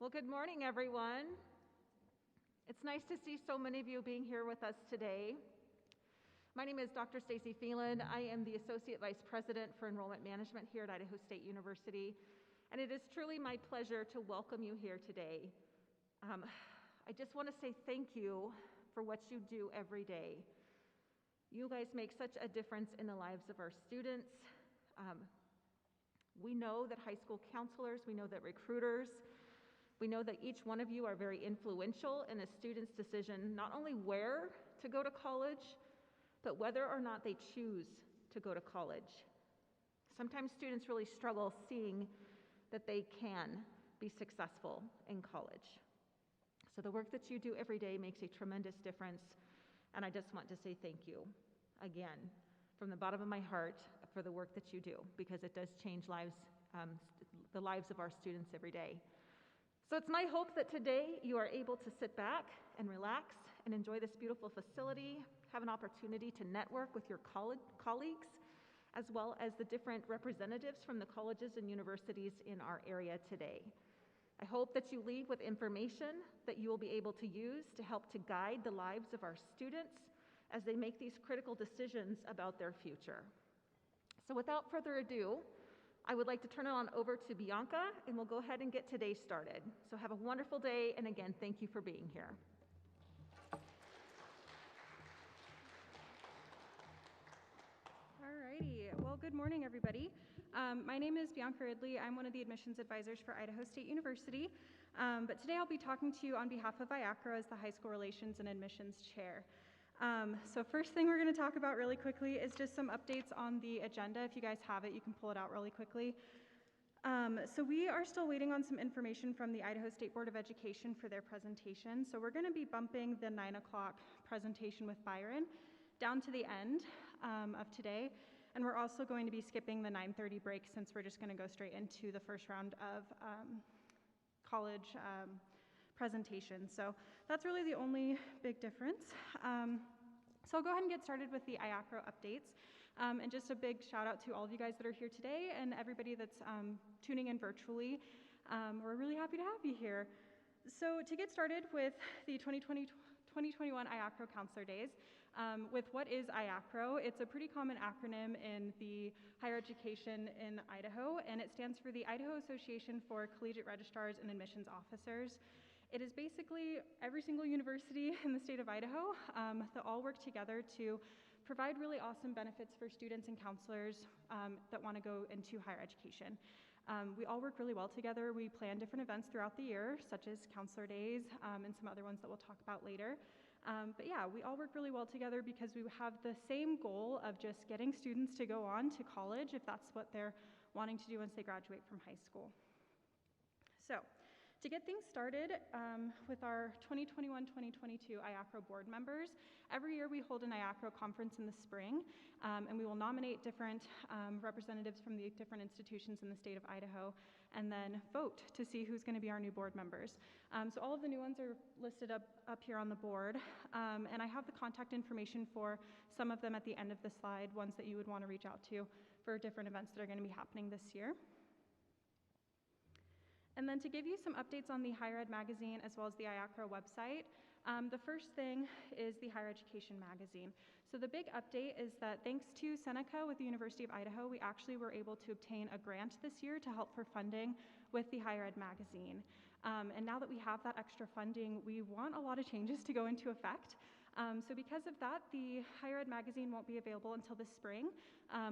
Well, good morning, everyone. It's nice to see so many of you being here with us today. My name is Dr. Stacy Phelan. I am the Associate Vice President for Enrollment Management here at Idaho State University, and it is truly my pleasure to welcome you here today. I just want to say thank you for what you do every day. You guys make such a difference in the lives of our students. We know that high school counselors, we know that recruiters, we know that each one of you are very influential in a student's decision, not only where to go to college, but whether or not they choose to go to college. Sometimes students really struggle seeing that they can be successful in college. So the work that you do every day makes a tremendous difference, and I just want to say thank you again from the bottom of my heart for the work that you do, because it does change lives, the lives of our students every day. So it's my hope that today you are able to sit back and relax and enjoy this beautiful facility, have an opportunity to network with your colleagues, as well as the different representatives from the colleges and universities in our area today. I hope that you leave with information that you will be able to use to help to guide the lives of our students as they make these critical decisions about their future. So without further ado, I would like to turn it on over to Bianca, and we'll go ahead and get today started. So have a wonderful day, and again, thank you for being here. Alrighty, well, good morning, everybody. My name is Bianca Ridley. I'm one of the admissions advisors for Idaho State University, but today I'll be talking to you on behalf of IACRAO as the High School Relations and Admissions Chair. So first thing we're going to talk about really quickly is just some updates on the agenda. If you guys have it, you can pull it out really quickly. So we are still waiting on some information from the Idaho State Board of Education for their presentation. So we're going to be bumping the 9 o'clock presentation with Byron down to the end of today. And we're also going to be skipping the 9:30 break since we're just going to go straight into the first round of college presentation. So that's really the only big difference. So I'll go ahead and get started with the IACRAO updates. And just a big shout out to all of you guys that are here today and everybody that's tuning in virtually. We're really happy to have you here. So to get started with the 2021 IACRAO Counselor Days, with what is IACRAO? It's a pretty common acronym in the higher education in Idaho, and it stands for the Idaho Association for Collegiate Registrars and Admissions Officers. It is basically every single university in the state of Idaho that all work together to provide really awesome benefits for students and counselors that want to go into higher education. We all work really well together. We plan different events throughout the year, such as Counselor Days and some other ones that we'll talk about later. But yeah, we all work really well together because we have the same goal of just getting students to go on to college if that's what they're wanting to do once they graduate from high school. So, to get things started with our 2021-2022 IACRAO board members, every year we hold an IACRAO conference in the spring, and we will nominate different representatives from the different institutions in the state of Idaho, and then vote to see who's going to be our new board members. So all of the new ones are listed up here on the board, and I have the contact information for some of them at the end of the slide, ones that you would want to reach out to for different events that are going to be happening this year. And then to give you some updates on the Higher Ed magazine as well as the IACRAO website, the first thing is the Higher Education magazine. So the big update is that thanks to Seneca with the University of Idaho, we actually were able to obtain a grant this year to help for funding with the Higher Ed magazine. And now that we have that extra funding, we want a lot of changes to go into effect. So because of that, the Higher Ed magazine won't be available until this spring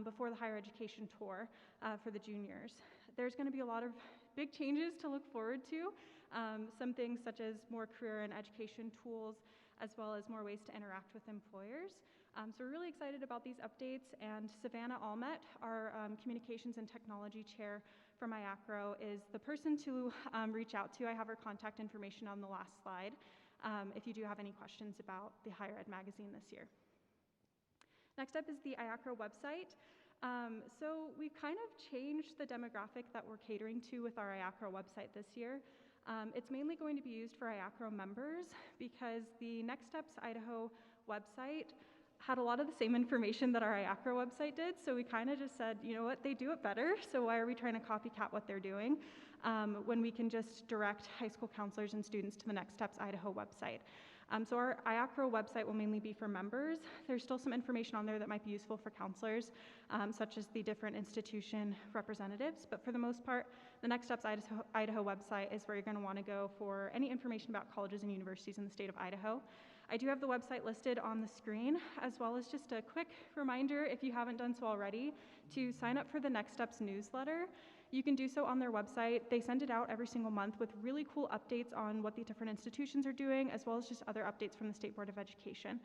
before the higher education tour for the juniors. There's going to be a lot of big changes to look forward to, some things such as more career and education tools, as well as more ways to interact with employers. So we're really excited about these updates, and Savannah Almet, our Communications and Technology Chair from IACRAO, is the person to reach out to. I have her contact information on the last slide if you do have any questions about the Higher Ed magazine this year. Next up is the IACRAO website. So we kind of changed the demographic that we're catering to with our IACRAO website this year. It's mainly going to be used for IACRAO members because the Next Steps Idaho website had a lot of the same information that our IACRAO website did, so we kind of just said, you know what, they do it better, so why are we trying to copycat what they're doing when we can just direct high school counselors and students to the Next Steps Idaho website. So our IACRAO website will mainly be for members. There's still some information on there that might be useful for counselors, such as the different institution representatives, but for the most part, the Next Steps Idaho website is where you're going to want to go for any information about colleges and universities in the state of Idaho. I do have the website listed on the screen, as well as just a quick reminder, if you haven't done so already, to sign up for the Next Steps newsletter. You can do so on their website. They send it out every single month with really cool updates on what the different institutions are doing, as well as just other updates from the State Board of Education.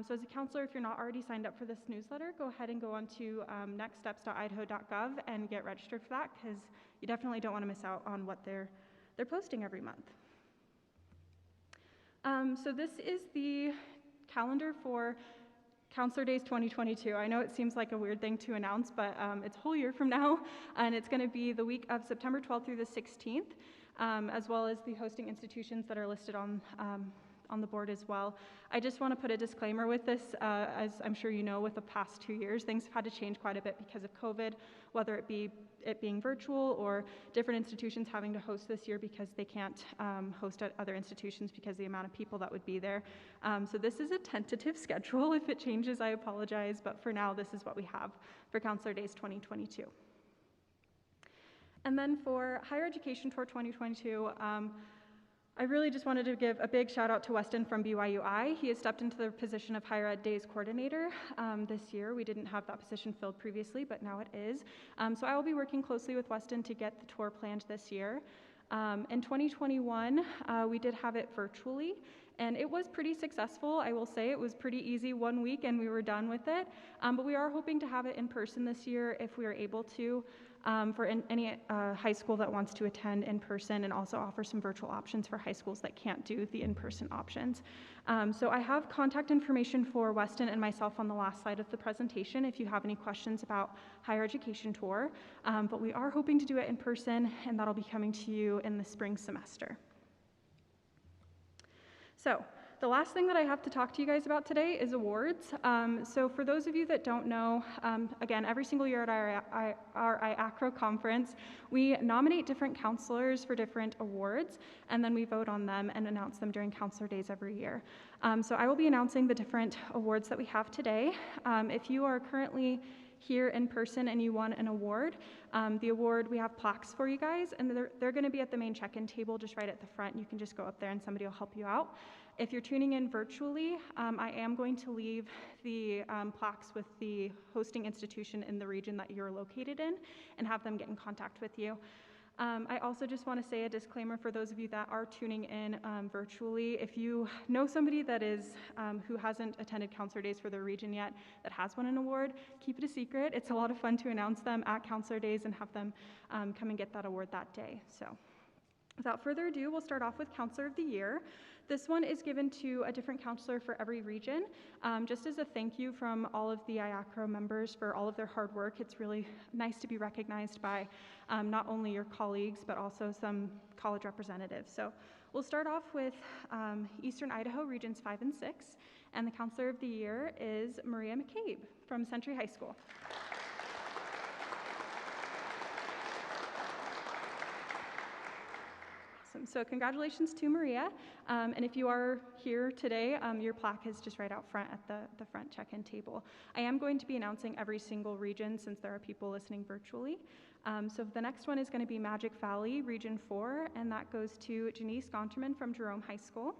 So as a counselor, if you're not already signed up for this newsletter, go ahead and go on to nextsteps.idaho.gov and get registered for that, because you definitely don't want to miss out on what they're posting every month. So this is the calendar for Counselor Days 2022. I know it seems like a weird thing to announce, but it's a whole year from now, and it's going to be the week of September 12th through the 16th, as well as the hosting institutions that are listed on the board as well. I just want to put a disclaimer with this, as I'm sure you know, with the past 2 years, things have had to change quite a bit because of COVID, whether it be it being virtual or different institutions having to host this year because they can't host at other institutions because of the amount of people that would be there. So this is a tentative schedule. If it changes, I apologize, but for now, this is what we have for Counselor Days 2022. And then for Higher Education Tour 2022, I really just wanted to give a big shout out to Weston from BYUI. He has stepped into the position of Higher Ed Days Coordinator this year. We didn't have that position filled previously, but now it is. So I will be working closely with Weston to get the tour planned this year. In 2021, we did have it virtually, and it was pretty successful. I will say it was pretty easy 1 week and we were done with it. But we are hoping to have it in person this year if we are able to. For any high school that wants to attend in person, and also offer some virtual options for high schools that can't do the in-person options. So I have contact information for Weston and myself on the last slide of the presentation if you have any questions about Higher Education Tour, but we are hoping to do it in person, and that'll be coming to you in the spring semester. So the last thing that I have to talk to you guys about today is awards. So for those of you that don't know, again, every single year at our IACRAO conference, we nominate different counselors for different awards, and then we vote on them and announce them during Counselor Days every year. So I will be announcing the different awards that we have today. If you are currently here in person and you won an award, the award, we have plaques for you guys, and they're going to be at the main check-in table just right at the front. You can just go up there and somebody will help you out. If you're tuning in virtually, I am going to leave the plaques with the hosting institution in the region that you're located in and have them get in contact with you. I also just want to say a disclaimer for those of you that are tuning in virtually. If you know somebody that is who hasn't attended Counselor Days for their region yet that has won an award, keep it a secret. It's a lot of fun to announce them at Counselor Days and have them come and get that award that day. So without further ado, we'll start off with Counselor of the Year. This one is given to a different counselor for every region, just as a thank you from all of the IACRAO members for all of their hard work. It's really nice to be recognized by not only your colleagues, but also some college representatives. So we'll start off with Eastern Idaho, Regions 5 and 6, and the Counselor of the Year is Maria McCabe from Century High School. So congratulations to Maria, and if you are here today, your plaque is just right out front at the front check-in table. I am going to be announcing every single region since there are people listening virtually. So the next one is going to be Magic Valley, Region 4, and that goes to Janice Gonterman from Jerome High School.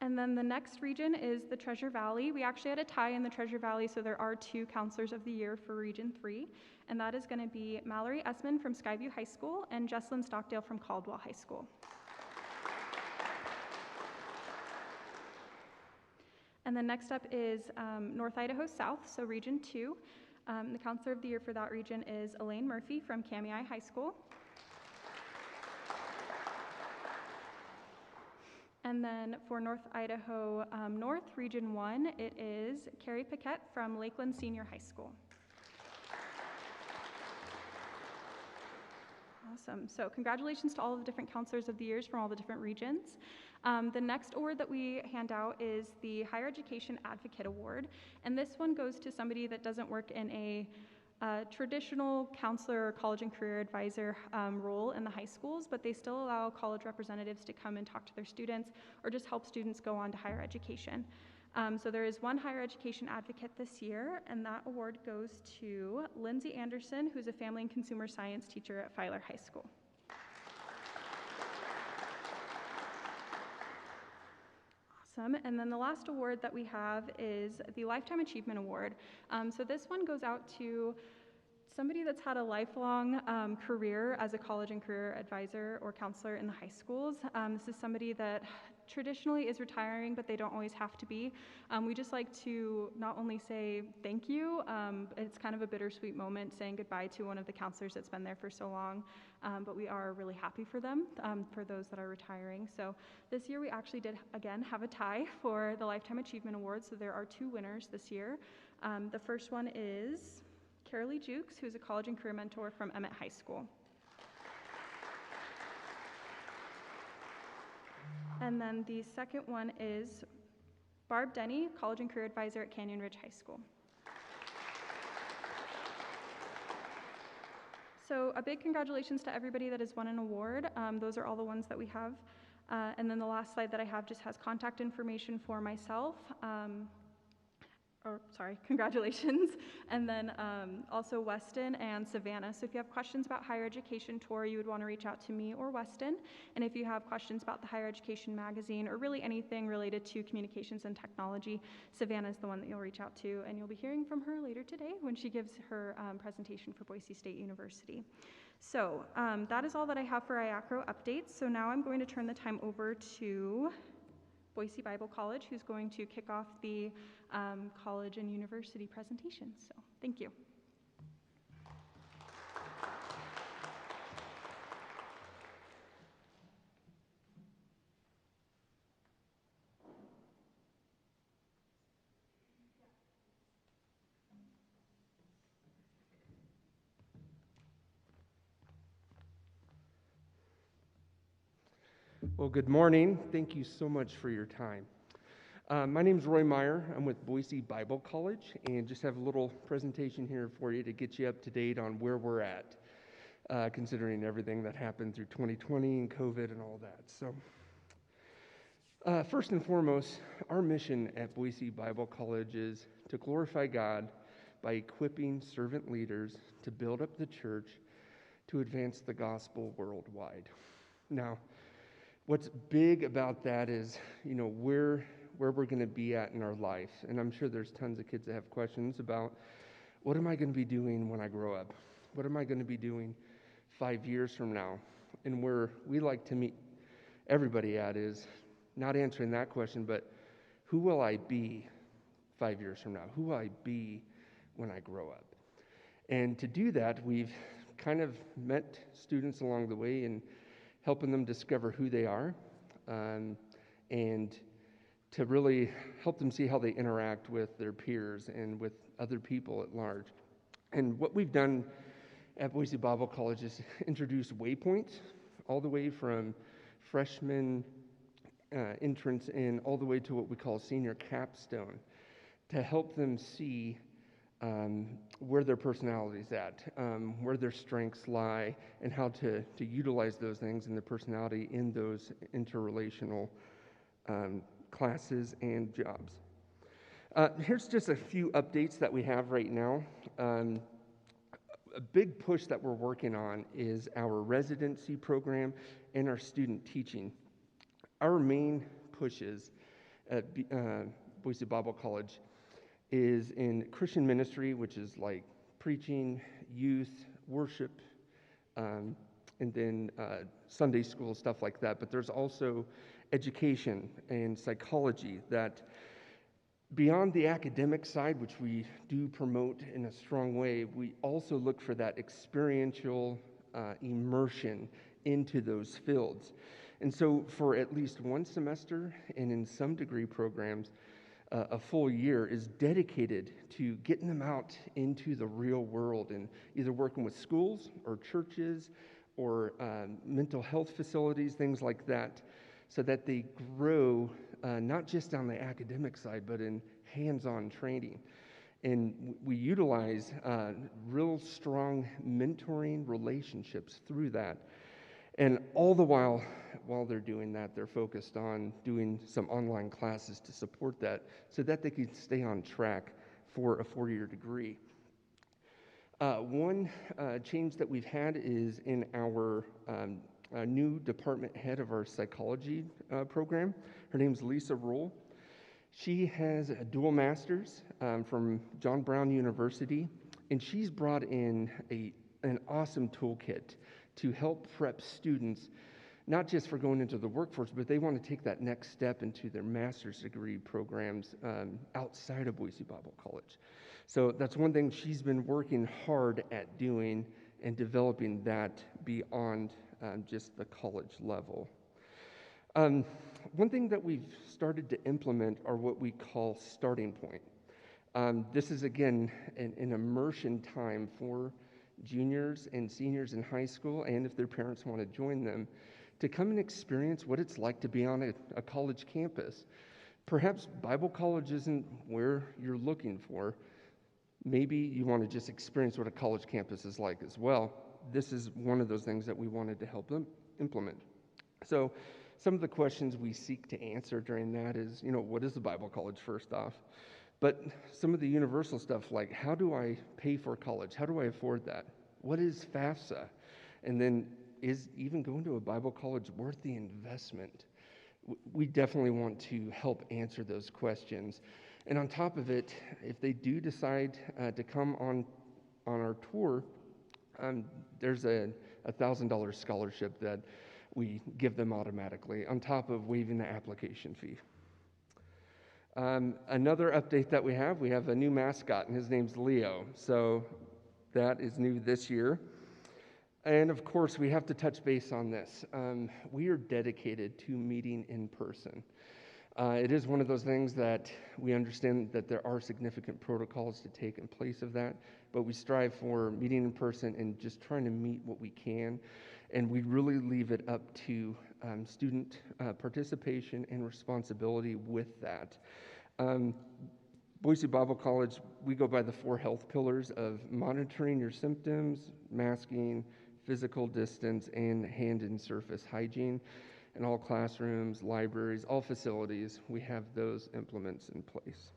And then the next region is the Treasure Valley. We actually had a tie in the Treasure Valley, so there are 2 Counselors of the Year for Region 3, and that is going to be Mallory Essman from Skyview High School and Jesslyn Stockdale from Caldwell High School. And then next up is North Idaho South, so Region 2. The Counselor of the Year for that region is Elaine Murphy from Kamiah High School. And then for North Idaho North, Region 1, it is Carrie Paquette from Lakeland Senior High School. Awesome. So congratulations to all of the different counselors of the years from all the different regions. The next award that we hand out is the Higher Education Advocate Award. And this one goes to somebody that doesn't work in a traditional counselor or college and career advisor role in the high schools, but they still allow college representatives to come and talk to their students or just help students go on to higher education. So there is one higher education advocate this year, and that award goes to Lindsay Anderson, who's a family and consumer science teacher at Filer High School. Awesome. And then the last award that we have is the Lifetime Achievement Award. So this one goes out to somebody that's had a lifelong career as a college and career advisor or counselor in the high schools. This is somebody that traditionally is retiring, but they don't always have to be. We just like to not only say thank you, it's kind of a bittersweet moment saying goodbye to one of the counselors that's been there for so long, but we are really happy for them, for those that are retiring. So this year we actually did, again, have a tie for the Lifetime Achievement Award, so there are two winners this year. The first one is Carolee Jukes, who's a college and career mentor from Emmett High School. And then the second one is Barb Denny, college and career advisor at Canyon Ridge High School. So a big congratulations to everybody that has won an award. Those are all the ones that we have. And then the last slide that I have just has contact information for myself. Congratulations. And then also Weston and Savannah. So if you have questions about higher education tour, you would want to reach out to me or Weston. And if you have questions about the higher education magazine or really anything related to communications and technology, Savannah is the one that you'll reach out to. And you'll be hearing from her later today when she gives her presentation for Boise State University. So that is all that I have for IACRAO updates. So now I'm going to turn the time over to Boise Bible College, who's going to kick off the college and university presentations. So thank you. Well, good morning. Thank you so much for your time. My name is Roy Meyer. I'm with Boise Bible College, and just have a little presentation here for you to get you up to date on where we're at, considering everything that happened through 2020 and COVID and all that. So, first and foremost, our mission at Boise Bible College is to glorify God by equipping servant leaders to build up the church to advance the gospel worldwide. Now, what's big about that is, where we're going to be at in our life. And I'm sure there's tons of kids that have questions about, what am I going to be doing when I grow up? What am I going to be doing 5 years from now? And where we like to meet everybody at is not answering that question, but who will I be 5 years from now? Who will I be when I grow up? And to do that, we've kind of met students along the way and helping them discover who they are, and to really help them see how they interact with their peers and with other people at large. And what we've done at Boise Bible College is introduce waypoints all the way from freshman entrance in all the way to what we call senior capstone, to help them see where their personality's at, where their strengths lie, and how to utilize those things in their personality in those interrelational classes and jobs. Here's just a few updates that we have right now. A big push that we're working on is our residency program and our student teaching. Our main pushes at Boise Bible College is in Christian ministry, which is like preaching, youth, worship, and then Sunday school, stuff like that. But there's also education and psychology that, beyond the academic side, which we do promote in a strong way, we also look for that experiential immersion into those fields. And so for at least one semester, and in some degree programs, a full year is dedicated to getting them out into the real world and either working with schools or churches or mental health facilities, things like that, so that they grow not just on the academic side, but in hands-on training. And we utilize real strong mentoring relationships through that. And all the while they're doing that, they're focused on doing some online classes to support that so that they can stay on track for a 4-year degree. One change that we've had is in our new department head of our psychology program. Her name's Lisa Roll. She has a dual master's from John Brown University, and she's brought in an awesome toolkit to help prep students, not just for going into the workforce, but they want to take that next step into their master's degree programs outside of Boise Bible College. So that's one thing she's been working hard at doing and developing that beyond just the college level. One thing that we've started to implement are what we call starting point. This is, again, an immersion time for juniors and seniors in high school, and if their parents want to join them, to come and experience what it's like to be on a college campus. Perhaps Bible college isn't where you're looking for. Maybe you want to just experience what a college campus is like as well. This is one of those things that we wanted to help them implement. So some of the questions we seek to answer during that is, what is a Bible college, first off? But some of the universal stuff, like, how do I pay for college? How do I afford that? What is FAFSA? And then, is even going to a Bible college worth the investment? We definitely want to help answer those questions. And on top of it, if they do decide to come on our tour, there's a $1,000 scholarship that we give them automatically, on top of waiving the application fee. Another update that we have a new mascot, and his name's Leo. So that is new this year. And of course, we have to touch base on this. We are dedicated to meeting in person. It is one of those things that we understand that there are significant protocols to take in place of that, but we strive for meeting in person and just trying to meet what we can. And we really leave it up to student participation and responsibility with that. Boise Bible College, we go by the 4 health pillars of monitoring your symptoms, masking, physical distance, and hand and surface hygiene. In all classrooms, libraries, all facilities, we have those implements in place.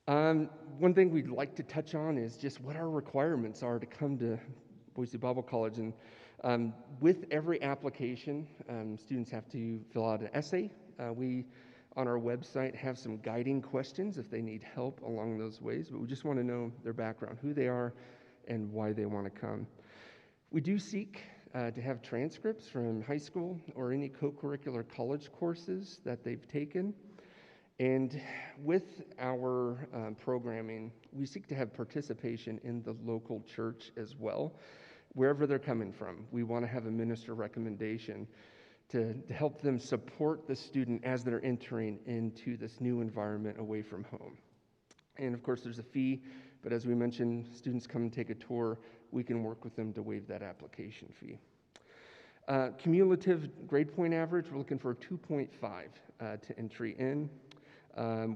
One thing we'd like to touch on is just what our requirements are to come to Boise Bible College. And with every application, students have to fill out an essay. We, on our website, have some guiding questions if they need help along those ways, but we just want to know their background, who they are, and why they want to come. We do seek to have transcripts from high school or any co-curricular college courses that they've taken. And with our programming, we seek to have participation in the local church as well, wherever they're coming from. We want to have a minister recommendation to help them support the student as they're entering into this new environment away from home. And of course, there's a fee, but as we mentioned, students come and take a tour, we can work with them to waive that application fee. Cumulative grade point average, we're looking for a 2.5 to entry in.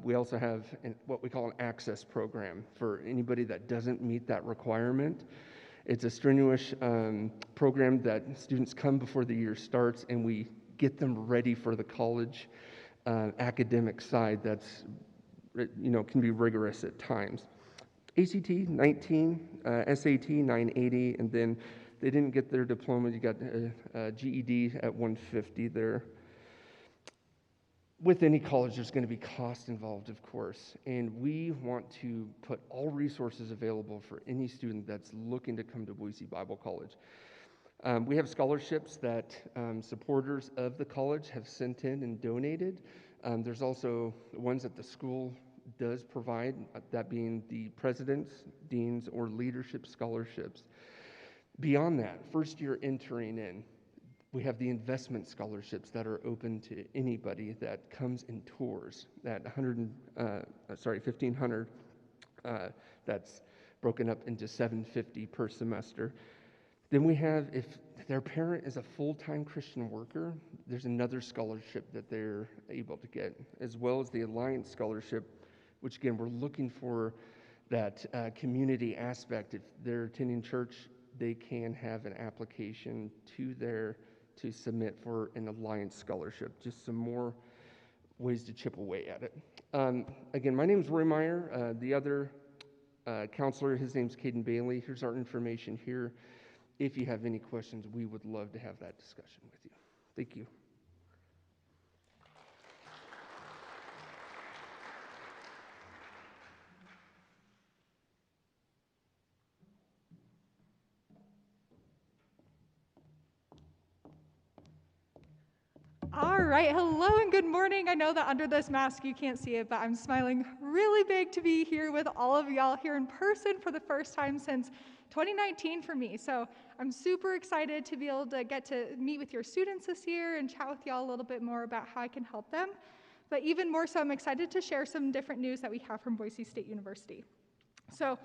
We also have what we call an access program for anybody that doesn't meet that requirement. It's a strenuous program that students come before the year starts, and we get them ready for the college academic side that's, can be rigorous at times. ACT 19, SAT 980, and then they didn't get their diploma. You got a GED at 150 there. With any college, there's going to be cost involved, of course, and we want to put all resources available for any student that's looking to come to Boise Bible College. We have scholarships that supporters of the college have sent in and donated. There's also ones that the school does provide, that being the president's, dean's, or leadership scholarships. Beyond that, first year entering in, we have the investment scholarships that are open to anybody that comes and tours. That $1,500, that's broken up into $750 per semester. Then we have, if their parent is a full-time Christian worker, there's another scholarship that they're able to get, as well as the Alliance Scholarship, which again, we're looking for that community aspect. If they're attending church, they can have an application to submit for an Alliance Scholarship. Just some more ways to chip away at it. Again, my name is Roy Meyer. The other counselor, his name's Caden Bailey. Here's our information here. If you have any questions, we would love to have that discussion with you. Thank you. All right, hello and good morning. I know that under this mask you can't see it, but I'm smiling really big to be here with all of y'all here in person for the first time since 2019 for me. So I'm super excited to be able to get to meet with your students this year and chat with y'all a little bit more about how I can help them. But even more so, I'm excited to share some different news that we have from Boise State University. So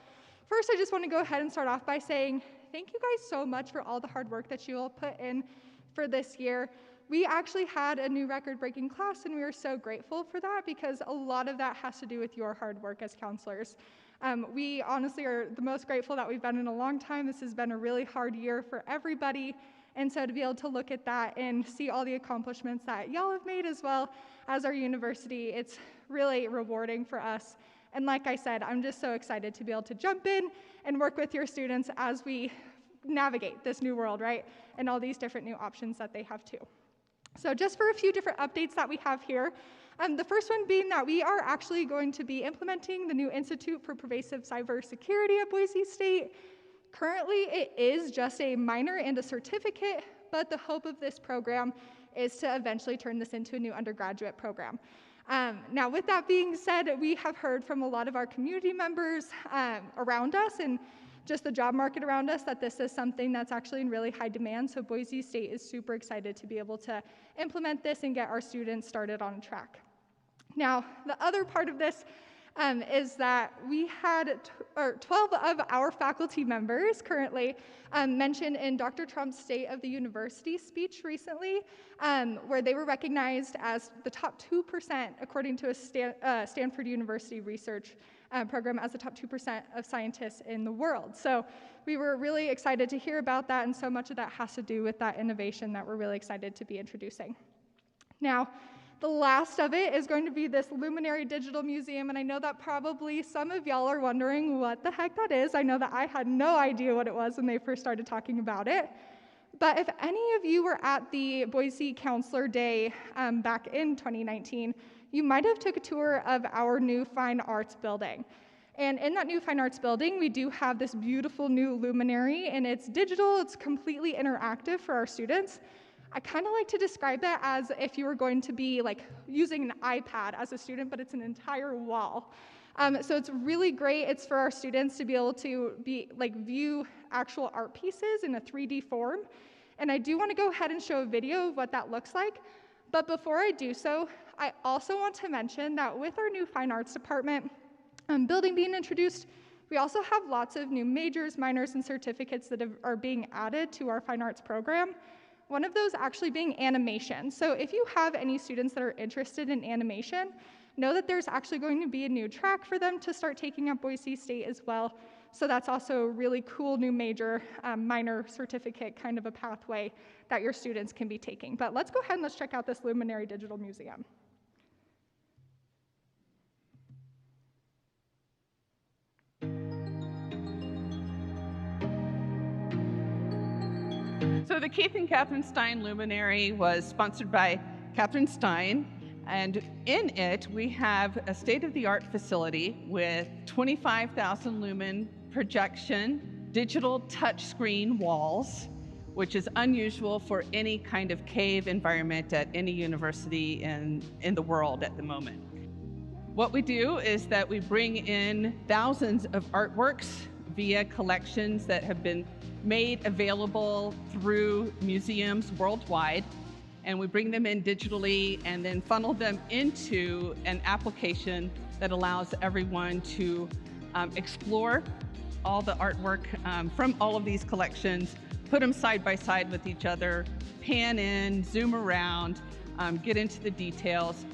first, I just want to go ahead and start off by saying thank you guys so much for all the hard work that you all put in for this year. We actually had a new record-breaking class, and we are so grateful for that because a lot of that has to do with your hard work as counselors. We honestly are the most grateful that we've been in a long time. This has been a really hard year for everybody, and so to be able to look at that and see all the accomplishments that y'all have made as well as our university, it's really rewarding for us. And like I said, I'm just so excited to be able to jump in and work with your students as we navigate this new world, right? And all these different new options that they have too. So just for a few different updates that we have here, the first one being that we are actually going to be implementing the new Institute for Pervasive Cybersecurity at Boise State. Currently, it is just a minor and a certificate, but the hope of this program is to eventually turn this into a new undergraduate program. Now, with that being said, we have heard from a lot of our community members around us and just the job market around us that this is something that's actually in really high demand. So Boise State is super excited to be able to implement this and get our students started on track. Now, the other part of this is that we had 12 of our faculty members currently mentioned in Dr. Trump's State of the University speech recently, where they were recognized as the top 2%, according to a Stanford University research program, as the top 2% of scientists in the world. So we were really excited to hear about that, and so much of that has to do with that innovation that we're really excited to be introducing. Now, the last of it is going to be this Luminary Digital Museum, and I know that probably some of y'all are wondering what the heck that is. I know that I had no idea what it was when they first started talking about it. But if any of you were at the Boise Counselor Day back in 2019, you might have took a tour of our new Fine Arts building. And in that new Fine Arts building, we do have this beautiful new luminary, and it's digital, it's completely interactive for our students. I kind of like to describe it as if you were going to be like using an iPad as a student, but it's an entire wall. So it's really great. It's for our students to be able to view actual art pieces in a 3D form. And I do want to go ahead and show a video of what that looks like. But before I do so, I also want to mention that with our new Fine Arts Department building being introduced, we also have lots of new majors, minors, and certificates that are being added to our Fine Arts program. One of those actually being animation. So if you have any students that are interested in animation, know that there's actually going to be a new track for them to start taking at Boise State as well. So that's also a really cool new major, minor certificate kind of a pathway that your students can be taking. But let's go ahead and let's check out this Luminary Digital Museum. So the Keith and Catherine Stein Luminary was sponsored by Catherine Stein, and in it we have a state-of-the-art facility with 25,000 lumen projection, digital touchscreen walls, which is unusual for any kind of cave environment at any university in the world at the moment. What we do is that we bring in thousands of artworks via collections that have been made available through museums worldwide, and we bring them in digitally and then funnel them into an application that allows everyone to explore all the artwork from all of these collections put them side by side with each other, pan in, zoom around, get into the details.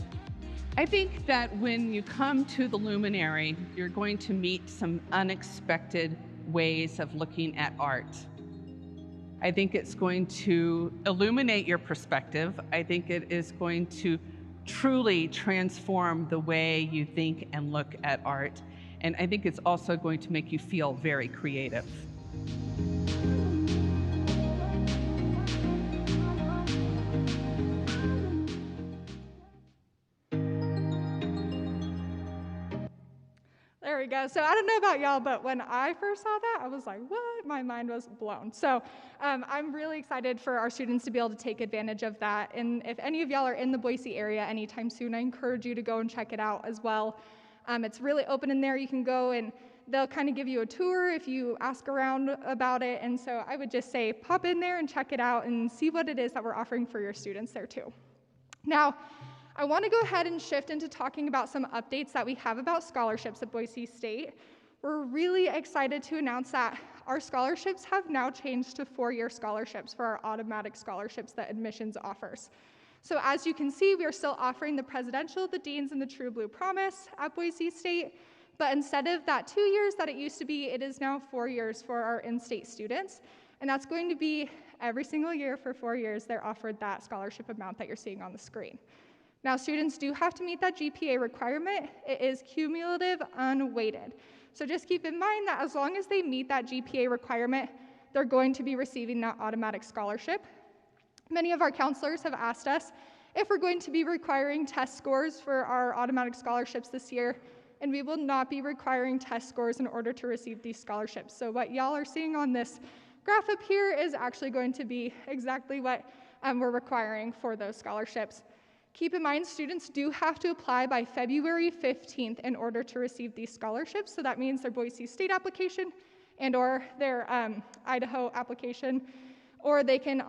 I think that when you come to the luminary, you're going to meet some unexpected ways of looking at art. I think it's going to illuminate your perspective. I think it is going to truly transform the way you think and look at art. And I think it's also going to make you feel very creative. There we go. So I don't know about y'all, but when I first saw that, I was like, what? My mind was blown. So I'm really excited for our students to be able to take advantage of that. And if any of y'all are in the Boise area anytime soon, I encourage you to go and check it out as well. It's really open in there. You can go and they'll kind of give you a tour if you ask around about it. And so I would just say pop in there and check it out and see what it is that we're offering for your students there too. Now, I want to go ahead and shift into talking about some updates that we have about scholarships at Boise State. We're really excited to announce that our scholarships have now changed to 4-year scholarships for our automatic scholarships that admissions offers. So as you can see, we are still offering the Presidential, the Dean's, and the True Blue Promise at Boise State, but instead of that 2 years that it used to be, it is now 4 years for our in-state students, and that's going to be every single year for 4 years they're offered that scholarship amount that you're seeing on the screen. Now, students do have to meet that GPA requirement. It is cumulative, unweighted. So just keep in mind that as long as they meet that GPA requirement, they're going to be receiving that automatic scholarship. Many of our counselors have asked us if we're going to be requiring test scores for our automatic scholarships this year, and we will not be requiring test scores in order to receive these scholarships. So what y'all are seeing on this graph up here is actually going to be exactly what we're requiring for those scholarships. Keep in mind, students do have to apply by February 15th in order to receive these scholarships. So that means their Boise State application and or their Idaho application, or they can,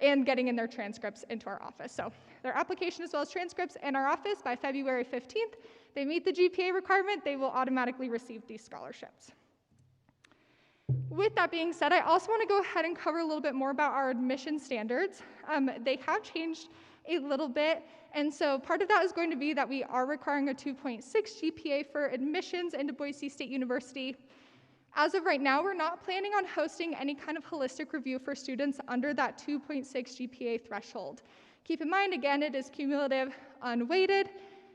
and getting in their transcripts into our office. So their application as well as transcripts in our office by February 15th. They meet the GPA requirement, they will automatically receive these scholarships. With that being said, I also want to go ahead and cover a little bit more about our admission standards. They have changed a little bit, and so part of that is going to be that we are requiring a 2.6 GPA for admissions into Boise State University. As of right now, we're not planning on hosting any kind of holistic review for students under that 2.6 GPA threshold. Keep in mind, again, it is cumulative, unweighted,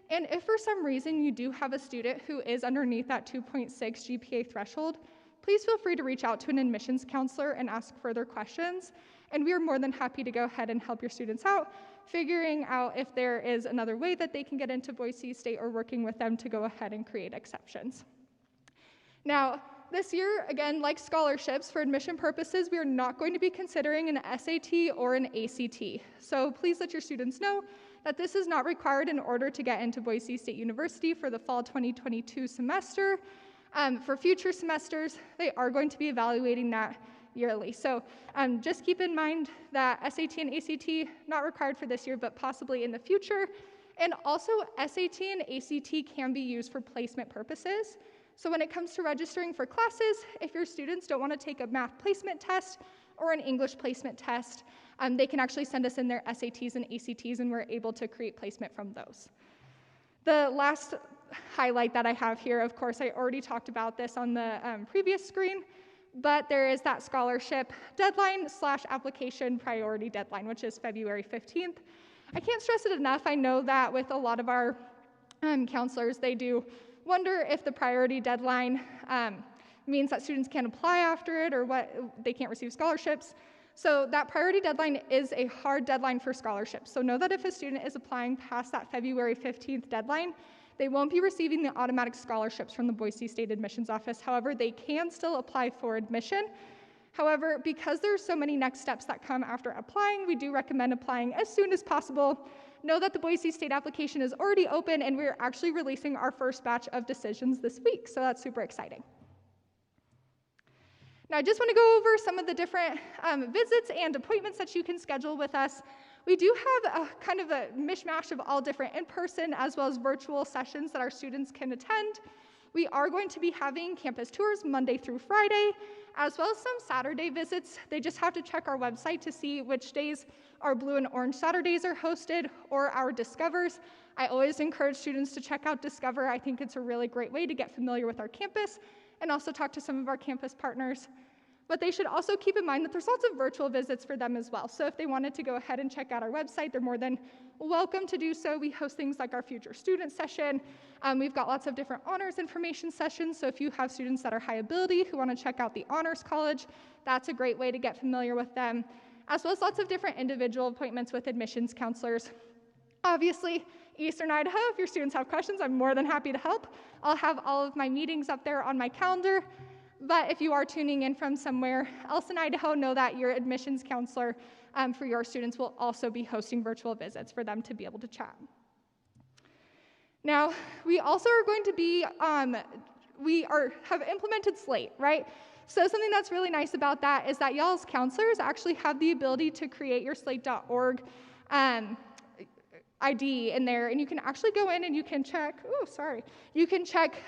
and if for some reason you do have a student who is underneath that 2.6 GPA threshold, please feel free to reach out to an admissions counselor and ask further questions, and we are more than happy to go ahead and help your students out, figuring out if there is another way that they can get into Boise State or working with them to go ahead and create exceptions. Now, this year, again, like scholarships, for admission purposes, we are not going to be considering an SAT or an ACT. So please let your students know that this is not required in order to get into Boise State University for the fall 2022 semester. For future semesters, they are going to be evaluating that yearly. So just keep in mind that SAT and ACT, not required for this year, but possibly in the future. And also, SAT and ACT can be used for placement purposes. So when it comes to registering for classes, if your students don't want to take a math placement test or an English placement test, they can actually send us in their SATs and ACTs, and we're able to create placement from those. The last highlight that I have here, of course, I already talked about this on the previous screen, but there is that scholarship deadline / application priority deadline, which is February 15th. I can't stress it enough. I know that with a lot of our counselors, they do wonder if the priority deadline means that students can't apply after it or what they can't receive scholarships. So that priority deadline is a hard deadline for scholarships. So know that if a student is applying past that February 15th deadline, they won't be receiving the automatic scholarships from the Boise State Admissions Office. However, they can still apply for admission. However, because there are so many next steps that come after applying, we do recommend applying as soon as possible. Know that the Boise State application is already open, and we're actually releasing our first batch of decisions this week, so that's super exciting. Now, I just want to go over some of the different visits and appointments that you can schedule with us. We do have a kind of a mishmash of all different in-person as well as virtual sessions that our students can attend. We are going to be having campus tours Monday through Friday, as well as some Saturday visits. They just have to check our website to see which days our Blue and Orange Saturdays are hosted, or our Discovers. I always encourage students to check out Discover. I think it's a really great way to get familiar with our campus and also talk to some of our campus partners. But they should also keep in mind that there's lots of virtual visits for them as well. So if they wanted to go ahead and check out our website, they're more than welcome to do so. We host things like our Future Student Session. We've got lots of different honors information sessions. So if you have students that are high ability who want to check out the Honors College, that's a great way to get familiar with them, as well as lots of different individual appointments with admissions counselors. Obviously, Eastern Idaho, if your students have questions, I'm more than happy to help. I'll have all of my meetings up there on my calendar. But if you are tuning in from somewhere else in Idaho, know that your admissions counselor for your students will also be hosting virtual visits for them to be able to chat. Now, we also are going to be, have implemented Slate, right? So something that's really nice about that is that y'all's counselors actually have the ability to create your slate.org ID in there, and you can actually go in and you can check, you can check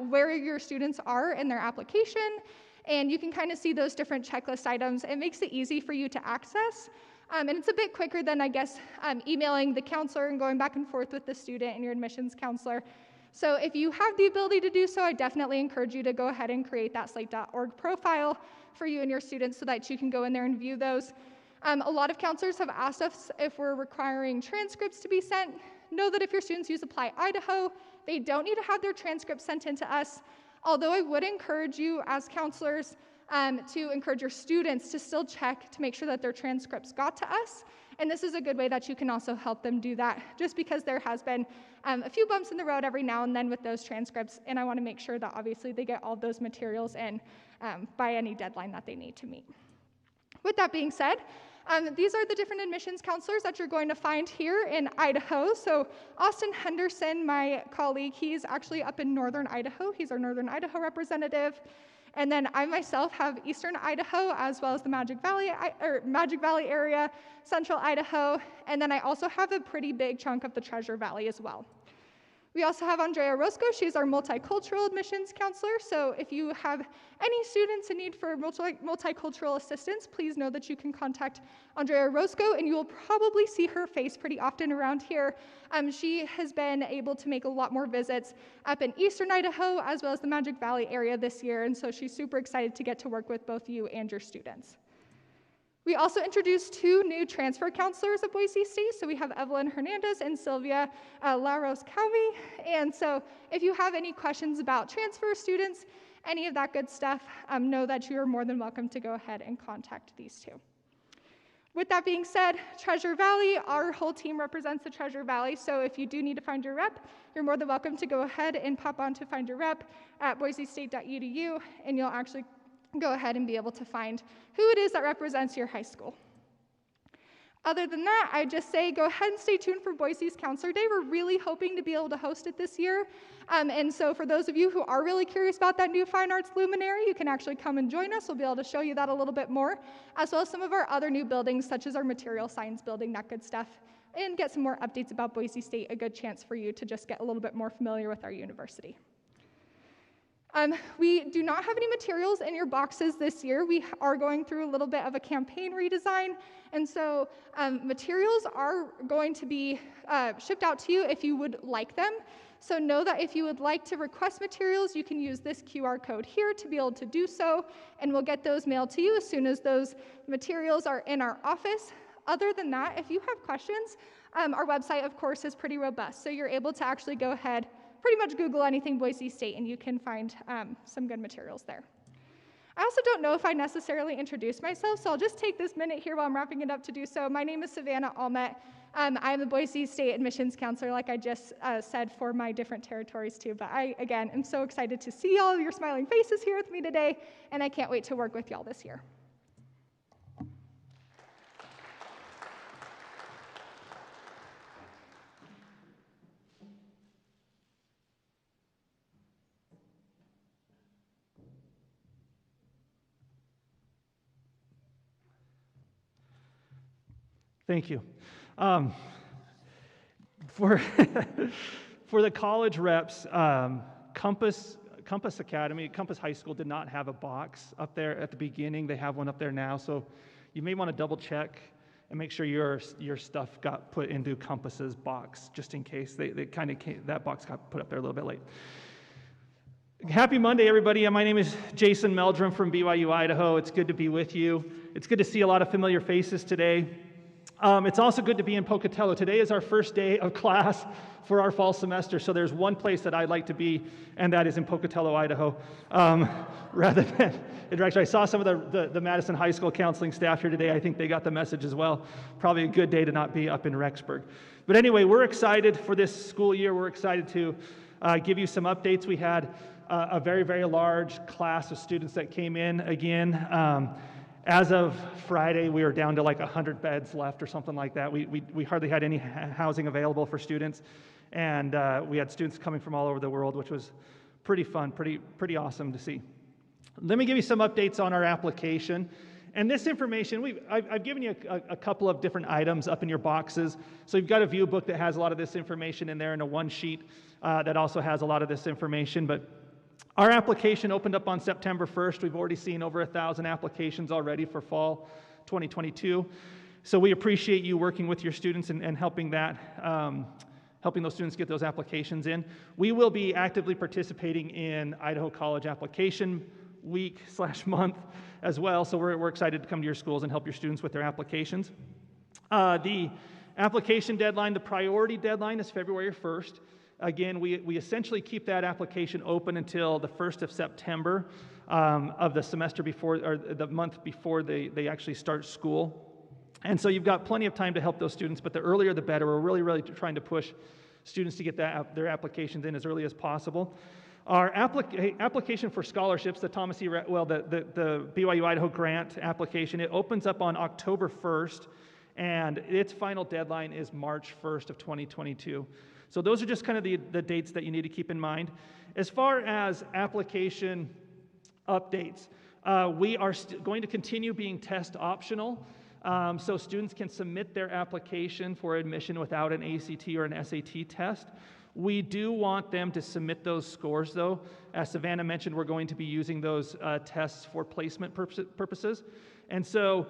where your students are in their application, and you can kind of see those different checklist items. It makes it easy for you to access, and it's a bit quicker than, I guess, emailing the counselor and going back and forth with the student and your admissions counselor. So if you have the ability to do so, I definitely encourage you to go ahead and create that slate.org profile for you and your students so that you can go in there and view those. A lot of counselors have asked us if we're requiring transcripts to be sent. Know that if your students use Apply Idaho, they don't need to have their transcripts sent in to us, although I would encourage you as counselors to encourage your students to still check to make sure that their transcripts got to us. And this is a good way that you can also help them do that, just because there has been a few bumps in the road every now and then with those transcripts, and I want to make sure that obviously they get all those materials in by any deadline that they need to meet. With that being said, these are the different admissions counselors that you're going to find here in Idaho. So Austin Henderson, my colleague, he's actually up in Northern Idaho. He's our Northern Idaho representative. And then I myself have Eastern Idaho, as well as the Magic Valley area, Central Idaho, and then I also have a pretty big chunk of the Treasure Valley as well. We also have Andrea Roscoe. She's our multicultural admissions counselor. So if you have any students in need for multicultural assistance, please know that you can contact Andrea Roscoe, and you will probably see her face pretty often around here. She has been able to make a lot more visits up in Eastern Idaho, as well as the Magic Valley area this year, and so she's super excited to get to work with both you and your students. We also introduced 2 new transfer counselors at Boise State. So we have Evelyn Hernandez and Sylvia Laros-Calvi. And so if you have any questions about transfer students, any of that good stuff, know that you are more than welcome to go ahead and contact these 2. With that being said, Treasure Valley, our whole team represents the Treasure Valley. So if you do need to find your rep, you're more than welcome to go ahead and pop on to find your rep at boisestate.edu, and you'll actually go ahead and be able to find who it is that represents your high school. Other than that, I just say go ahead and stay tuned for Boise's Counselor Day. We're really hoping to be able to host it this year. And so for those of you who are really curious about that new fine arts luminary, you can actually come and join us. We'll be able to show you that a little bit more, as well as some of our other new buildings, such as our material science building, that good stuff, and get some more updates about Boise State, a good chance for you to just get a little bit more familiar with our university. We do not have any materials in your boxes this year. We are going through a little bit of a campaign redesign, and so materials are going to be shipped out to you if you would like them. So know that if you would like to request materials, you can use this QR code here to be able to do so, and we'll get those mailed to you as soon as those materials are in our office. Other than that, if you have questions, our website, of course, is pretty robust, so you're able to actually go ahead, pretty much Google anything Boise State, and you can find some good materials there. I also don't know if I necessarily introduced myself, so I'll just take this minute here while I'm wrapping it up to do so. My name is Savannah Almet. I'm the Boise State Admissions Counselor, like I just said, for my different territories too. But I, again, am so excited to see all of your smiling faces here with me today, and I can't wait to work with y'all this year. Thank you. For the college reps, Compass Academy, Compass High School did not have a box up there at the beginning. They have one up there now, so you may want to double check and make sure your stuff got put into Compass's box, just in case. That box got put up there a little bit late. Happy Monday, everybody. My name is Jason Meldrum from BYU, Idaho. It's good to be with you. It's good to see a lot of familiar faces today. It's also good to be in Pocatello. Today is our first day of class for our fall semester, so there's one place that I'd like to be, and that is in Pocatello, Idaho. Rather than in Rexburg. I saw some of the Madison High School counseling staff here today. I think they got the message as well. Probably a good day to not be up in Rexburg. But anyway, we're excited for this school year. We're excited to give you some updates. We had a very, very large class of students that came in again. As of Friday, we were down to like 100 beds left or something like that. We hardly had any housing available for students, and we had students coming from all over the world, which was pretty fun, pretty awesome to see. Let me give you some updates on our application. And this information, I've given you a couple of different items up in your boxes. So you've got a view book that has a lot of this information in there, and a one sheet that also has a lot of this information. But our application opened up on September 1st. We've already seen over 1,000 applications already for fall 2022. So we appreciate you working with your students and helping those students get those applications in. We will be actively participating in Idaho College Application Week/month as well. So we're excited to come to your schools and help your students with their applications. The application deadline, the priority deadline, is February 1st. Again, we essentially keep that application open until the 1st of September of the semester before, or the month before they actually start school. And so you've got plenty of time to help those students, but the earlier the better. We're really trying to push students to get their applications in as early as possible. Our application for scholarships, the the BYU Idaho grant application, it opens up on October 1st, and its final deadline is March 1st of 2022. So those are just kind of the dates that you need to keep in mind. As far as application updates, we are going to continue being test optional, so students can submit their application for admission without an ACT or an SAT test. We do want them to submit those scores, though. As Savannah mentioned, we're going to be using those tests for placement purposes. And so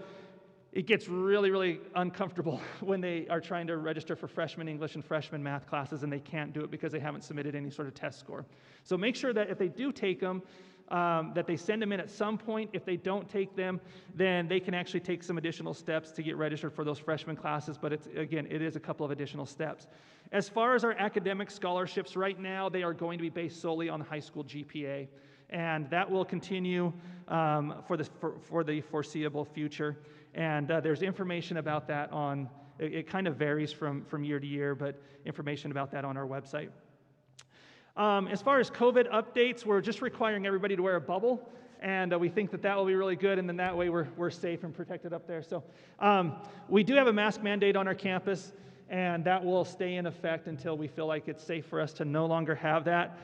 it gets really uncomfortable when they are trying to register for freshman English and freshman math classes, and they can't do it because they haven't submitted any sort of test score. So make sure that if they do take them, that they send them in at some point. If they don't take them, then they can actually take some additional steps to get registered for those freshman classes, but it is a couple of additional steps. As far as our academic scholarships, right now they are going to be based solely on the high school GPA, and that will continue for the foreseeable future. And there's information about that on, it kind of varies from year to year, but information about that on our website. As far as COVID updates, we're just requiring everybody to wear a bubble, and we think that will be really good, and then that way we're safe and protected up there. So we do have a mask mandate on our campus, and that will stay in effect until we feel like it's safe for us to no longer have that.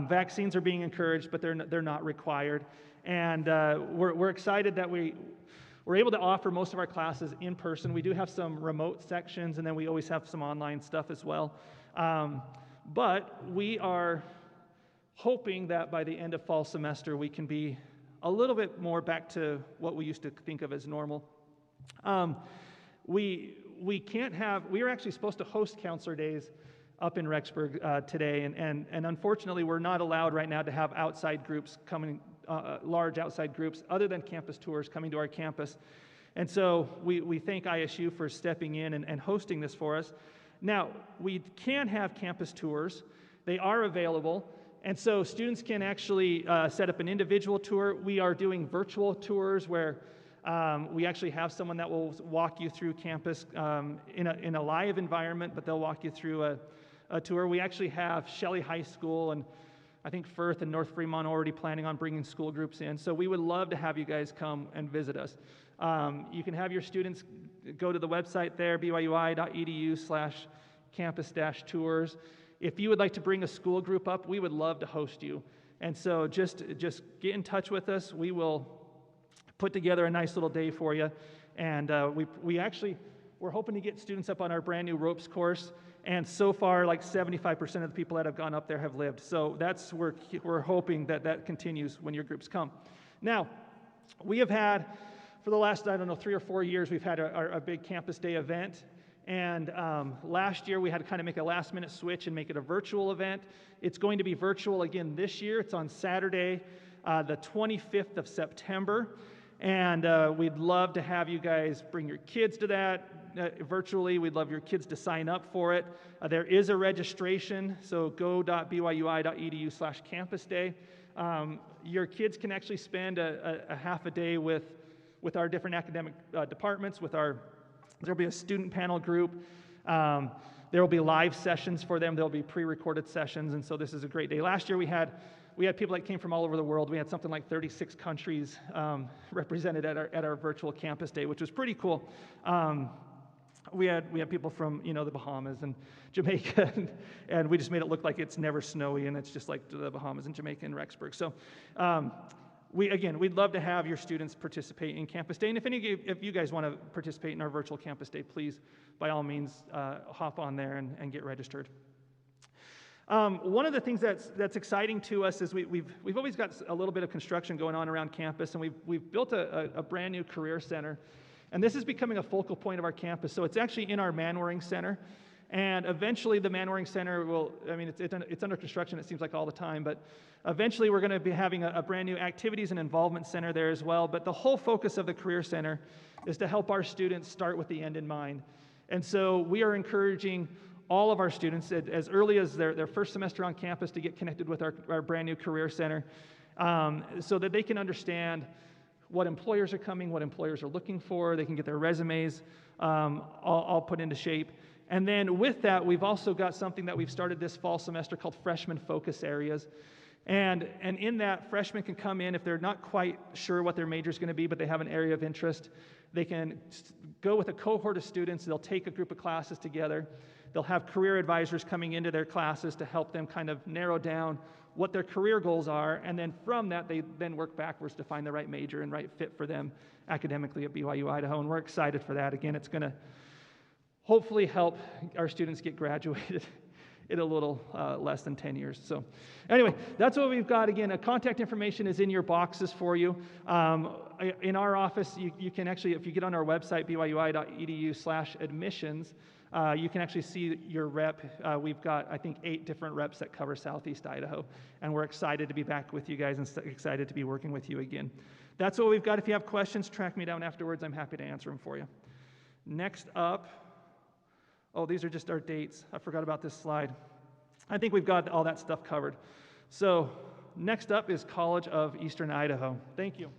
Vaccines are being encouraged, but they're not required. And we're excited that we're able to offer most of our classes in person. We do have some remote sections, and then we always have some online stuff as well. But we are hoping that by the end of fall semester, we can be a little bit more back to what we used to think of as normal. We are actually supposed to host counselor days up in Rexburg today, and unfortunately, we're not allowed right now to have outside groups coming, large outside groups, other than campus tours coming to our campus. And so we thank ISU for stepping in and hosting this for us. Now, we can have campus tours. They are available, and so students can actually set up an individual tour. We are doing virtual tours where we actually have someone that will walk you through campus in a live environment, but they'll walk you through a tour. We actually have Shelley High School, and I think Firth and North Fremont already planning on bringing school groups in. So we would love to have you guys come and visit us. You can have your students go to the website there, byui.edu/campus-tours. If you would like to bring a school group up, we would love to host you. And so just get in touch with us. We will put together a nice little day for you. And we're hoping to get students up on our brand new ropes course. And so far, like 75% of the people that have gone up there have lived. So that's we're hoping that that continues when your groups come. Now, we have had, for the last, 3 or 4 years, we've had a big campus day event. And last year, we had to kind of make a last-minute switch and make it a virtual event. It's going to be virtual again this year. It's on Saturday, the 25th of September. And we'd love to have you guys bring your kids to that virtually. We'd love your kids to sign up for it. There is a registration, so go.byui.edu/campus day. Your kids can actually spend a half a day with our different academic departments, there'll be a student panel group. There will be live sessions for them. There'll be pre-recorded sessions, and so this is a great day. Last year we had people that came from all over the world. We had something like 36 countries represented at our virtual campus day, which was pretty cool. We had people from the Bahamas and Jamaica, and we just made it look like it's never snowy, and it's just like the Bahamas and Jamaica and Rexburg. So we'd love to have your students participate in Campus Day. And if you guys want to participate in our virtual Campus Day, please, by all means, hop on there and get registered. One of the things that's exciting to us is we've always got a little bit of construction going on around campus, and we've built a brand new career center. And this is becoming a focal point of our campus. So it's actually in our Manwaring Center. And eventually the Manwaring Center it's under construction, it seems like all the time, but eventually we're going to be having a brand new activities and involvement center there as well. But the whole focus of the Career Center is to help our students start with the end in mind. And so we are encouraging all of our students as early as their first semester on campus to get connected with our brand new Career Center so that they can understand what employers are coming, what employers are looking for. They can get their resumes all put into shape. And then with that, we've also got something that we've started this fall semester called Freshman Focus Areas. And in that, freshmen can come in if they're not quite sure what their major is going to be, but they have an area of interest. They can go with a cohort of students. They'll take a group of classes together. They'll have career advisors coming into their classes to help them kind of narrow down what their career goals are. And then from that, they then work backwards to find the right major and right fit for them academically at BYU Idaho. And we're excited for that. Again, it's going to hopefully help our students get graduated in a little less than 10 years. So anyway, that's what we've got. Again, contact information is in your boxes for you. In our office, you can actually, if you get on our website, byui.edu/admissions, you can actually see your rep. We've got, I think, 8 different reps that cover Southeast Idaho, and we're excited to be back with you guys and excited to be working with you again. That's what we've got. If you have questions, track me down afterwards. I'm happy to answer them for you. Next up, these are just our dates. I forgot about this slide. I think we've got all that stuff covered. So next up is College of Eastern Idaho. Thank you.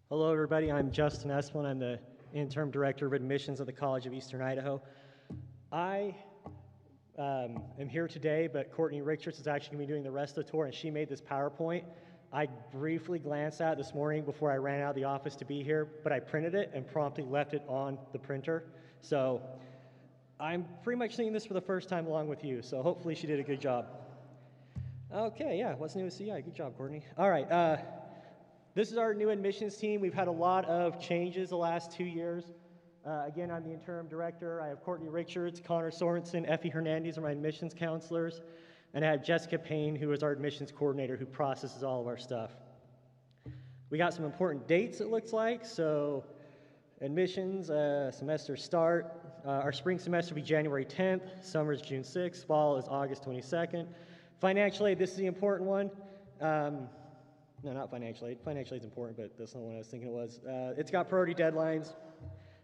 Hello, everybody. I'm Justin Esplin. I'm the Interim Director of Admissions at the College of Eastern Idaho. I am here today, but Courtney Richards is actually going to be doing the rest of the tour, and she made this PowerPoint. I briefly glanced at it this morning before I ran out of the office to be here, but I printed it and promptly left it on the printer. So I'm pretty much seeing this for the first time along with you, so hopefully she did a good job. Okay, yeah, what's new with CI? Good job, Courtney. All right, this is our new admissions team. We've had a lot of changes the last 2 years. Again, I'm the interim director. I have Courtney Richards, Connor Sorensen, Effie Hernandez are my admissions counselors, and I have Jessica Payne, who is our admissions coordinator, who processes all of our stuff. We got some important dates, it looks like. So admissions, semester start. Our spring semester will be January 10th, summer is June 6th, fall is August 22nd. Financial aid, this is the important one. No, not financial aid. Financial aid is important, but that's not what I was thinking it was. It's got priority deadlines.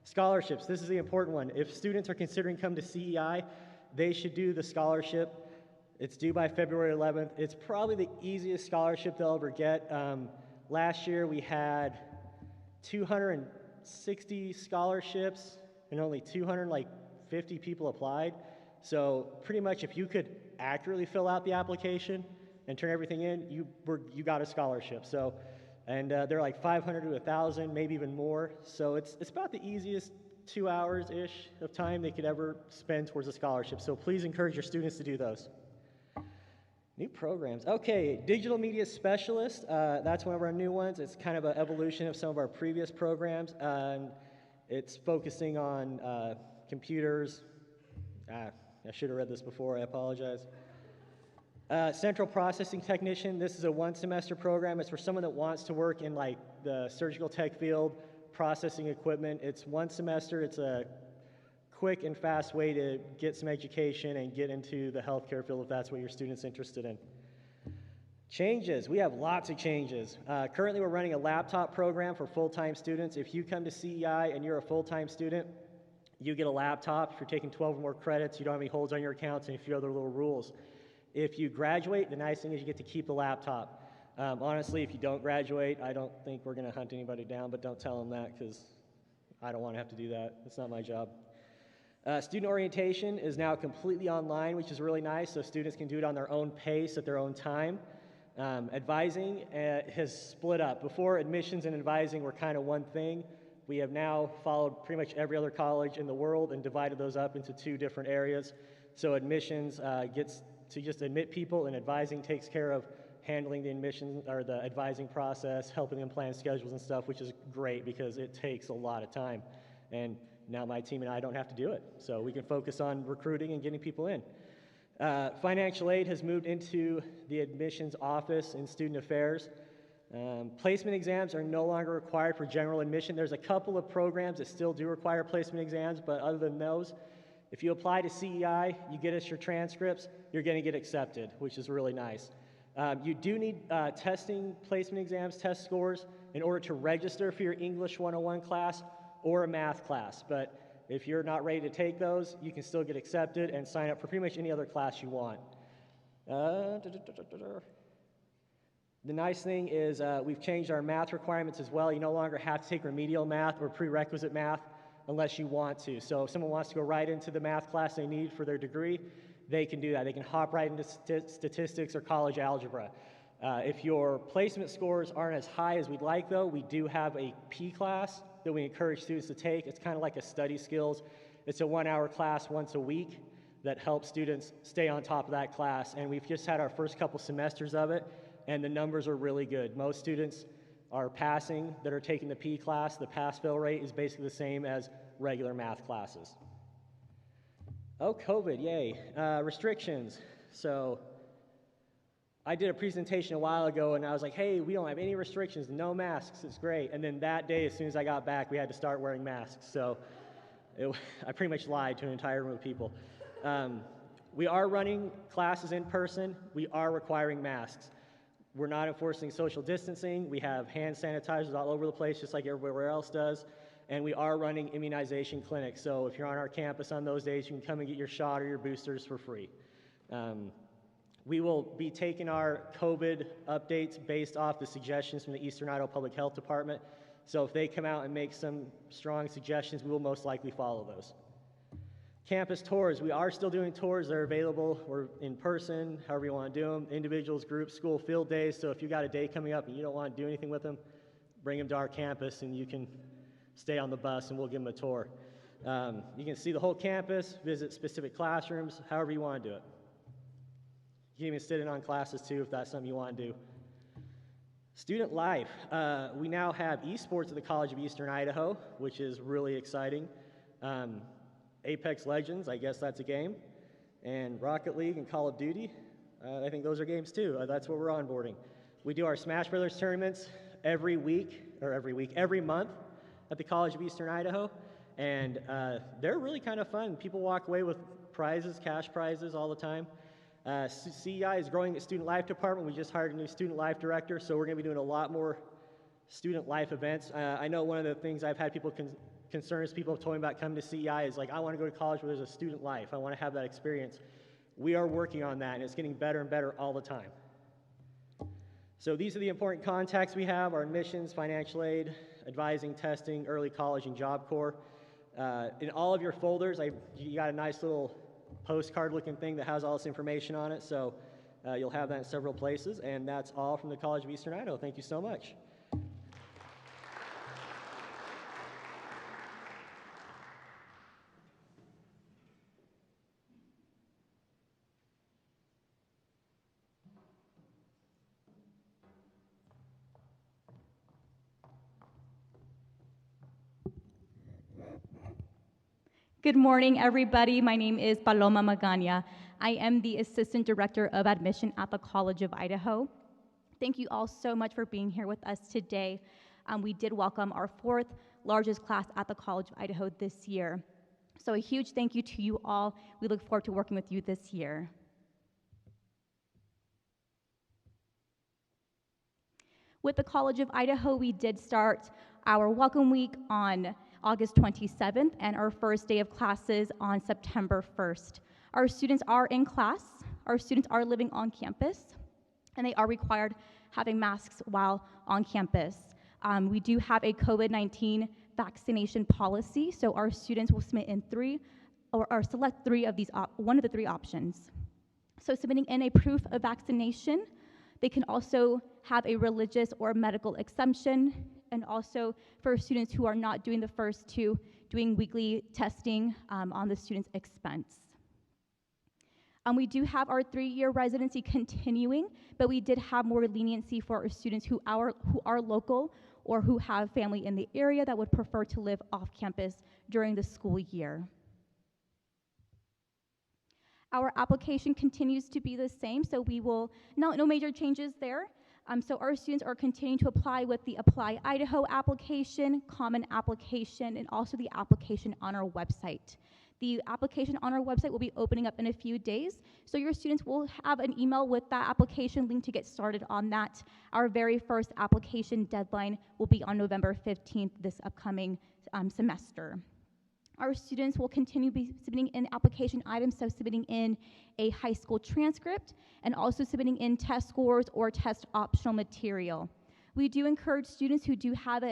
Scholarships, this is the important one. If students are considering coming to CEI, they should do the scholarship. It's due by February 11th. It's probably the easiest scholarship they'll ever get. Last year we had 260 scholarships and only 250 people applied. So pretty much if you could accurately fill out the application and turn everything in, you got a scholarship. And they're like 500 to 1,000, maybe even more. So it's about the easiest 2 hours-ish of time they could ever spend towards a scholarship. So please encourage your students to do those. New programs. Okay, digital media specialist. That's one of our new ones. It's kind of an evolution of some of our previous programs. And it's focusing on computers. I should have read this before. I apologize. Central processing technician. This is a one-semester program. It's for someone that wants to work in like the surgical tech field, processing equipment. It's one semester. It's a quick and fast way to get some education and get into the healthcare field if that's what your student's interested in. Changes. We have lots of changes. Currently, we're running a laptop program for full-time students. If you come to CEI and you're a full-time student, you get a laptop. If you're taking 12 or more credits, you don't have any holds on your accounts and a few other little rules. If you graduate, the nice thing is you get to keep the laptop. Honestly, if you don't graduate, I don't think we're going to hunt anybody down, but don't tell them that because I don't want to have to do that. It's not my job. Student orientation is now completely online, which is really nice, so students can do it on their own pace at their own time. Advising has split up. Before, admissions and advising were kind of one thing. We have now followed pretty much every other college in the world and divided those up into two different areas. So admissions gets to just admit people, and advising takes care of handling the admission or the advising process, helping them plan schedules and stuff, which is great because it takes a lot of time. And now my team and I don't have to do it. So we can focus on recruiting and getting people in. Financial aid has moved into the admissions office in student affairs. Placement exams are no longer required for general admission. There's a couple of programs that still do require placement exams, but other than those, if you apply to CEI, you get us your transcripts, you're going to get accepted, which is really nice. You do need testing, placement exams, test scores in order to register for your English 101 class or a math class. But if you're not ready to take those, you can still get accepted and sign up for pretty much any other class you want. The nice thing is we've changed our math requirements as well. You no longer have to take remedial math or prerequisite math unless you want to. So if someone wants to go right into the math class they need for their degree, they can do that. They can hop right into statistics or college algebra. If your placement scores aren't as high as we'd like, though, we do have a P class that we encourage students to take. It's kind of like a study skills. It's a 1-hour class once a week that helps students stay on top of that class. And we've just had our first couple semesters of it, and the numbers are really good. Most students are passing that are taking the P class. The pass-fail rate is basically the same as regular math classes. Oh, COVID, yay. Restrictions. So I did a presentation a while ago, and I was like, hey, we don't have any restrictions, no masks, it's great. And then that day, as soon as I got back, we had to start wearing masks. So I pretty much lied to an entire room of people. We are running classes in person. We are requiring masks. We're not enforcing social distancing. We have hand sanitizers all over the place, just like everywhere else does. And we are running immunization clinics. So if you're on our campus on those days, you can come and get your shot or your boosters for free. We will be taking our COVID updates based off the suggestions from the Eastern Idaho Public Health Department. So if they come out and make some strong suggestions, we will most likely follow those. Campus tours. We are still doing tours. They're available or in person, however you want to do them. Individuals, groups, school field days. So if you got a day coming up and you don't want to do anything with them, bring them to our campus and you can stay on the bus and we'll give them a tour. You can see the whole campus, visit specific classrooms, however you want to do it. You can even sit in on classes too if that's something you want to do. Student life. We now have esports at the College of Eastern Idaho, which is really exciting. Apex Legends, I guess that's a game. And Rocket League and Call of Duty, I think those are games too. That's what we're onboarding. We do our Smash Brothers tournaments every month at the College of Eastern Idaho. And they're really kind of fun. People walk away with prizes, cash prizes all the time. CEI is growing its student life department. We just hired a new student life director, so we're going to be doing a lot more student life events. I know one of the things I've had concerns people have told me about coming to CEI is like, I want to go to college where there's a student life. I want to have that experience. We are working on that, and it's getting better and better all the time. So these are the important contacts we have: our admissions, financial aid, advising, testing, early college, and Job Corps. In all of your folders, you got a nice little postcard-looking thing that has all this information on it, so you'll have that in several places, and that's all from the College of Eastern Idaho. Thank you so much. 。 . 。 . . . . . . . . . . . . . . . . . . . 。 . . . . . . 。 . . . . . . . . . . . . . . . . . . . . . . . . . . . . Good morning, everybody. My name is Paloma Magana. I am the Assistant Director of Admission at the College of Idaho. Thank you all so much for being here with us today. We did welcome our 4th largest class at the College of Idaho this year. So a huge thank you to you all. We look forward to working with you this year. With the College of Idaho, we did start our welcome week on August 27th and our first day of classes on September 1st. Our students are in class, our students are living on campus, and they are required having masks while on campus. We do have a COVID-19 vaccination policy, so our students will submit in select one of the three options. So submitting in a proof of vaccination, they can also have a religious or medical exemption, and also for students who are not doing the first two, doing weekly testing on the student's expense. We do have our 3-year residency continuing, but we did have more leniency for our students who are local or who have family in the area that would prefer to live off campus during the school year. Our application continues to be the same, so we will, no major changes there. So our students are continuing to apply with the Apply Idaho application, Common application, and also the application on our website. The application on our website will be opening up in a few days, so your students will have an email with that application link to get started on that. Our very first application deadline will be on November 15th this upcoming semester. Our students will continue to be submitting in application items, so submitting in a high school transcript and also submitting in test scores or test optional material. We do encourage students who do have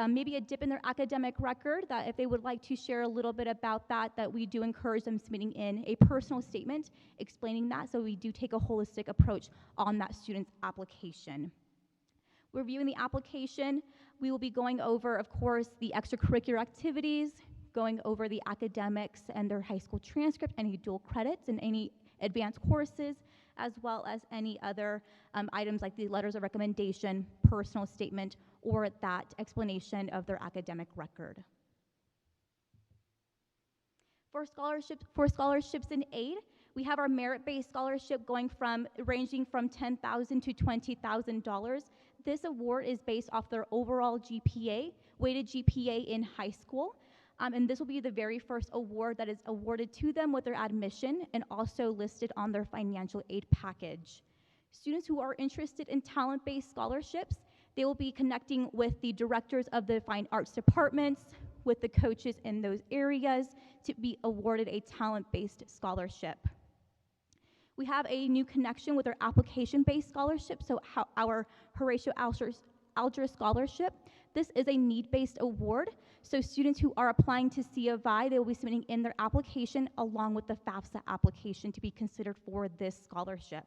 maybe a dip in their academic record, that if they would like to share a little bit about that we do encourage them submitting in a personal statement explaining that, so we do take a holistic approach on that student's application. Reviewing the application, we will be going over, of course, the extracurricular activities, going over the academics and their high school transcript, any dual credits and any advanced courses, as well as any other items like the letters of recommendation, personal statement, or that explanation of their academic record. For scholarships and aid, we have our merit-based scholarship ranging from $10,000 to $20,000. This award is based off their overall GPA, weighted GPA in high school. And this will be the very first award that is awarded to them with their admission and also listed on their financial aid package. Students who are interested in talent-based scholarships, they will be connecting with the directors of the fine arts departments, with the coaches in those areas to be awarded a talent-based scholarship. We have a new connection with our application-based scholarship, so our Horatio Alger Scholarship. This is a need-based award, so students who are applying to C of I, they will be submitting in their application along with the FAFSA application to be considered for this scholarship.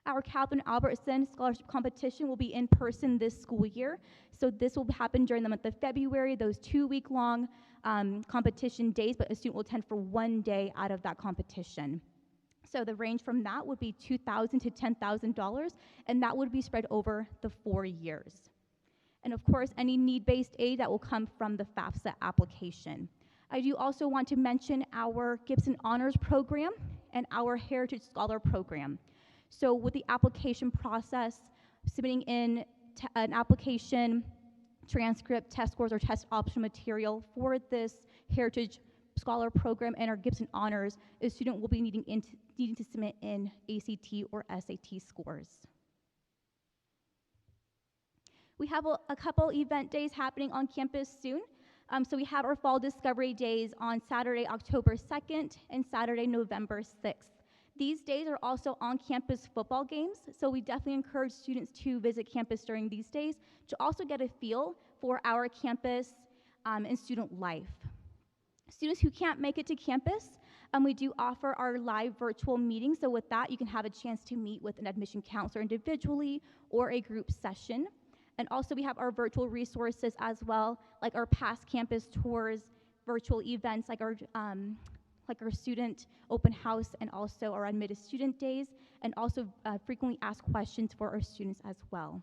Our Catherine Albertson Scholarship Competition will be in person this school year, so this will happen during the month of February, those 2-week-long competition days, but a student will attend for 1 day out of that competition. So the range from that would be $2,000 to $10,000, and that would be spread over the 4 years. And of course, any need-based aid that will come from the FAFSA application. I do also want to mention our Gibson Honors Program and our Heritage Scholar Program. So with the application process, submitting in an application, transcript, test scores, or test optional material for this Heritage Scholar Program and our Gibson Honors, a student will be needing to submit in ACT or SAT scores. We have a couple event days happening on campus soon. So we have our Fall Discovery Days on Saturday, October 2nd and Saturday, November 6th. These days are also on-campus football games, so we definitely encourage students to visit campus during these days to also get a feel for our campus and student life. Students who can't make it to campus, we do offer our live virtual meetings, so with that you can have a chance to meet with an admission counselor individually or a group session. And also we have our virtual resources as well, like our past campus tours, virtual events like our student open house and also our admitted student days, and also frequently asked questions for our students as well.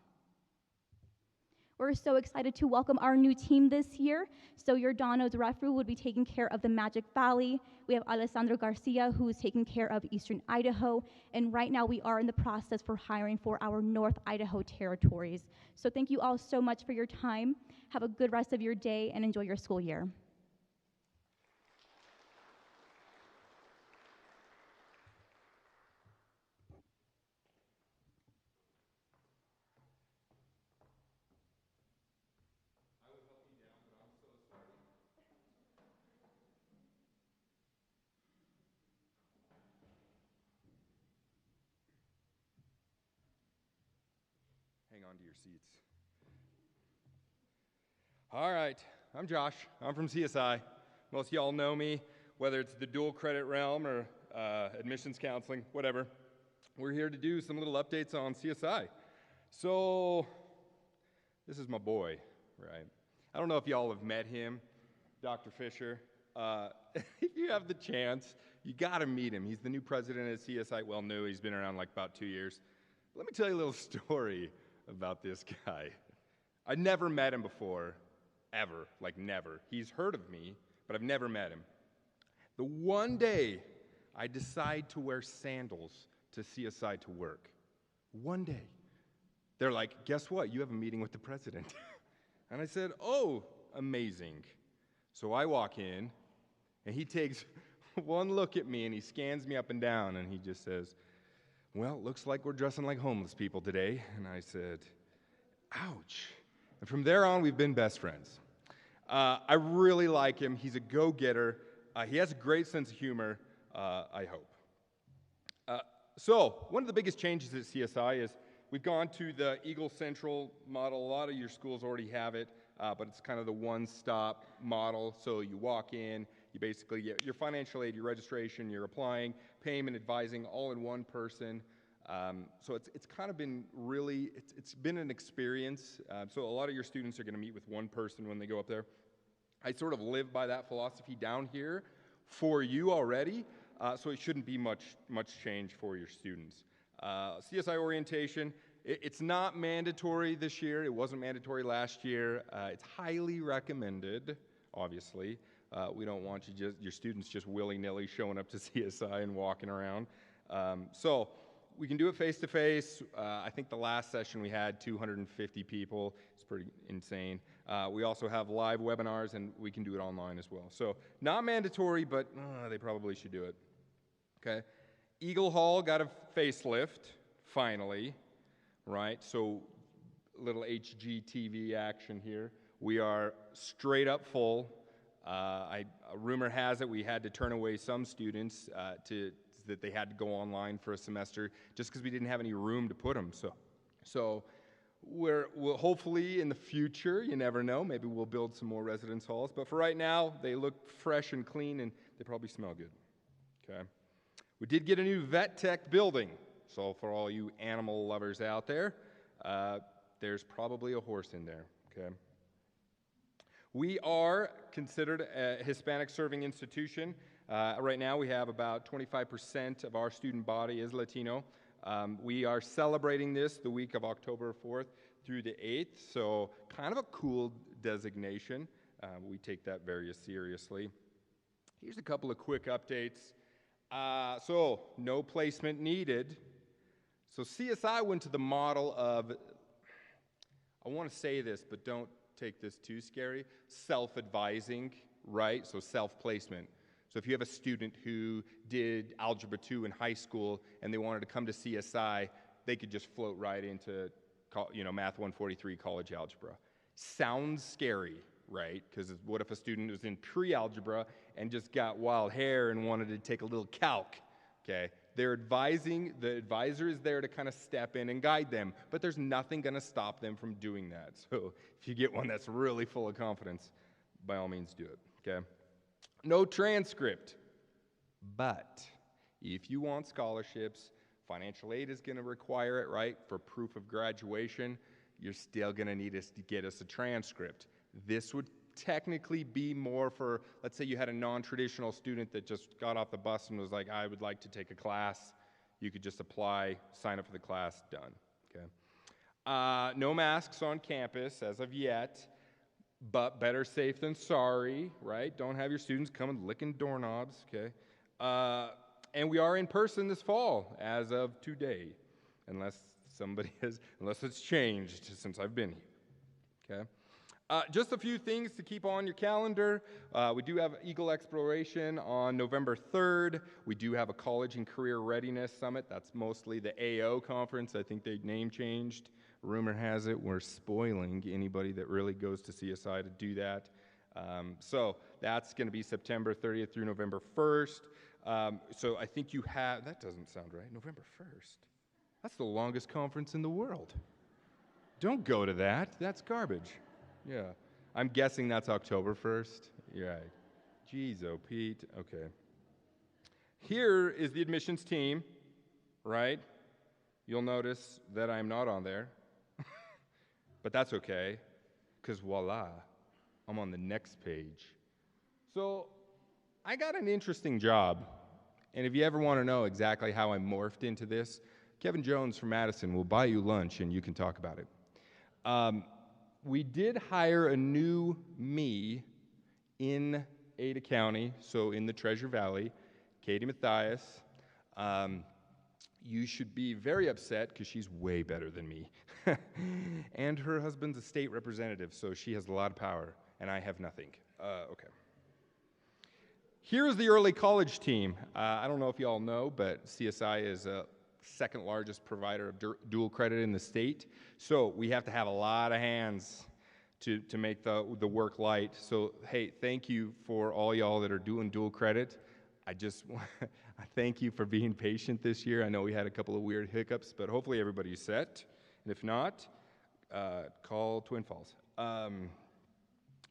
We're so excited to welcome our new team this year. So Giordano Refru would be taking care of the Magic Valley. We have Alessandro Garcia, who is taking care of Eastern Idaho. And right now we are in the process for hiring for our North Idaho territories. So thank you all so much for your time. Have a good rest of your day and enjoy your school year. Hang on to your seats. All right, I'm Josh. I'm from CSI. Most of y'all know me, whether it's the dual credit realm or admissions counseling, whatever. We're here to do some little updates on CSI. So, this is my boy, right? I don't know if y'all have met him, Dr. Fisher. If you have the chance, you gotta meet him. He's the new president at CSI. Well, new, he's been around like about 2 years. Let me tell you a little story about this guy. I never met him before, ever, like never. He's heard of me, but I've never met him. The one day I decide to wear sandals to CSI to work. One day. They're like, guess what? You have a meeting with the president. And I said, oh, amazing. So I walk in, and he takes one look at me, and he scans me up and down, and he just says, well, looks like we're dressing like homeless people today. And I said, ouch. And from there on, we've been best friends. I really like him. He's a go-getter. He has a great sense of humor, I hope. So one of the biggest changes at CSI is we've gone to the Eagle Central model. A lot of your schools already have it, but it's kind of the one-stop model. So you walk in, you basically get your financial aid, your registration, your applying, payment, advising, all in one person. So it's kind of been really, it's been an experience. So a lot of your students are going to meet with one person when they go up there. I sort of live by that philosophy down here for you already, so it shouldn't be much change for your students. CSI orientation, it's not mandatory this year. It wasn't mandatory last year. It's highly recommended, obviously. We don't want your students just willy-nilly showing up to CSI and walking around. So we can do it face-to-face. I think the last session we had 250 people. It's pretty insane. We also have live webinars, and we can do it online as well. So not mandatory, but they probably should do it. Okay. Eagle Hall got a facelift, finally, right? So little HGTV action here. We are straight up full. Rumor has it we had to turn away some students that they had to go online for a semester just because we didn't have any room to put them. So we'll hopefully in the future, you never know, maybe we'll build some more residence halls. But for right now, they look fresh and clean, and they probably smell good. Okay. We did get a new vet tech building. So for all you animal lovers out there, there's probably a horse in there. Okay. We are considered a Hispanic serving institution. Right now we have about 25% of our student body is Latino. We are celebrating this the week of October 4th through the 8th, so kind of a cool designation. We take that very seriously. Here's a couple of quick updates. So no placement needed. So CSI went to the model of, I want to say this, but don't take this too scary, self-advising, right? So self-placement. So if you have a student who did Algebra 2 in high school and they wanted to come to CSI, they could just float right into, Math 143 college algebra. Sounds scary, right? Because what if a student was in pre-algebra and just got wild hair and wanted to take a little calc, okay? The advisor is there to kind of step in and guide them, but there's nothing going to stop them from doing that. So if you get one that's really full of confidence, by all means do it, okay? No transcript, but if you want scholarships, financial aid is going to require it, right? For proof of graduation, you're still going to need us to get us a transcript. This would technically be more for, let's say you had a non-traditional student that just got off the bus and was like, I would like to take a class. You could just apply, sign up for the class, done, okay? No masks on campus as of yet, but better safe than sorry, right? Don't have your students coming licking doorknobs, okay? And we are in person this fall as of today, unless it's changed since I've been here, okay? Just a few things to keep on your calendar. We do have Eagle Exploration on November 3rd. We do have a College and Career Readiness Summit. That's mostly the AO conference. I think they name changed. Rumor has it we're spoiling anybody that really goes to CSI to do that. So that's going to be September 30th through November 1st. So I think you have, that doesn't sound right, November 1st. That's the longest conference in the world. Don't go to that. That's garbage. Yeah. I'm guessing that's October 1st. You're right. Jeez, oh, Pete. Okay. Here is the admissions team, right? You'll notice that I'm not on there. But that's okay, because voila, I'm on the next page. So I got an interesting job. And if you ever want to know exactly how I morphed into this, Kevin Jones from Madison will buy you lunch and you can talk about it. We did hire a new me in Ada County, so in the Treasure Valley, Katie Mathias. You should be very upset because she's way better than me. And her husband's a state representative, so she has a lot of power, and I have nothing. Okay. Here's the early college team. I don't know if you all know, but CSI is a second largest provider of dual credit in the state. So we have to have a lot of hands to make the work light. So, hey, thank you for all y'all that are doing dual credit. I thank you for being patient this year. I know we had a couple of weird hiccups, but hopefully everybody's set. And if not, call Twin Falls.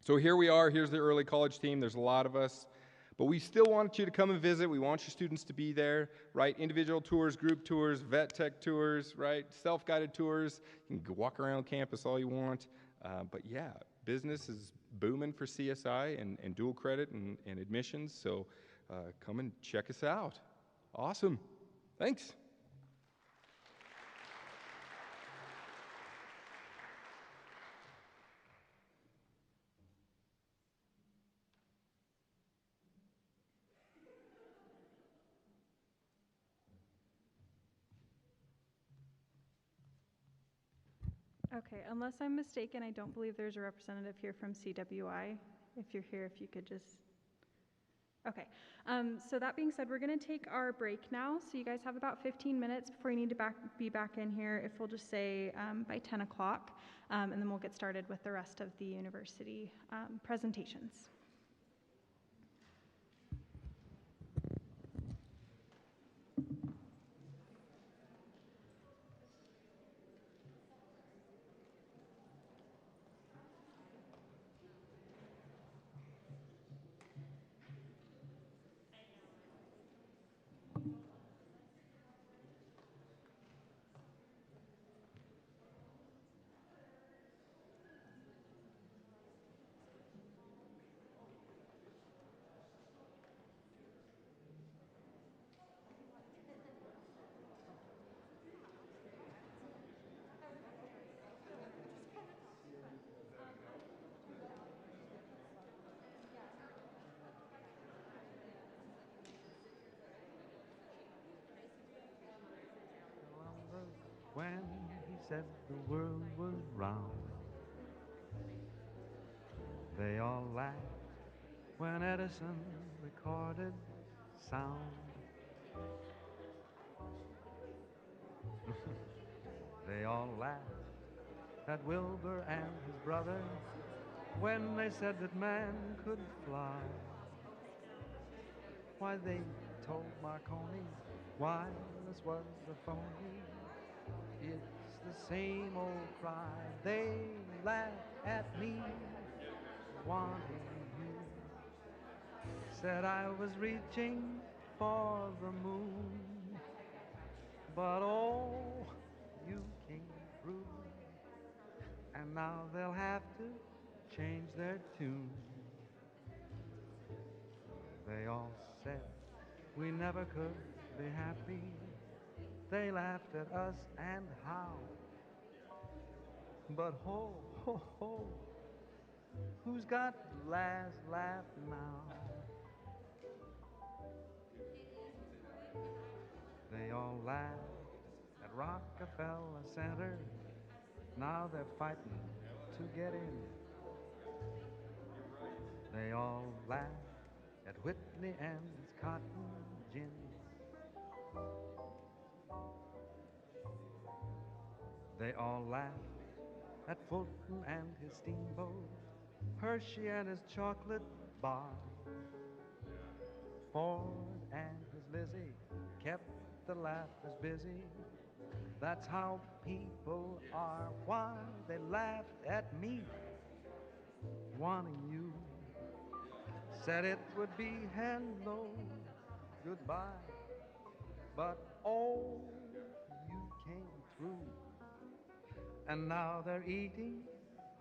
So here we are. Here's the early college team. There's a lot of us. But we still want you to come and visit. We want your students to be there, right? Individual tours, group tours, vet tech tours, right? Self-guided tours. You can walk around campus all you want. But yeah, business is booming for CSI and dual credit and admissions. So come and check us out. Awesome. Thanks. Okay, unless I'm mistaken, I don't believe there's a representative here from CWI. If you're here, if you could just... Okay, so that being said, we're going to take our break now. So you guys have about 15 minutes before you need to be back in here. If we'll just say by 10 o'clock, and then we'll get started with the rest of the university presentations. When he said the world was round, they all laughed when Edison recorded sound. They all laughed at Wilbur and his brother when they said that man could fly. Why, they told Marconi wireless was a phony. It's the same old cry. They laugh at me, wanting you. Said I was reaching for the moon, but oh, you came through. And now they'll have to change their tune. They all said we never could be happy. They laughed at us and how. But ho, ho, ho, who's got the last laugh now? They all laughed at Rockefeller Center. Now they're fighting to get in. They all laughed at Whitney and his cotton gin. They all laughed at Fulton and his steamboat, Hershey and his chocolate bar. Ford and his Lizzie kept the laughers busy. That's how people are. Why they laughed at me, wanting you. Said it would be hello, goodbye. But oh, you came through. And now they're eating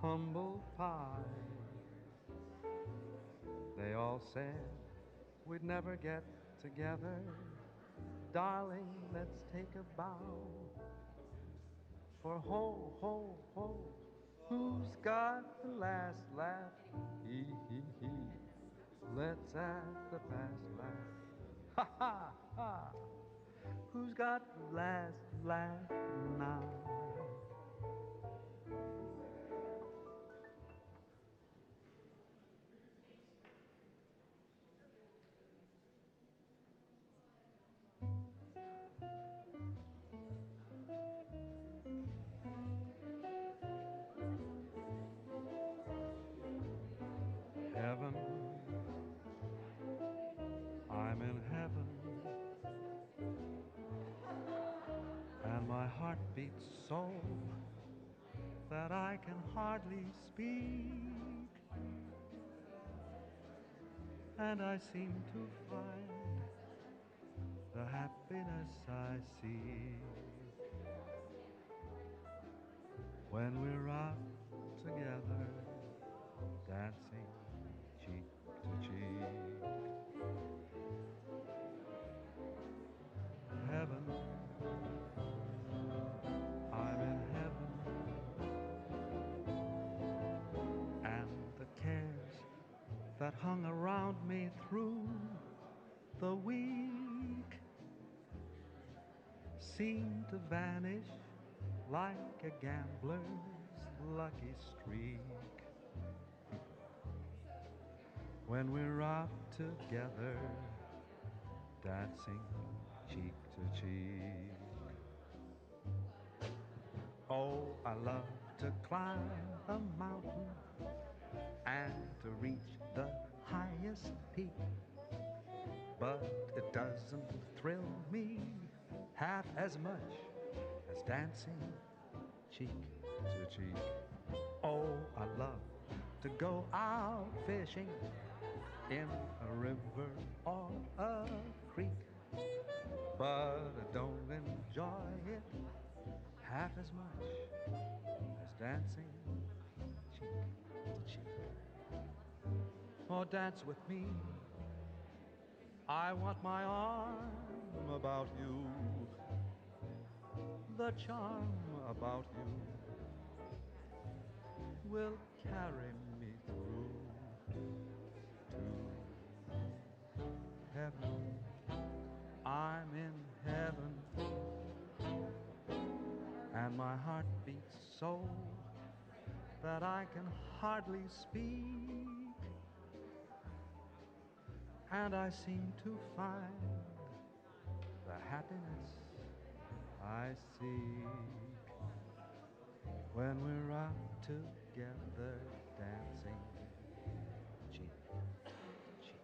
humble pie. They all said we'd never get together. Darling, let's take a bow. For ho, ho, ho, who's got the last laugh? Hee, hee, hee. Let's at the past laugh. Ha, ha, ha. Who's got the last laugh now? Heaven, I'm in heaven, and my heart beats so that I can hardly speak, and I seem to find the happiness I seek when we're out together, dancing cheek to cheek. Heaven, I'm in heaven, and the cares that hung around me through the week seem to vanish like a gambler's lucky streak when we're out together, dancing cheek to cheek. Oh, I love to climb a mountain and to reach the highest peak, but it doesn't thrill me half as much as dancing cheek to cheek. Oh, I love to go out fishing in a river or a creek, but I don't enjoy it half as much as dancing cheek to cheek. Oh, dance with me, I want my arm about you, the charm about you will carry me through to heaven. I'm in heaven, and my heart beats so that I can hardly speak, and I seem to find the happiness I seek when we're out together, dancing cheek to cheek.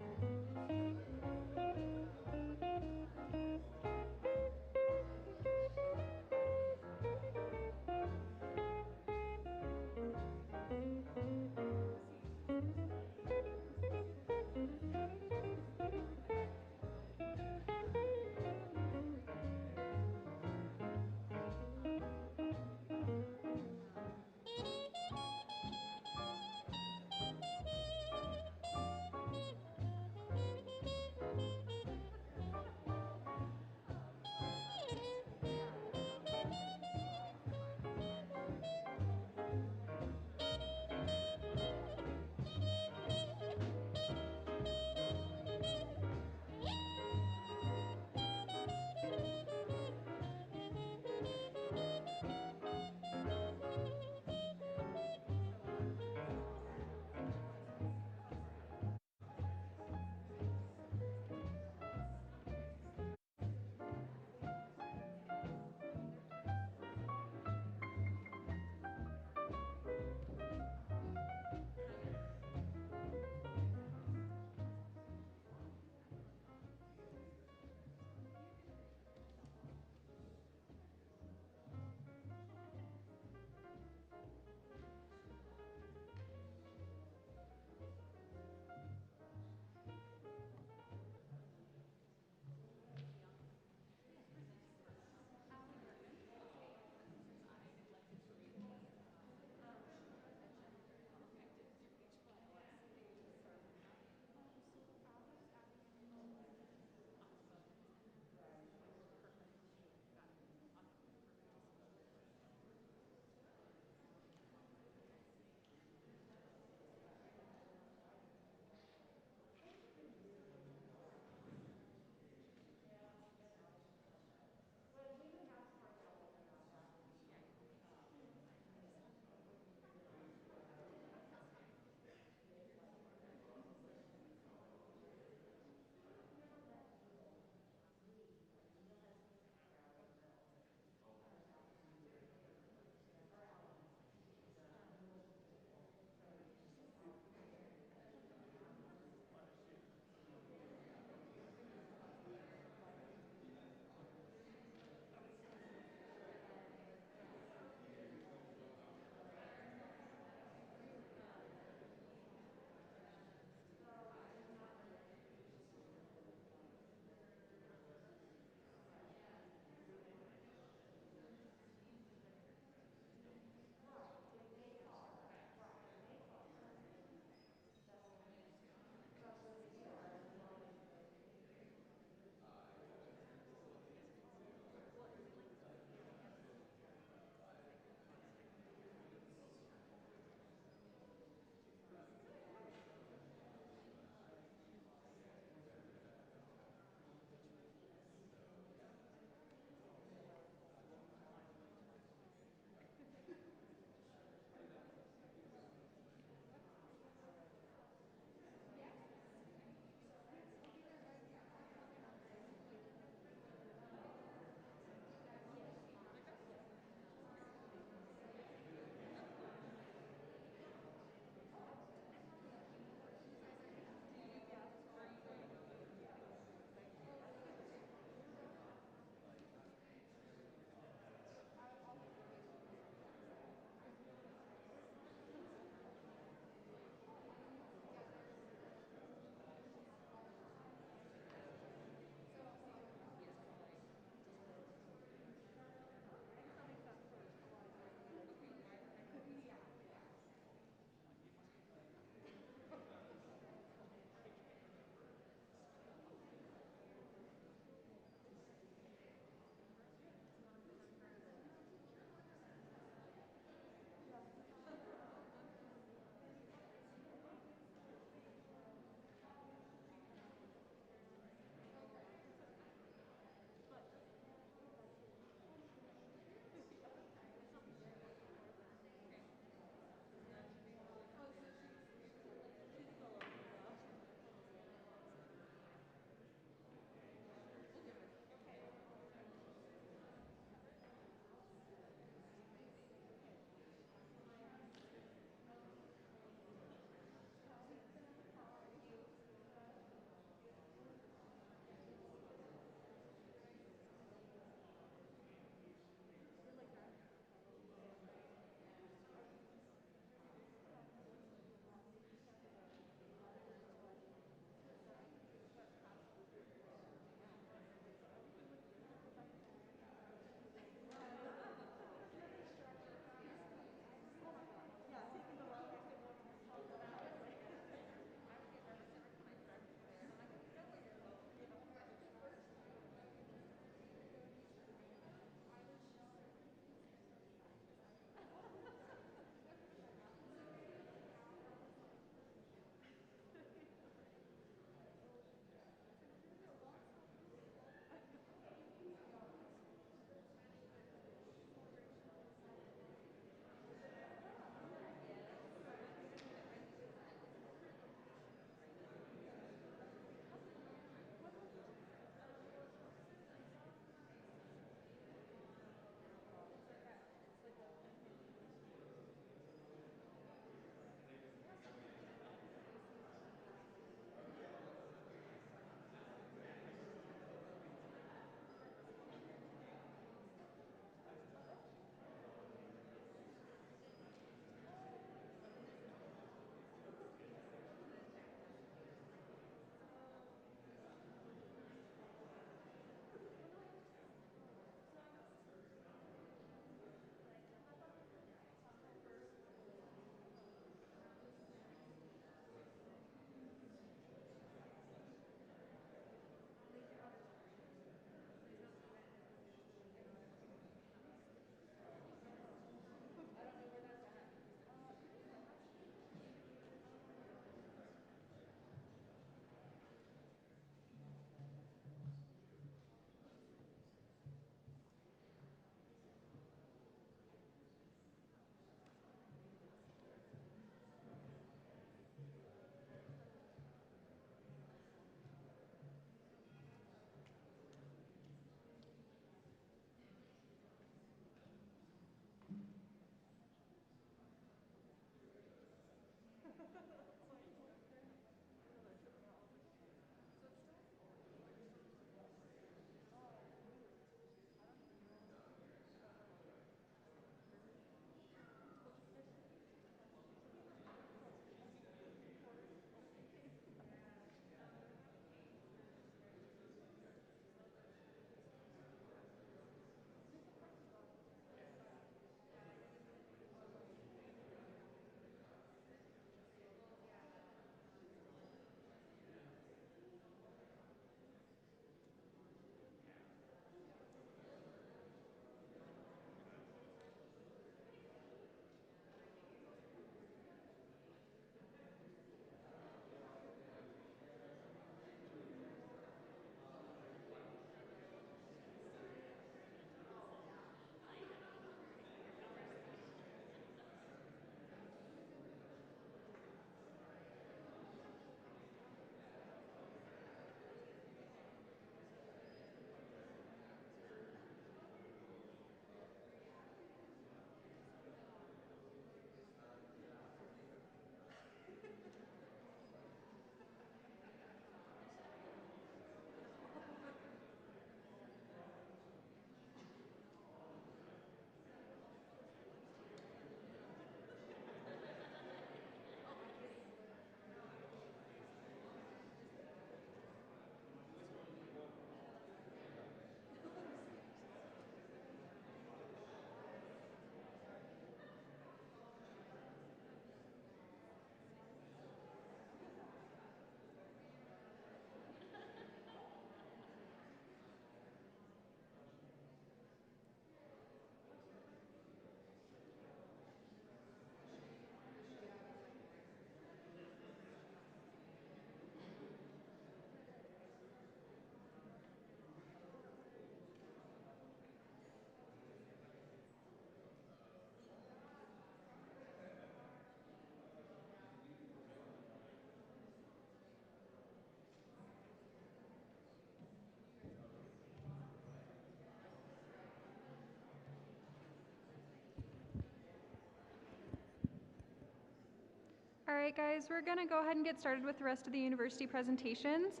right, guys, we're going to go ahead and get started with the rest of the university presentations.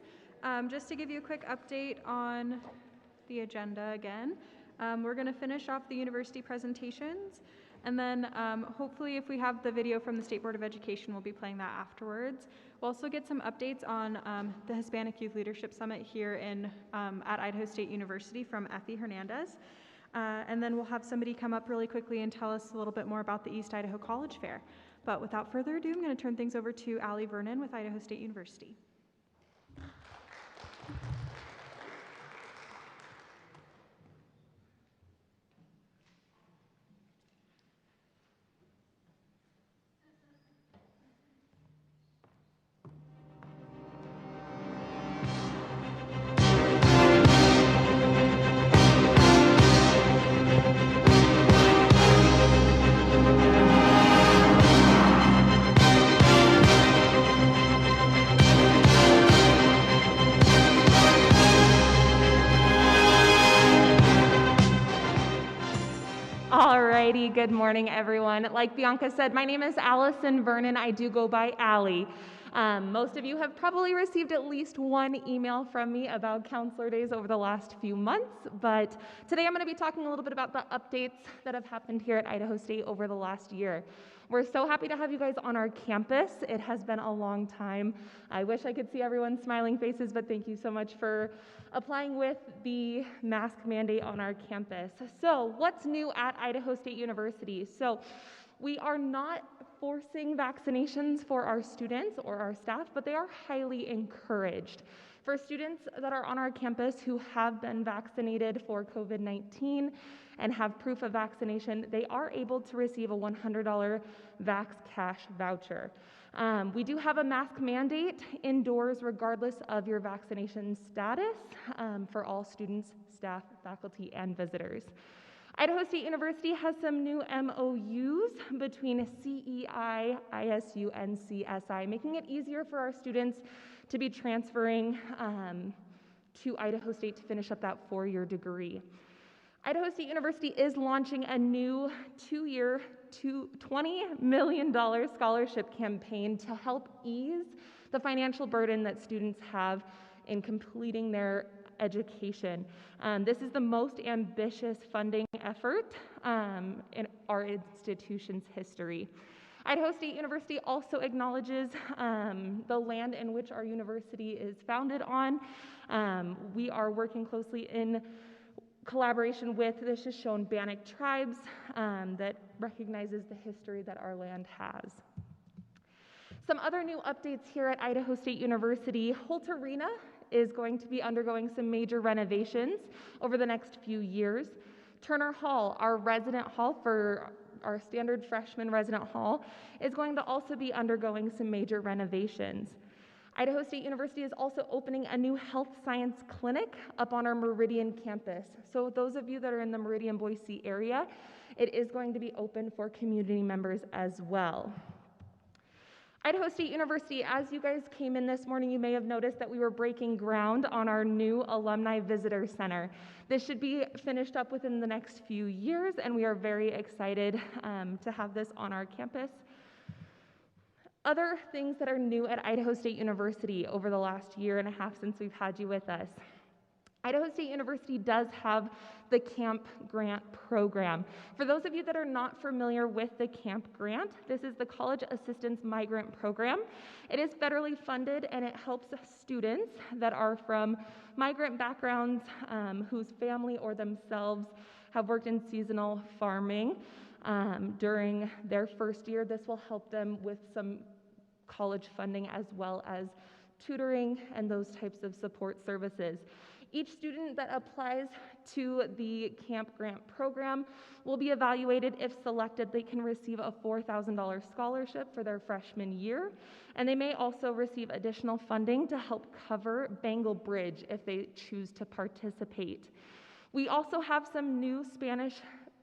Just to give you a quick update on the agenda again, we're going to finish off the university presentations, and then hopefully if we have the video from the State Board of Education, we'll be playing that afterwards. We'll also get some updates on the Hispanic Youth Leadership Summit here at Idaho State University from Effie Hernandez. And then we'll have somebody come up really quickly and tell us a little bit more about the East Idaho College Fair. But without further ado, I'm going to turn things over to Allie Vernon with Idaho State University. Alrighty, good morning, everyone. Like Bianca said, my name is Allison Vernon. I do go by Allie. Most of you have probably received at least one email from me about Counselor Days over the last few months, but today I'm going to be talking a little bit about the updates that have happened here at Idaho State over the last year. We're so happy to have you guys on our campus. It has been a long time. I wish I could see everyone's smiling faces, but thank you so much for applying with the mask mandate on our campus. So what's new at Idaho State University? So we are not forcing vaccinations for our students or our staff, but they are highly encouraged. For students that are on our campus who have been vaccinated for COVID-19 and have proof of vaccination, they are able to receive a $100 Vax Cash voucher. We do have a mask mandate indoors regardless of your vaccination status for all students, staff, faculty, and visitors. Idaho State University has some new MOUs between CEI, ISU, and CSI, making it easier for our students to be transferring to Idaho State to finish up that 4-year degree. Idaho State University is launching a new 2-year, $20 million scholarship campaign to help ease the financial burden that students have in completing their education. This is the most ambitious funding effort in our institution's history. Idaho State University also acknowledges the land in which our university is founded on. We are working closely in collaboration with the Shoshone-Bannock tribes that recognizes the history that our land has. Some other new updates here at Idaho State University. Holt Arena is going to be undergoing some major renovations over the next few years. Turner Hall, our resident hall for our standard freshman resident hall, is going to also be undergoing some major renovations. Idaho State University is also opening a new health science clinic up on our Meridian campus. So those of you that are in the Meridian Boise area, it is going to be open for community members as well. Idaho State University, as you guys came in this morning, you may have noticed that we were breaking ground on our new Alumni Visitor Center. This should be finished up within the next few years, and we are very excited to have this on our campus. Other things that are new at Idaho State University over the last year and a half since we've had you with us. Idaho State University does have the CAMP Grant program. For those of you that are not familiar with the CAMP Grant, this is the College Assistance Migrant Program. It is federally funded, and it helps students that are from migrant backgrounds whose family or themselves have worked in seasonal farming during their first year. This will help them with some college funding as well as tutoring and those types of support services. Each student that applies to the CAMP Grant program will be evaluated. If selected, they can receive a $4,000 scholarship for their freshman year, and they may also receive additional funding to help cover Bengal Bridge if they choose to participate. We also have some new Spanish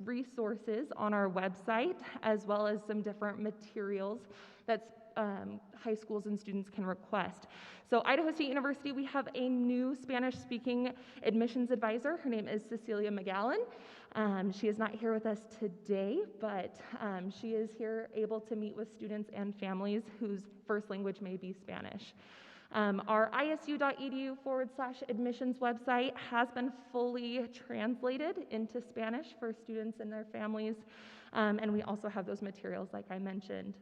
resources on our website, as well as some different materials that's high schools and students can request. So Idaho State University, we have a new Spanish-speaking admissions advisor. Her name is Cecilia McGowan. She is not here with us today, but she is here able to meet with students and families whose first language may be Spanish. Our isu.edu/admissions website has been fully translated into Spanish for students and their families, and we also have those materials like I mentioned.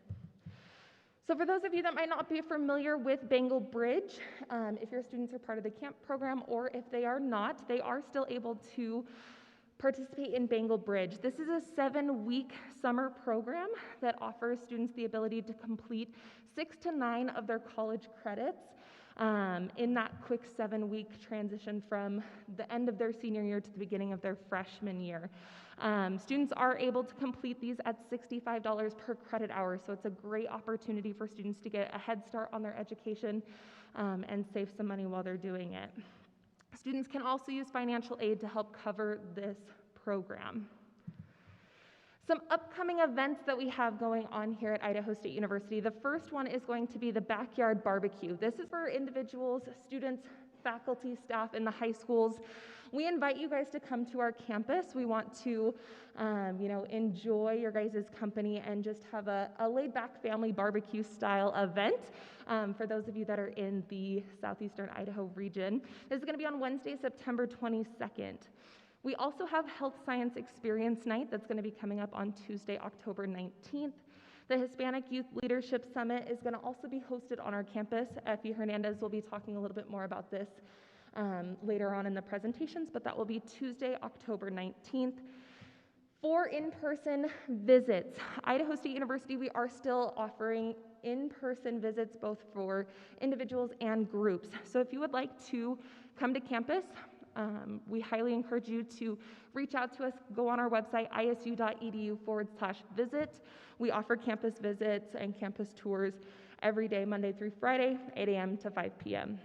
So for those of you that might not be familiar with Bengal Bridge, if your students are part of the camp program or if they are not, they are still able to participate in Bengal Bridge. This is a 7-week summer program that offers students the ability to complete 6 to 9 of their college credits in that quick 7-week transition from the end of their senior year to the beginning of their freshman year. Students are able to complete these at $65 per credit hour, so it's a great opportunity for students to get a head start on their education and save some money while they're doing it. Students can also use financial aid to help cover this program. Some upcoming events that we have going on here at Idaho State University. The first one is going to be the Backyard Barbecue. This is for individuals, students, faculty, staff in the high schools. We invite you guys to come to our campus. We want to, enjoy your guys' company and just have a laid-back family barbecue style event for those of you that are in the southeastern Idaho region. This is going to be on Wednesday, September 22nd. We also have Health Science Experience Night that's going to be coming up on Tuesday, October 19th. The Hispanic Youth Leadership Summit is going to also be hosted on our campus. Effie Hernandez will be talking a little bit more about this later on in the presentations, but that will be Tuesday, October 19th. For in-person visits, Idaho State University, we are still offering in-person visits both for individuals and groups. So if you would like to come to campus, we highly encourage you to reach out to us. Go on our website, isu.edu/visit. We offer campus visits and campus tours every day, Monday through Friday, 8 a.m. to 5 p.m.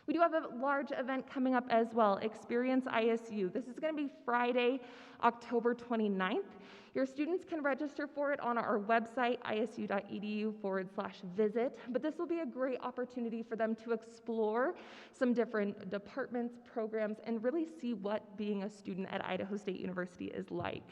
We do have a large event coming up as well, Experience ISU. This is going to be Friday, October 29th. Your students can register for it on our website, isu.edu/visit, but this will be a great opportunity for them to explore some different departments, programs, and really see what being a student at Idaho State University is like.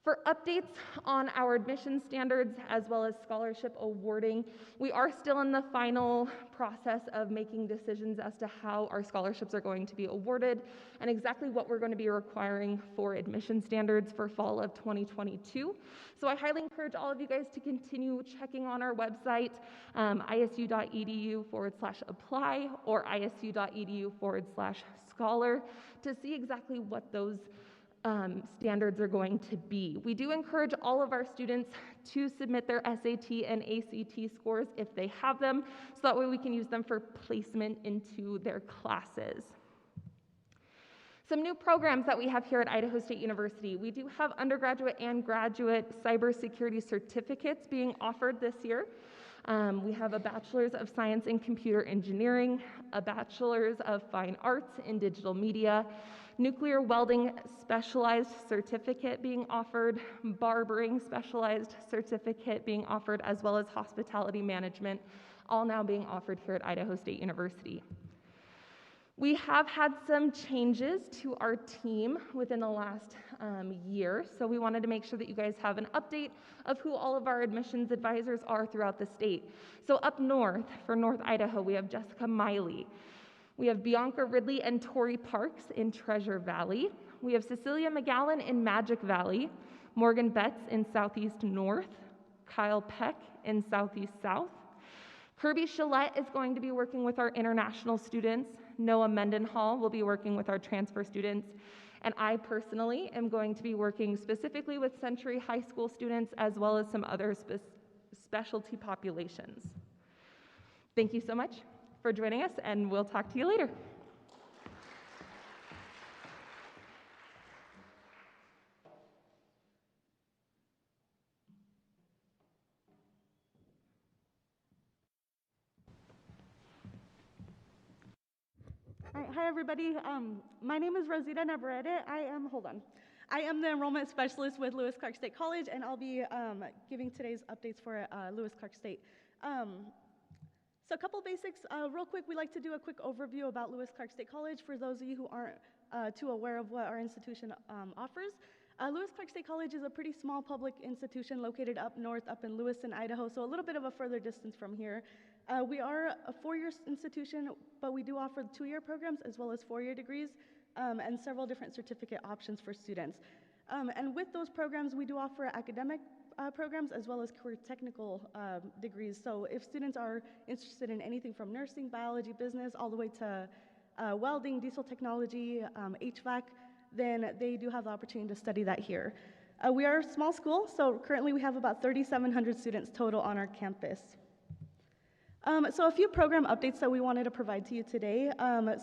For updates on our admission standards as well as scholarship awarding, we are still in the final process of making decisions as to how our scholarships are going to be awarded and exactly what we're going to be requiring for admission standards for fall of 2022. So I highly encourage all of you guys to continue checking on our website, isu.edu/apply or isu.edu/scholar to see exactly what those standards are going to be. We do encourage all of our students to submit their SAT and ACT scores if they have them, so that way we can use them for placement into their classes. Some new programs that we have here at Idaho State University. We do have undergraduate and graduate cybersecurity certificates being offered this year. We have a Bachelor's of Science in Computer Engineering, a Bachelor's of Fine Arts in Digital Media, nuclear welding specialized certificate being offered, barbering specialized certificate being offered, as well as hospitality management, all now being offered here at Idaho State University. We have had some changes to our team within the last year, so we wanted to make sure that you guys have an update of who all of our admissions advisors are throughout the state. So up north, for North Idaho, we have Jessica Miley. We have Bianca Ridley and Tori Parks in Treasure Valley. We have Cecilia McGowan in Magic Valley, Morgan Betts in Southeast North, Kyle Peck in Southeast South. Kirby Shillette is going to be working with our international students. Noah Mendenhall will be working with our transfer students. And I personally am going to be working specifically with Century High School students as well as some other specialty populations. Thank you so much for joining us, and we'll talk to you later. All right, hi everybody. My name is Rosita Navarrete. I am the enrollment specialist with Lewis Clark State College, and I'll be giving today's updates for Lewis Clark State. So a couple basics. Real quick, we like to do a quick overview about Lewis Clark State College for those of you who aren't too aware of what our institution offers. Lewis Clark State College is a pretty small public institution located up north, up in Lewiston, Idaho, so a little bit of a further distance from here. We are a 4-year institution, but we do offer 2-year programs as well as 4-year degrees and several different certificate options for students. And with those programs, we do offer academic programs as well as career technical degrees. So if students are interested in anything from nursing, biology, business, all the way to welding, diesel technology, HVAC, then they do have the opportunity to study that here. We are a small school, so currently we have about 3,700 students total on our campus. So a few program updates that we wanted to provide to you today.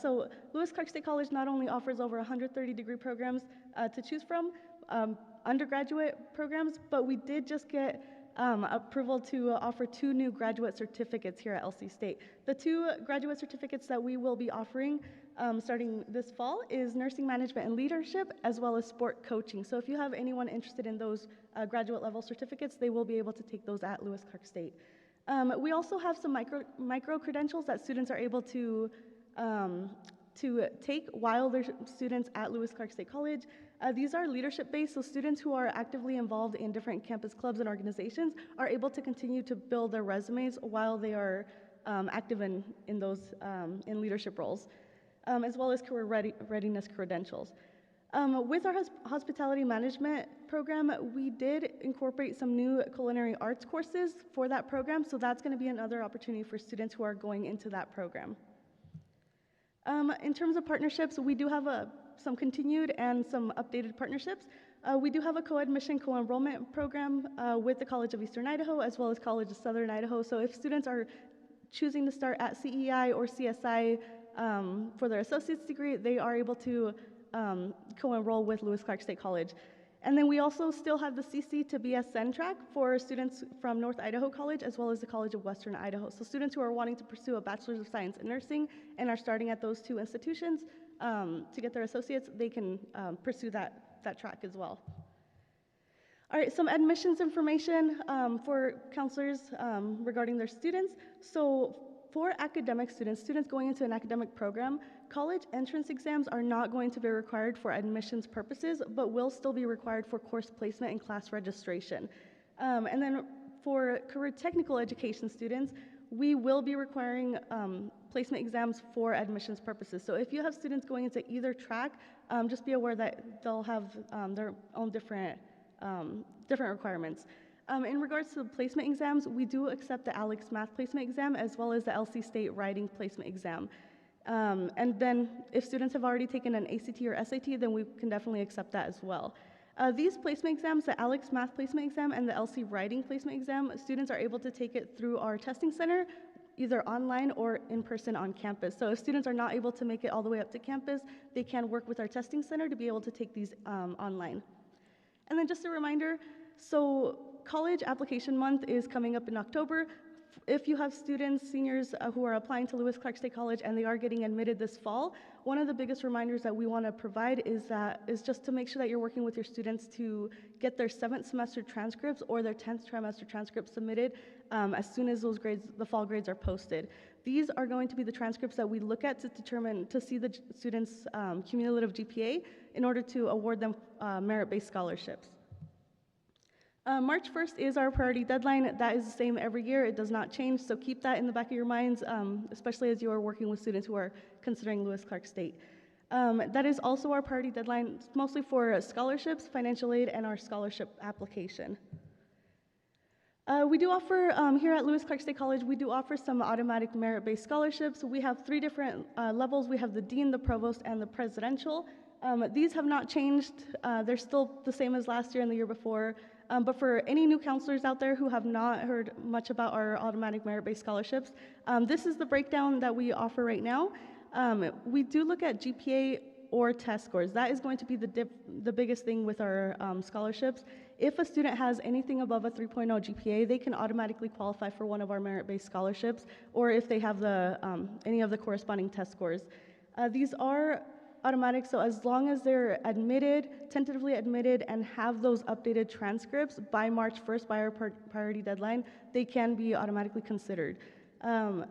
So Lewis Clark State College not only offers over 130 degree programs to choose from, undergraduate programs, but we did just get approval to offer 2 new graduate certificates here at LC State. The 2 graduate certificates that we will be offering starting this fall is nursing management and leadership, as well as sport coaching. So if you have anyone interested in those graduate level certificates, they will be able to take those at Lewis Clark State. We also have some micro credentials that students are able to take while they're students at Lewis Clark State College. These are leadership-based, so students who are actively involved in different campus clubs and organizations are able to continue to build their resumes while they are active in those in leadership roles, as well as career readiness credentials. With our hospitality management program, we did incorporate some new culinary arts courses for that program, so that's going to be another opportunity for students who are going into that program. In terms of partnerships, we do have some continued and some updated partnerships. We do have a co-admission, co-enrollment program with the College of Eastern Idaho, as well as College of Southern Idaho. So if students are choosing to start at CEI or CSI for their associate's degree, they are able to co-enroll with Lewis Clark State College. And then we also still have the CC to BSN track for students from North Idaho College, as well as the College of Western Idaho. So students who are wanting to pursue a Bachelor's of Science in Nursing and are starting at those 2 institutions to get their associates, they can pursue that track as well. All right, some admissions information for counselors regarding their students. So for academic students, students going into an academic program, college entrance exams are not going to be required for admissions purposes, but will still be required for course placement and class registration. And then for career technical education students, we will be requiring placement exams for admissions purposes. So if you have students going into either track, just be aware that they'll have their own different requirements. In regards to the placement exams, we do accept the ALEX Math Placement Exam as well as the LC State Writing Placement Exam. And then if students have already taken an ACT or SAT, then we can definitely accept that as well. These placement exams, the ALEX Math Placement Exam and the LC Writing Placement Exam, students are able to take it through our testing center, either online or in person on campus. So if students are not able to make it all the way up to campus, they can work with our testing center to be able to take these online. And then just a reminder, so college application month is coming up in October. If you have students, seniors who are applying to Lewis Clark State College and they are getting admitted this fall, one of the biggest reminders that we want to provide is just to make sure that you're working with your students to get their 7th semester transcripts or their 10th trimester transcripts submitted as soon as those grades, the fall grades, are posted. These are going to be the transcripts that we look at to see the students' cumulative GPA in order to award them merit-based scholarships. March 1st is our priority deadline. That is the same every year. It does not change, so keep that in the back of your minds, especially as you are working with students who are considering Lewis Clark State. That is also our priority deadline, mostly for scholarships, financial aid, and our scholarship application. We do offer, here at Lewis Clark State College, we do offer some automatic merit-based scholarships. We have 3 different levels. We have the dean, the provost, and the presidential. These have not changed. They're still the same as last year and the year before. But for any new counselors out there who have not heard much about our automatic merit-based scholarships, this is the breakdown that we offer right now. We do look at GPA or test scores. That is going to be the biggest thing with our scholarships. If a student has anything above a 3.0 GPA, they can automatically qualify for one of our merit-based scholarships, or if they have any of the corresponding test scores. These are automatic, so as long as they're admitted, tentatively admitted, and have those updated transcripts by March 1st, by our priority deadline, they can be automatically considered.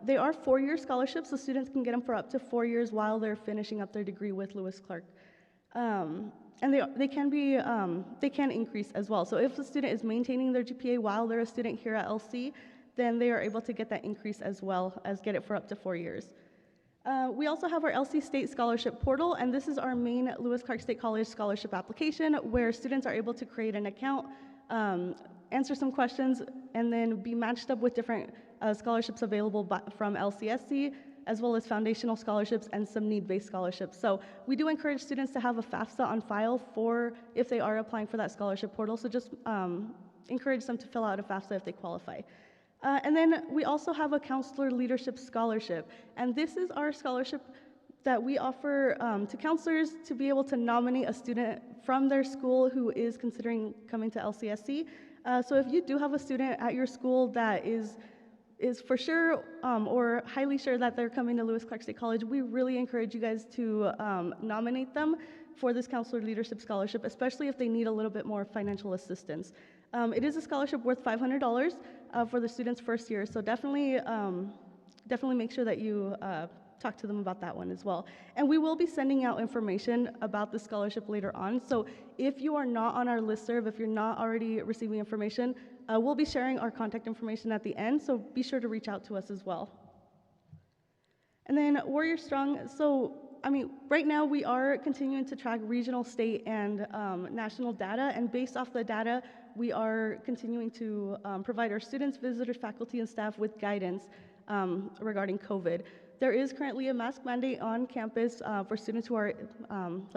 They are 4-year scholarships, so students can get them for up to 4 years while they're finishing up their degree with Lewis Clark. And they can increase as well. So if the student is maintaining their GPA while they're a student here at LC, then they are able to get that increase as well as get it for up to 4 years. We also have our LC State Scholarship Portal, and this is our main Lewis Clark State College scholarship application where students are able to create an account, answer some questions, and then be matched up with different scholarships available from LCSC, as well as foundational scholarships and some need-based scholarships. So we do encourage students to have a FAFSA on file for if they are applying for that scholarship portal, so just encourage them to fill out a FAFSA if they qualify. And then we also have a Counselor Leadership Scholarship, and this is our scholarship that we offer to counselors to be able to nominate a student from their school who is considering coming to LCSC. So if you do have a student at your school that is for sure or highly sure that they're coming to Lewis Clark State College, we really encourage you guys to nominate them for this Counselor Leadership Scholarship, especially if they need a little bit more financial assistance. It is a scholarship worth $500 for the student's first year, so definitely make sure that you talk to them about that one as well. And we will be sending out information about the scholarship later on, so if you are not on our listserv, if you're not already receiving information, we'll be sharing our contact information at the end, so be sure to reach out to us as well. And then Warrior Strong, so right now we are continuing to track regional, state, and national data, and based off the data, we are continuing to provide our students, visitors, faculty, and staff with guidance regarding COVID. There is currently a mask mandate on campus for students who are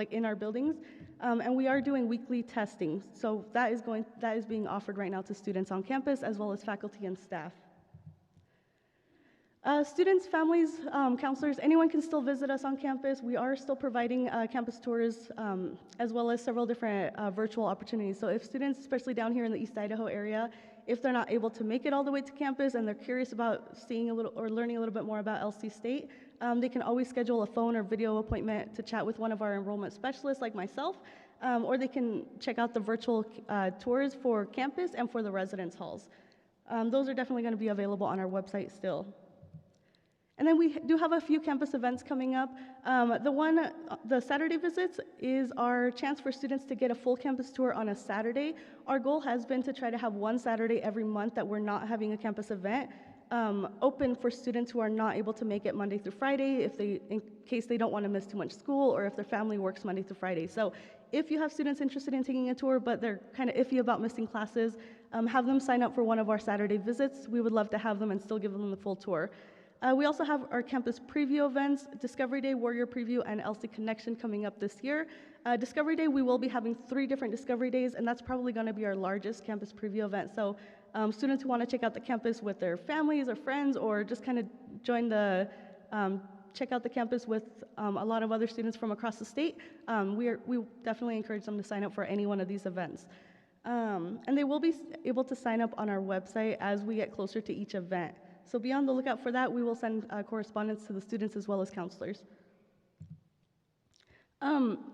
in our buildings, and we are doing weekly testing. So that is being offered right now to students on campus as well as faculty and staff. Students, families, counselors, anyone can still visit us on campus. We are still providing campus tours as well as several different virtual opportunities. So if students, especially down here in the East Idaho area, if they're not able to make it all the way to campus and they're curious about seeing a little or learning a little bit more about LC State, they can always schedule a phone or video appointment to chat with one of our enrollment specialists like myself, or they can check out the virtual tours for campus and for the residence halls. Those are definitely going to be available on our website still. And then we do have a few campus events coming up. The Saturday visits is our chance for students to get a full campus tour on a Saturday. Our goal has been to try to have one Saturday every month that we're not having a campus event open for students who are not able to make it Monday through Friday in case they don't want to miss too much school or if their family works Monday through Friday. So if you have students interested in taking a tour but they're kind of iffy about missing classes, have them sign up for one of our Saturday visits. We would love to have them and still give them the full tour. We also have our campus preview events, Discovery Day, Warrior Preview, and LC Connection coming up this year. Discovery Day, we will be having 3 different Discovery Days, and that's probably going to be our largest campus preview event. So students who want to check out the campus with their families or friends or just kind of check out the campus with a lot of other students from across the state, we definitely encourage them to sign up for any one of these events. And they will be able to sign up on our website as we get closer to each event. So be on the lookout for that. We will send correspondence to the students as well as counselors.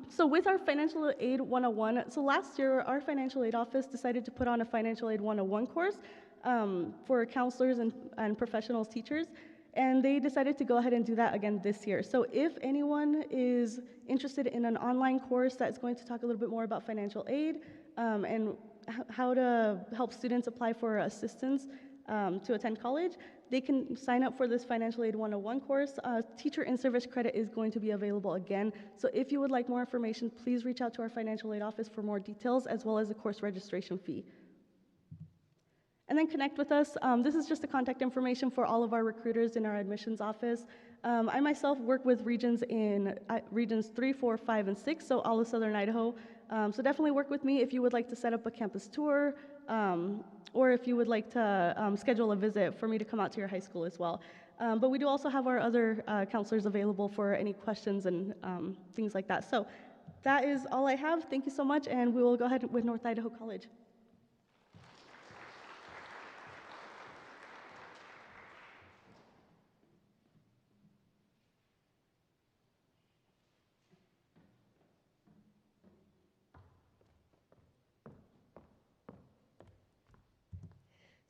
So with our Financial Aid 101, so last year our Financial Aid office decided to put on a Financial Aid 101 course for counselors and professionals, teachers, and they decided to go ahead and do that again this year. So if anyone is interested in an online course that's going to talk a little bit more about financial aid and how to help students apply for assistance to attend college, they can sign up for this Financial Aid 101 course. Teacher in-service credit is going to be available again. So if you would like more information, please reach out to our financial aid office for more details as well as the course registration fee. And then connect with us. This is just the contact information for all of our recruiters in our admissions office. I myself work with regions in regions 3, 4, 5, and 6, so all of Southern Idaho. So definitely work with me if you would like to set up a campus tour, or if you would like to schedule a visit for me to come out to your high school as well. But we do also have our other counselors available for any questions and things like that. So that is all I have. Thank you so much, and we will go ahead with North Idaho College.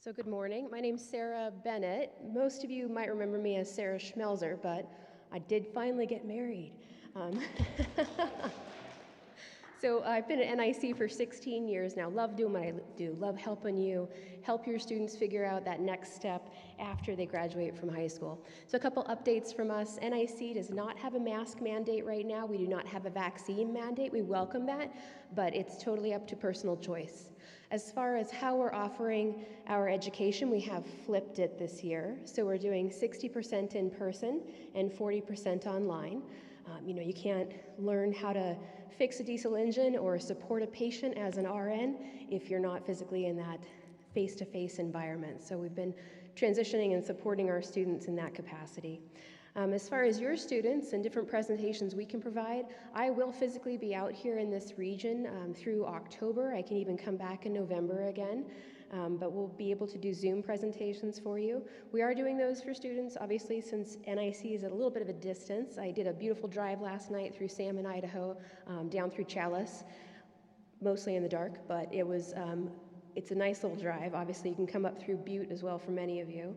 So good morning. My name's Sarah Bennett. Most of you might remember me as Sarah Schmelzer, but I did finally get married. So I've been at NIC for 16 years now. Love doing what I do. Love helping you help your students figure out that next step after they graduate from high school. So a couple updates from us. NIC does not have a mask mandate right now. We do not have a vaccine mandate. We welcome that, but it's totally up to personal choice. As far as how we're offering our education, we have flipped it this year. So we're doing 60% in person and 40% online. You can't learn how to fix a diesel engine or support a patient as an RN if you're not physically in that face-to-face environment. So we've been transitioning and supporting our students in that capacity. As far as your students and different presentations we can provide, I will physically be out here in this region through October. I can even come back in November again. But we'll be able to do Zoom presentations for you. We are doing those for students, obviously, since NIC is at a little bit of a distance. I did a beautiful drive last night through Salmon, Idaho, down through Chalice, mostly in the dark, but it's a nice little drive. Obviously, you can come up through Butte as well for many of you.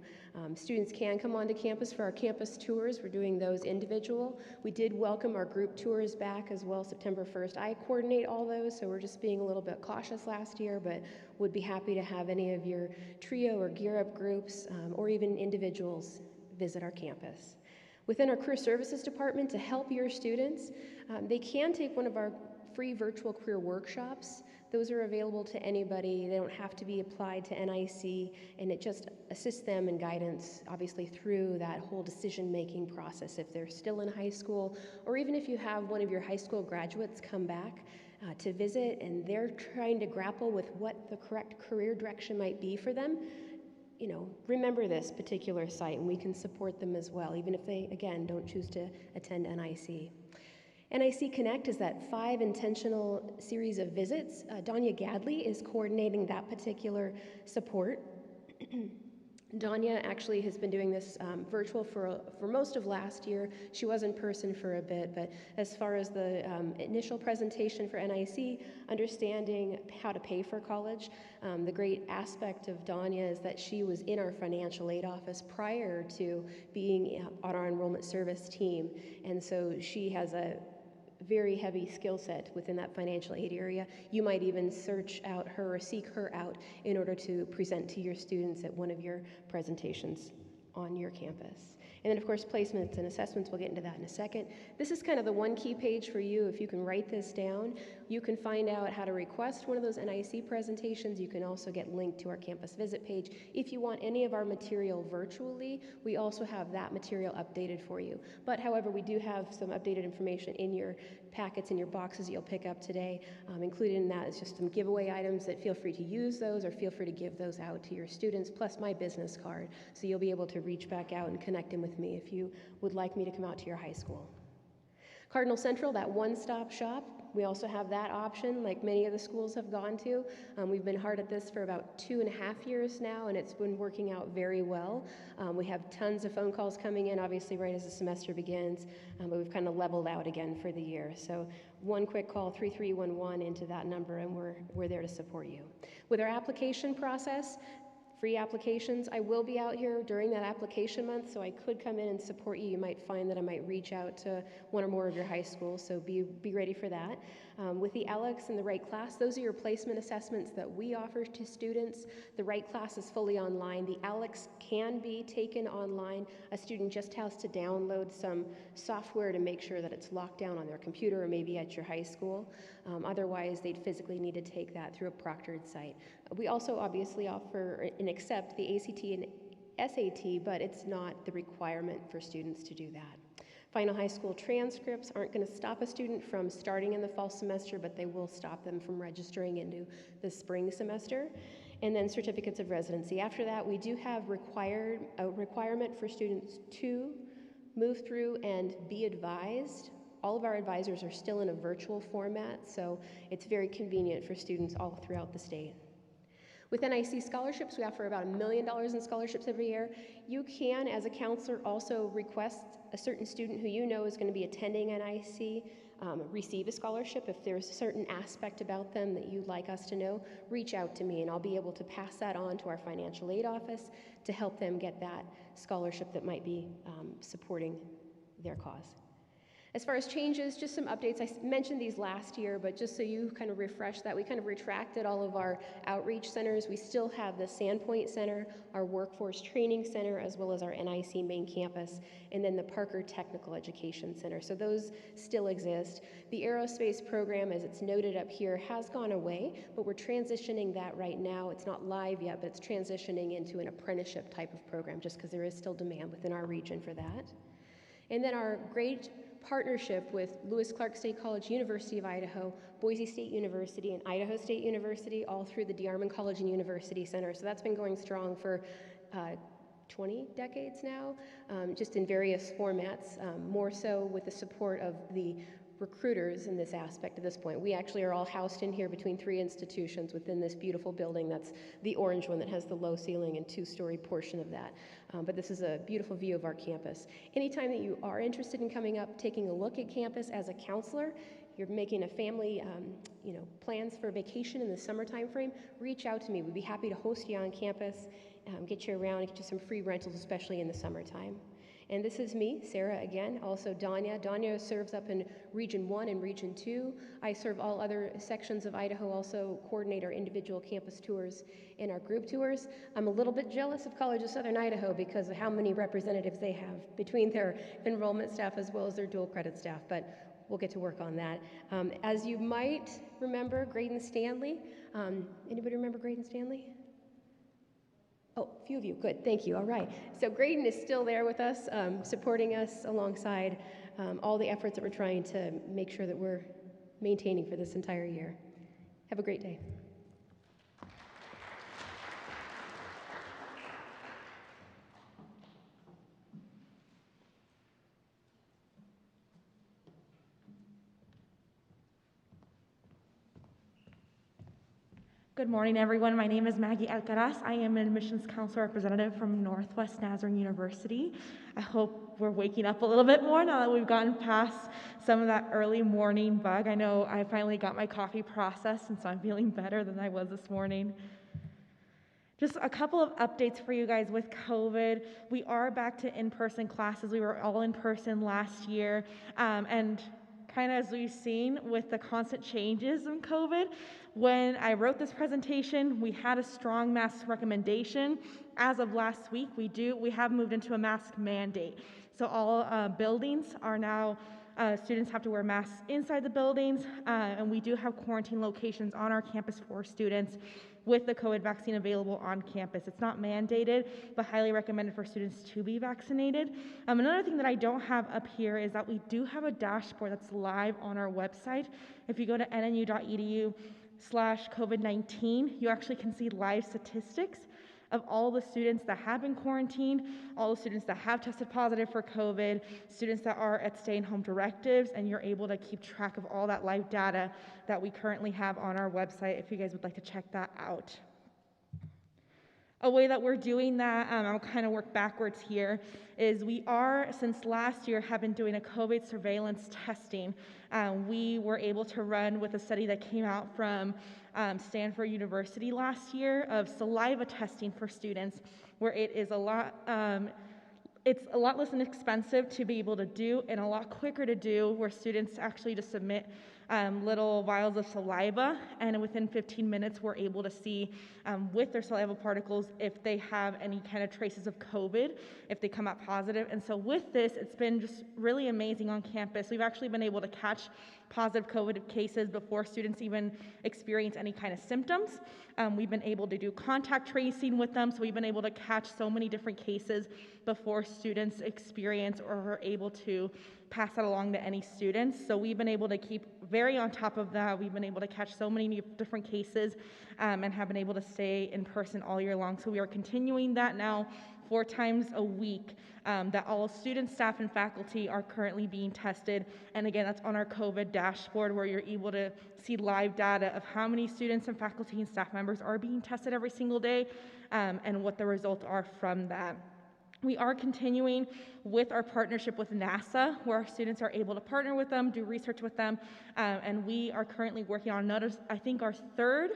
Students can come onto campus for our campus tours. We're doing those individual. We did welcome our group tours back as well September 1st. I coordinate all those, so we're just being a little bit cautious last year, but would be happy to have any of your trio or gear up groups or even individuals visit our campus. Within our career services department, to help your students, they can take one of our free virtual career workshops. Those are available to anybody. They don't have to be applied to NIC, and it just assists them in guidance, obviously, through that whole decision-making process if they're still in high school, or even if you have one of your high school graduates come back to visit and they're trying to grapple with what the correct career direction might be for them. Remember this particular site, and we can support them as well, even if they, again, don't choose to attend NIC. NIC Connect is that 5 intentional series of visits. Danya Gadley is coordinating that particular support. Danya actually has been doing this virtual for most of last year. She was in person for a bit, but as far as the initial presentation for NIC, understanding how to pay for college, the great aspect of Danya is that she was in our financial aid office prior to being on our enrollment service team, and so she has a very heavy skill set within that financial aid area. You might even search out her or seek her out in order to present to your students at one of your presentations on your campus. And then, of course, placements and assessments, we'll get into that in a second. This is kind of the one key page for you. If you can write this down, you can find out how to request one of those NIC presentations. You can also get linked to our campus visit page. If you want any of our material virtually, we also have that material updated for you. But however, we do have some updated information in your packets, in your boxes you'll pick up today. Included in that is just some giveaway items that feel free to use those or feel free to give those out to your students, plus my business card. So you'll be able to reach back out and connect in with me if you would like me to come out to your high school. Cardinal Central, that one-stop shop, we also have that option like many of the schools have gone to. We've been hard at this for about 2.5 years now, and it's been working out very well. We have tons of phone calls coming in, obviously, right as the semester begins, but we've kind of leveled out again for the year. So one quick call, 3311, into that number, and we're there to support you. With our application process, free applications. I will be out here during that application month, so I could come in and support you. You might find that I might reach out to one or more of your high schools, so be ready for that. With the ALEX and the right class, those are your placement assessments that we offer to students. The right class is fully online. The ALEX can be taken online. A student just has to download some software to make sure that it's locked down on their computer or maybe at your high school. Otherwise, they'd physically need to take that through a proctored site. We also obviously offer and accept the ACT and SAT, but it's not the requirement for students to do that. Final high school transcripts aren't going to stop a student from starting in the fall semester, but they will stop them from registering into the spring semester. And then certificates of residency. After that, we do have a requirement for students to move through and be advised. All of our advisors are still in a virtual format, so it's very convenient for students all throughout the state. With NIC scholarships, we offer about $1 million in scholarships every year. You can, as a counselor, also request a certain student who you know is going to be attending NIC receive a scholarship, if there's a certain aspect about them that you'd like us to know, reach out to me and I'll be able to pass that on to our financial aid office to help them get that scholarship that might be supporting their cause. As far as changes, just some updates. I mentioned these last year, but just so you kind of refresh that, we kind of retracted all of our outreach centers. We still have the Sandpoint Center, our Workforce Training Center, as well as our NIC main campus, and then the Parker Technical Education Center. So those still exist. The aerospace program, as it's noted up here, has gone away, but we're transitioning that right now. It's not live yet, but it's transitioning into an apprenticeship type of program, just because there is still demand within our region for that. And then our great partnership with Lewis Clark State College, University of Idaho, Boise State University, and Idaho State University, all through the DeArmond College and University Center. So that's been going strong for 20 decades now, just in various formats, more so with the support of the recruiters in this aspect at this point. We actually are all housed in here between 3 institutions within this beautiful building. That's the orange one that has the low ceiling and 2-story portion of that. But this is a beautiful view of our campus. Anytime that you are interested in coming up, taking a look at campus as a counselor, you're making a family, plans for vacation in the summer time frame, reach out to me. We'd be happy to host you on campus, get you around, and get you some free rentals, especially in the summertime. And this is me, Sarah again, also Danya. Danya serves up in Region 1 and Region 2. I serve all other sections of Idaho, also coordinate our individual campus tours and our group tours. I'm a little bit jealous of College of Southern Idaho because of how many representatives they have between their enrollment staff as well as their dual credit staff, but we'll get to work on that. As you might remember, Graydon Stanley. Anybody remember Graydon Stanley? Oh, a few of you, good, thank you, all right. So Graydon is still there with us, supporting us alongside all the efforts that we're trying to make sure that we're maintaining for this entire year. Have a great day. Good morning, everyone. My name is Maggie Alcaraz. I am an admissions council representative from Northwest Nazarene University. I hope we're waking up a little bit more now that we've gotten past some of that early morning bug. I know I finally got my coffee processed, and so I'm feeling better than I was this morning. Just a couple of updates for you guys with COVID. We are back to in-person classes. We were all in person last year, and kind of as we've seen with the constant changes in COVID, when I wrote this presentation, we had a strong mask recommendation. As of last week, we have moved into a mask mandate. So all buildings are now, students have to wear masks inside the buildings, and we do have quarantine locations on our campus for students with the COVID vaccine available on campus. It's not mandated, but highly recommended for students to be vaccinated. Another thing that I don't have up here is that we do have a dashboard that's live on our website. If you go to nnu.edu/COVID-19, you actually can see live statistics of all the students that have been quarantined, all the students that have tested positive for COVID, students that are at stay-at-home directives, and you're able to keep track of all that live data that we currently have on our website if you guys would like to check that out. A way that we're doing that, I'll kind of work backwards here, is we are, since last year, have been doing a COVID surveillance testing. We were able to run with a study that came out from Stanford University last year of saliva testing for students, where it is it's a lot less inexpensive to be able to do and a lot quicker to do, where students actually just submit little vials of saliva, and within 15 minutes we're able to see with their saliva particles if they have any kind of traces of COVID, if they come out positive. And so with this, it's been just really amazing on campus. We've actually been able to catch positive COVID cases before students even experience any kind of symptoms. We've been able to do contact tracing with them, so we've been able to catch so many different cases before students experience or are able to pass that along to any students. So we've been able to keep very on top of that. We've been able to catch so many different cases and have been able to stay in person all year long. So we are continuing that now 4 times a week, that all students, staff, and faculty are currently being tested. And again, that's on our COVID dashboard, where you're able to see live data of how many students and faculty and staff members are being tested every single day, and what the results are from that. We are continuing with our partnership with NASA, where our students are able to partner with them, do research with them, and we are currently working on another, I think our third,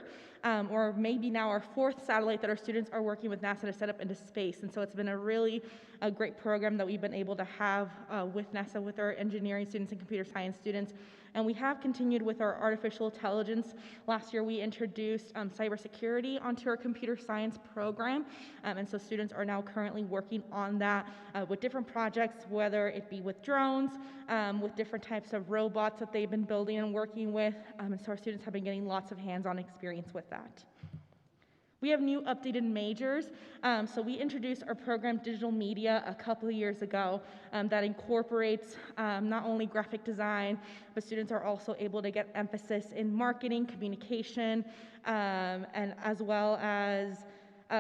or maybe now our fourth satellite that our students are working with NASA to set up into space. And so it's been a great program that we've been able to have with NASA, with our engineering students and computer science students. And we have continued with our artificial intelligence. Last year, we introduced cybersecurity onto our computer science program. And so students are now currently working on that with different projects, whether it be with drones, with different types of robots that they've been building and working with. And so our students have been getting lots of hands-on experience with that. We have new updated majors. So we introduced our program Digital Media a couple of years ago that incorporates not only graphic design, but students are also able to get emphasis in marketing, communication, and as well as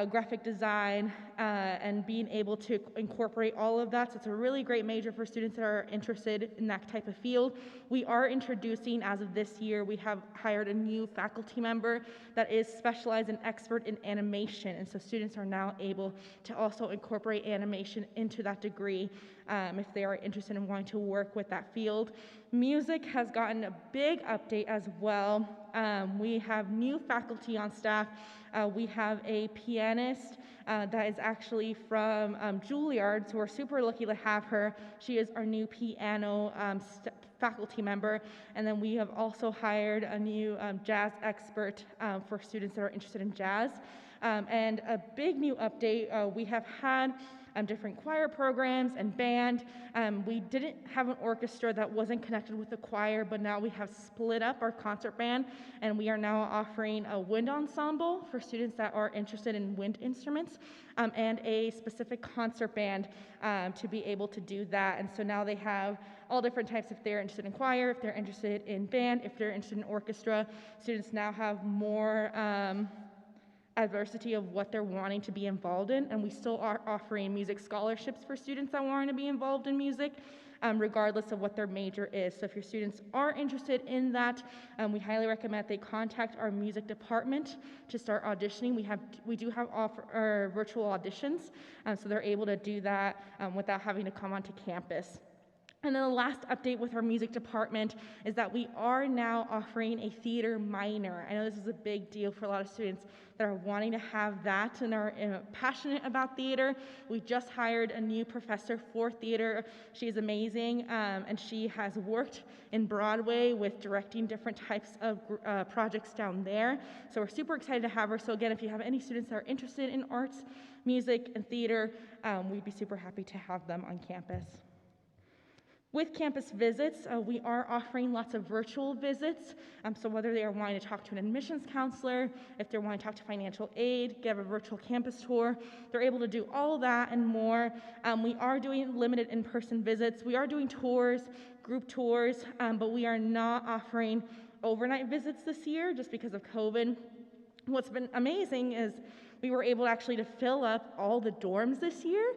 graphic design and being able to incorporate all of that. So it's a really great major for students that are interested in that type of field. We are introducing, as of this year, we have hired a new faculty member that is specialized and expert in animation. And so students are now able to also incorporate animation into that degree if they are interested in wanting to work with that field. Music has gotten a big update as well. We have new faculty on staff. We have a pianist that is actually from Juilliard, so we're super lucky to have her. She is our new piano faculty member. And then we have also hired a new jazz expert for students that are interested in jazz. And a big new update, we have had different choir programs and band. We didn't have an orchestra that wasn't connected with the choir, but now we have split up our concert band, and we are now offering a wind ensemble for students that are interested in wind instruments, and a specific concert band to be able to do that. And so now they have all different types if they're interested in choir, if they're interested in band, if they're interested in orchestra. Students now have more adversity of what they're wanting to be involved in, and we still are offering music scholarships for students that want to be involved in music, regardless of what their major is. So if your students are interested in that, we highly recommend they contact our music department to start auditioning. We do have our virtual auditions, so they're able to do that without having to come onto campus. And then the last update with our music department is that we are now offering a theater minor. I know this is a big deal for a lot of students that are wanting to have that and are passionate about theater. We just hired a new professor for theater. She's amazing, and she has worked in Broadway with directing different types of projects down there. So we're super excited to have her. So again, if you have any students that are interested in arts, music, and theater, we'd be super happy to have them on campus. With campus visits, we are offering lots of virtual visits. So whether they are wanting to talk to an admissions counselor, if they're wanting to talk to financial aid, give a virtual campus tour, they're able to do all of that and more. We are doing limited in-person visits. We are doing tours, group tours, but we are not offering overnight visits this year just because of COVID. What's been amazing is we were able actually to fill up all the dorms this year.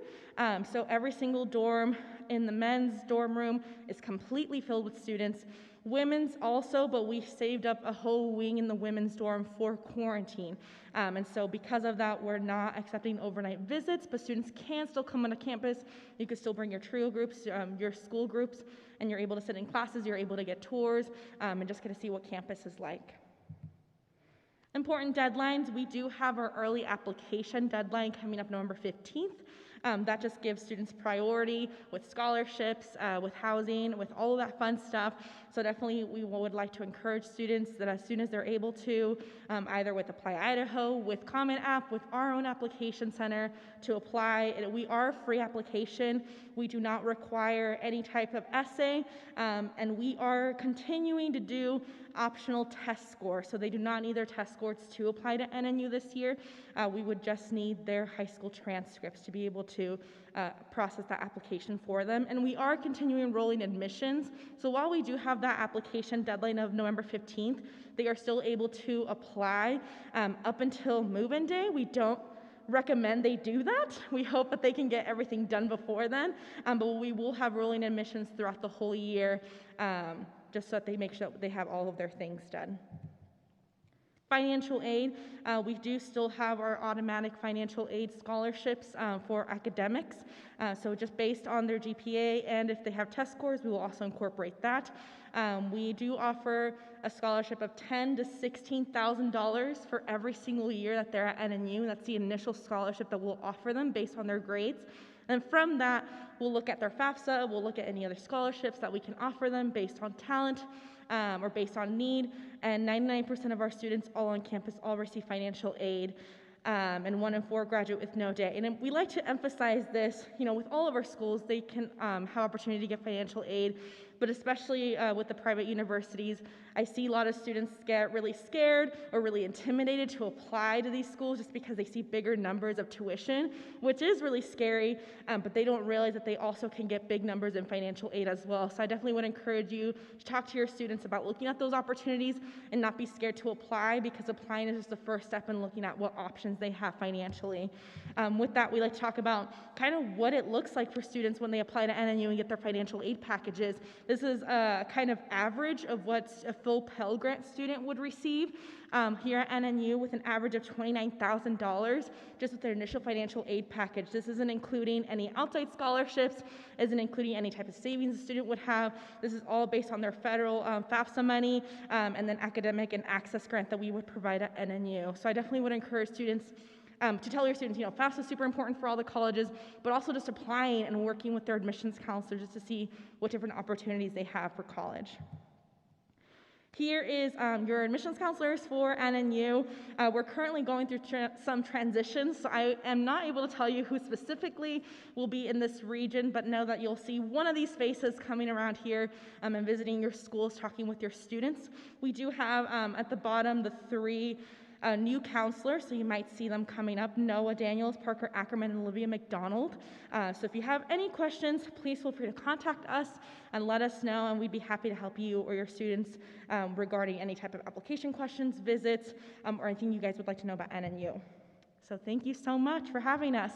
So every single dorm in the men's dorm room is completely filled with students. Women's also, but we saved up a whole wing in the women's dorm for quarantine. And so because of that, we're not accepting overnight visits, but students can still come onto campus. You can still bring your trio groups, your school groups, and you're able to sit in classes, you're able to get tours, and just get to see what campus is like. Important deadlines, we do have our early application deadline coming up November 15th. That just gives students priority with scholarships, with housing, with all of that fun stuff. So definitely we would like to encourage students that as soon as they're able to, either with Apply Idaho, with Common App, with our own application center to apply. We are a free application. We do not require any type of essay, and we are continuing to do optional test scores. So they do not need their test scores to apply to NNU this year. We would just need their high school transcripts to be able to process that application for them. And we are continuing enrolling admissions. So while we do have that application deadline of November 15th, they are still able to apply up until move-in day. We don't recommend they do that. We hope that they can get everything done before then, but we will have rolling admissions throughout the whole year, just so that they make sure that they have all of their things done. Financial aid, we do still have our automatic financial aid scholarships for academics. So just based on their GPA, and if they have test scores, we will also incorporate that. We do offer a scholarship of $10,000 to $16,000 for every single year that they're at NNU. That's the initial scholarship that we'll offer them based on their grades. And from that, we'll look at their FAFSA, we'll look at any other scholarships that we can offer them based on talent or based on need. And 99% of our students all on campus all receive financial aid. And 1 in 4 graduate with no debt. And we like to emphasize this, with all of our schools, they can have opportunity to get financial aid, but especially with the private universities, I see a lot of students get really scared or really intimidated to apply to these schools just because they see bigger numbers of tuition, which is really scary, but they don't realize that they also can get big numbers in financial aid as well. So I definitely would encourage you to talk to your students about looking at those opportunities and not be scared to apply, because applying is just the first step in looking at what options they have financially. With that, we like to talk about kind of what it looks like for students when they apply to NNU and get their financial aid packages. This is a kind of average of what a full Pell Grant student would receive here at NNU, with an average of $29,000 just with their initial financial aid package. This isn't including any outside scholarships, isn't including any type of savings a student would have. This is all based on their federal FAFSA money and then academic and access grant that we would provide at NNU. So I definitely would encourage students to tell your students, FAFSA is super important for all the colleges, but also just applying and working with their admissions counselors just to see what different opportunities they have for college. Here is your admissions counselors for NNU. We're currently going through some transitions, so I am not able to tell you who specifically will be in this region, but know that you'll see one of these faces coming around here and visiting your schools, talking with your students. We do have at the bottom the 3 new counselors, so you might see them coming up: Noah Daniels, Parker Ackerman, and Olivia McDonald. So if you have any questions, please feel free to contact us and let us know, and we'd be happy to help you or your students regarding any type of application questions, visits, or anything you guys would like to know about NNU. So thank you so much for having us.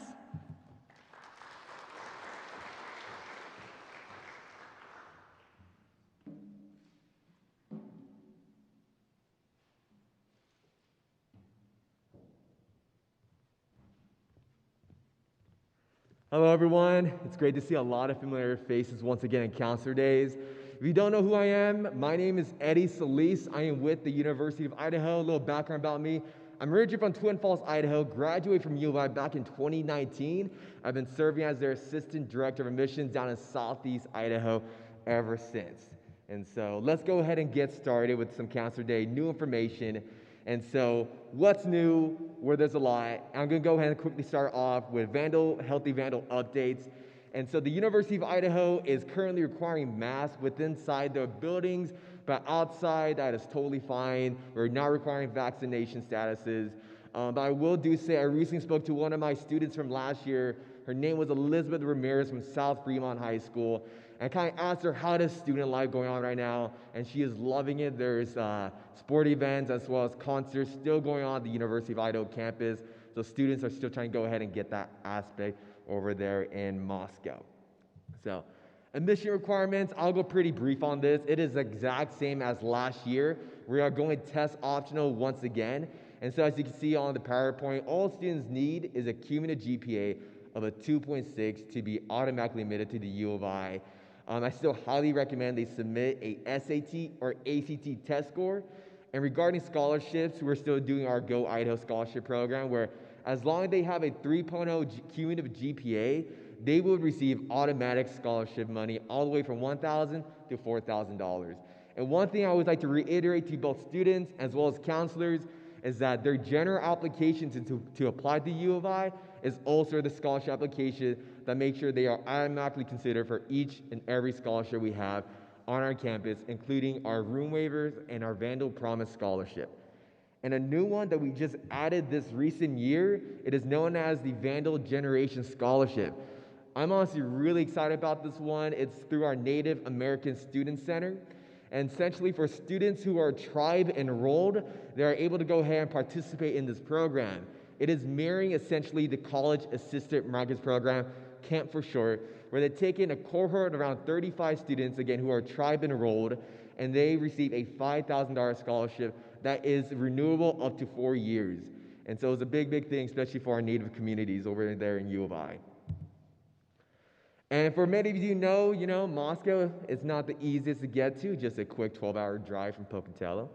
Hello, everyone. It's great to see a lot of familiar faces once again in Counselor Days. If you don't know who I am, my name is Eddie Solis. I am with the University of Idaho. A little background about me. I'm originally from Twin Falls, Idaho, graduated from U of I back in 2019. I've been serving as their Assistant Director of Admissions down in Southeast Idaho ever since. And so let's go ahead and get started with some Counselor Day new information. And so what's new, where there's a lot. I'm going to go ahead and quickly start off with Healthy Vandal updates. And so the University of Idaho is currently requiring masks inside their buildings, but outside that is totally fine. We're not requiring vaccination statuses. But I will say I recently spoke to one of my students from last year. Her name was Elizabeth Ramirez from South Fremont High School. And I kind of asked her, how does student life going on right now? And she is loving it. There's sport events as well as concerts still going on at the University of Idaho campus. So students are still trying to go ahead and get that aspect over there in Moscow. So admission requirements, I'll go pretty brief on this. It is the exact same as last year. We are going test optional once again. And so as you can see on the PowerPoint, all students need is a cumulative GPA of a 2.6 to be automatically admitted to the U of I. I still highly recommend they submit a SAT or ACT test score. And regarding scholarships, we're still doing our Go Idaho scholarship program, where as long as they have a 3.0 cumulative GPA, they will receive automatic scholarship money all the way from $1,000 to $4,000. And one thing I would like to reiterate to both students as well as counselors is that their general applications to apply to U of I is also the scholarship application that makes sure they are automatically considered for each and every scholarship we have on our campus, including our room waivers and our Vandal Promise Scholarship. And a new one that we just added this recent year, it is known as the Vandal Generation Scholarship. I'm honestly really excited about this one. It's through our Native American Student Center. And essentially for students who are tribe enrolled, they are able to go ahead and participate in this program. It is mirroring essentially the College Assistant Markets Program, CAMP for short, where they take in a cohort of around 35 students, again, who are tribe enrolled, and they receive a $5,000 scholarship that is renewable up to 4 years. And so it's a big, big thing, especially for our Native communities over there in U of I. And for many of you know, Moscow is not the easiest to get to, just a quick 12-hour drive from Pocatello.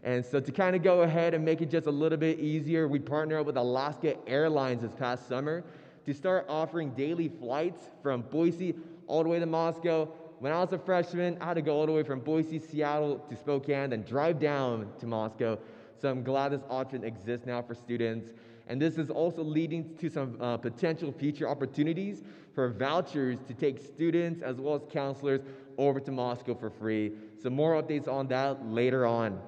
And so to kind of go ahead and make it just a little bit easier, we partnered up with Alaska Airlines this past summer to start offering daily flights from Boise all the way to Moscow. When I was a freshman, I had to go all the way from Boise, Seattle to Spokane, then drive down to Moscow. So I'm glad this option exists now for students. And this is also leading to some potential future opportunities for vouchers to take students as well as counselors over to Moscow for free. So more updates on that later on.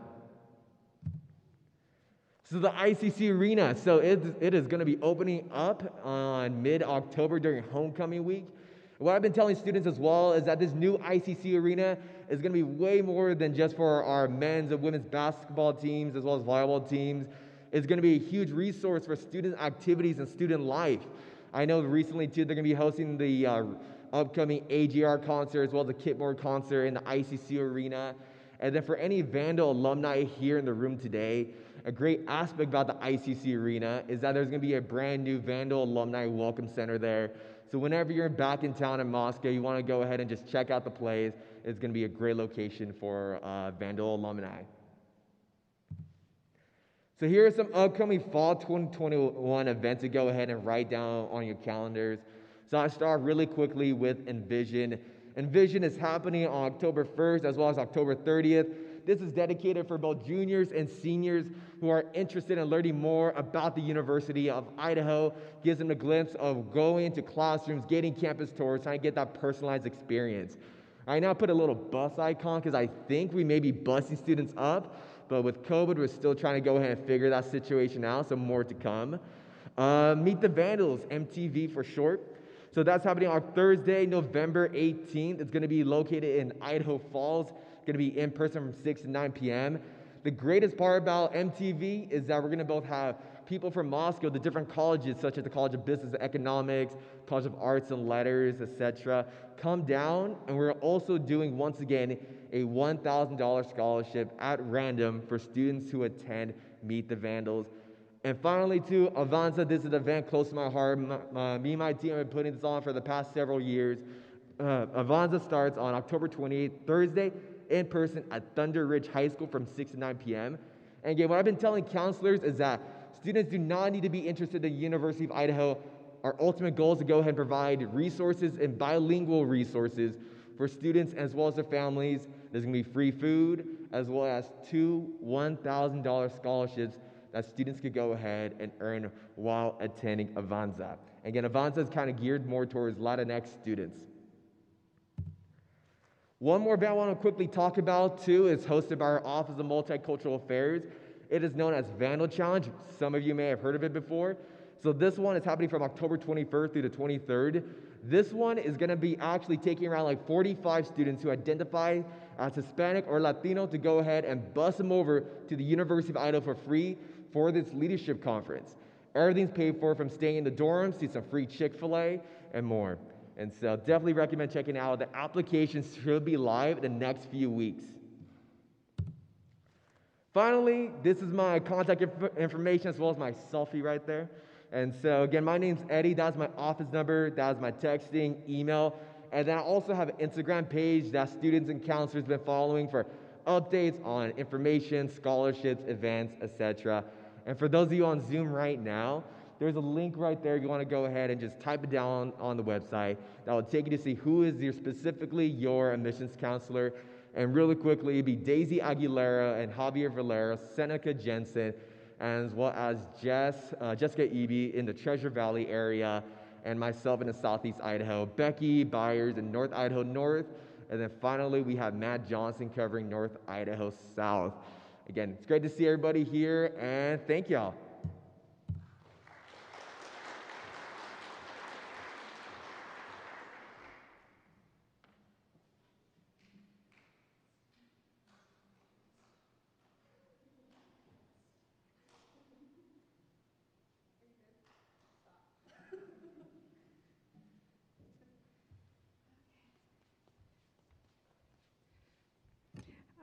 So the ICC Arena, so it is going to be opening up on mid-October during homecoming week. What I've been telling students as well is that this new ICC Arena is going to be way more than just for our men's and women's basketball teams as well as volleyball teams. It's going to be a huge resource for student activities and student life. I know recently, too, they're going to be hosting the upcoming AGR concert as well as the Kitmore concert in the ICC Arena. And then for any Vandal alumni here in the room today, a great aspect about the ICC Arena is that there's going to be a brand new Vandal Alumni Welcome Center there. So whenever you're back in town in Moscow, you want to go ahead and just check out the plays. It's going to be a great location for Vandal alumni. So here are some upcoming fall 2021 events to go ahead and write down on your calendars. So I'll start really quickly with Envision. Envision is happening on October 1st as well as October 30th. This is dedicated for both juniors and seniors who are interested in learning more about the University of Idaho. Gives them a glimpse of going into classrooms, getting campus tours, trying to get that personalized experience. I now put a little bus icon because I think we may be busing students up, but with COVID, we're still trying to go ahead and figure that situation out, so more to come. Meet the Vandals, MTV for short. So that's happening on Thursday, November 18th. It's going to be located in Idaho Falls. Going to be in person from 6 to 9 p.m. The greatest part about MTV is that we're going to both have people from Moscow, the different colleges, such as the College of Business and Economics, College of Arts and Letters, etc., come down, and we're also doing, once again, a $1,000 scholarship at random for students who attend Meet the Vandals. And finally, too, Avanza. This is an event close to my heart. Me and my team have been putting this on for the past several years. Avanza starts on October 28th, Thursday, in person at Thunder Ridge High School from 6 to 9 p.m. And again, what I've been telling counselors is that students do not need to be interested in the University of Idaho. Our ultimate goal is to go ahead and provide resources and bilingual resources for students as well as their families. There's going to be free food as well as 2 $1,000 scholarships that students could go ahead and earn while attending Avanza. Again, Avanza is kind of geared more towards Latinx students. One more event I want to quickly talk about, too, is hosted by our Office of Multicultural Affairs. It is known as Vandal Challenge. Some of you may have heard of it before. So this one is happening from October 21st through the 23rd. This one is going to be actually taking around like 45 students who identify as Hispanic or Latino to go ahead and bus them over to the University of Idaho for free for this leadership conference. Everything's paid for, from staying in the dorms to some free Chick-fil-A and more. And so definitely recommend checking out. The applications should be live in the next few weeks. Finally, this is my contact information as well as my selfie right there. And so again, my name's Eddie. That's my office number. That's my texting, email. And then I also have an Instagram page that students and counselors have been following for updates on information, scholarships, events, etc. And for those of you on Zoom right now, there's a link right there. You want to go ahead and just type it down on the website. That will take you to see who is specifically your admissions counselor. And really quickly, it'd be Daisy Aguilera and Javier Valera, Seneca Jensen, as well as Jessica Eby in the Treasure Valley area, and myself in the Southeast Idaho, Becky Byers in North Idaho North, and then finally we have Matt Johnson covering North Idaho South. Again, it's great to see everybody here, and thank y'all.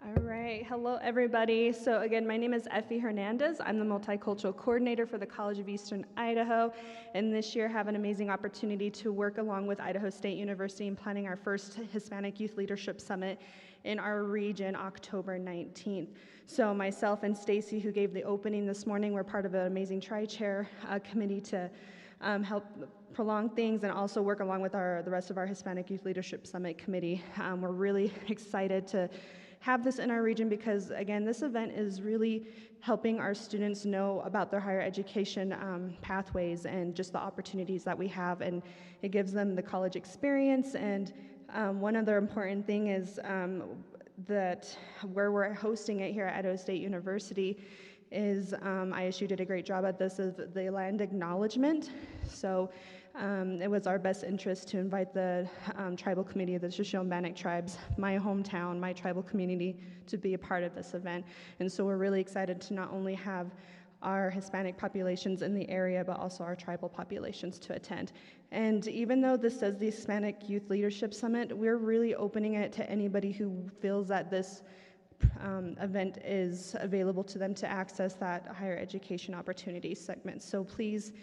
All right, hello everybody. So again, my name is Effie Hernandez. I'm the Multicultural Coordinator for the College of Eastern Idaho, and this year have an amazing opportunity to work along with Idaho State University in planning our first Hispanic Youth Leadership Summit in our region, October 19th. So myself and Stacy, who gave the opening this morning, we're part of an amazing tri-chair committee to help prolong things and also work along with the rest of our Hispanic Youth Leadership Summit committee. We're really excited to have this in our region because, again, this event is really helping our students know about their higher education pathways and just the opportunities that we have, and it gives them the college experience. And one other important thing is that where we're hosting it here at Idaho State University is, ISU did a great job at this, is the land acknowledgement. So it was our best interest to invite the tribal community of the Shoshone-Bannock tribes, my hometown, my tribal community, to be a part of this event. And so we're really excited to not only have our Hispanic populations in the area, but also our tribal populations to attend. And even though this says the Hispanic Youth Leadership Summit, we're really opening it to anybody who feels that this event is available to them to access that higher education opportunity segment. So please,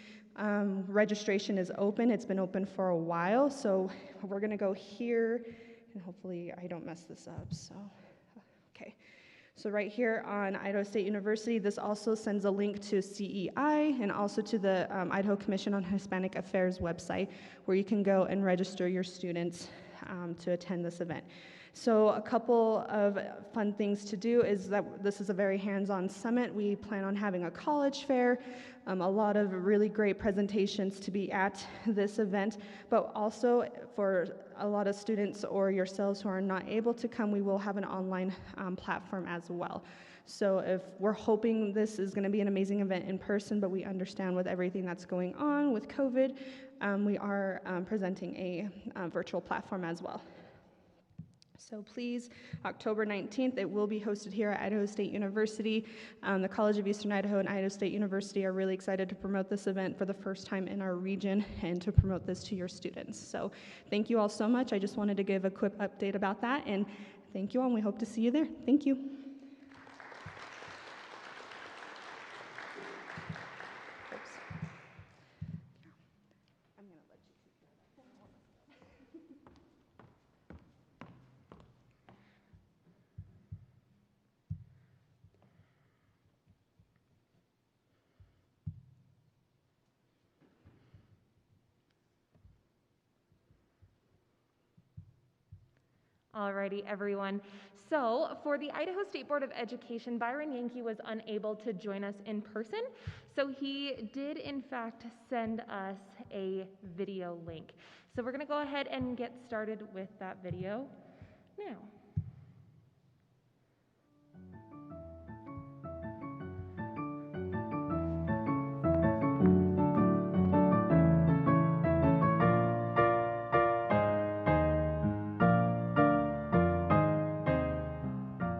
registration is open. It's been open for a while, so we're gonna go here, and hopefully I don't mess this up, so, okay. So right here on Idaho State University, this also sends a link to CEI and also to the Idaho Commission on Hispanic Affairs website, where you can go and register your students to attend this event. So a couple of fun things to do is that this is a very hands-on summit. We plan on having a college fair, a lot of really great presentations to be at this event, but also for a lot of students or yourselves who are not able to come, we will have an online platform as well. So if we're hoping this is going to be an amazing event in person, but we understand with everything that's going on with COVID, we are presenting a virtual platform as well. So please, October 19th, it will be hosted here at Idaho State University. The College of Eastern Idaho and Idaho State University are really excited to promote this event for the first time in our region and to promote this to your students. So thank you all so much. I just wanted to give a quick update about that, and thank you all, and we hope to see you there. Thank you. Alrighty, everyone. So for the Idaho State Board of Education, Byron Yankee was unable to join us in person, so he did in fact send us a video link. So we're gonna go ahead and get started with that video now.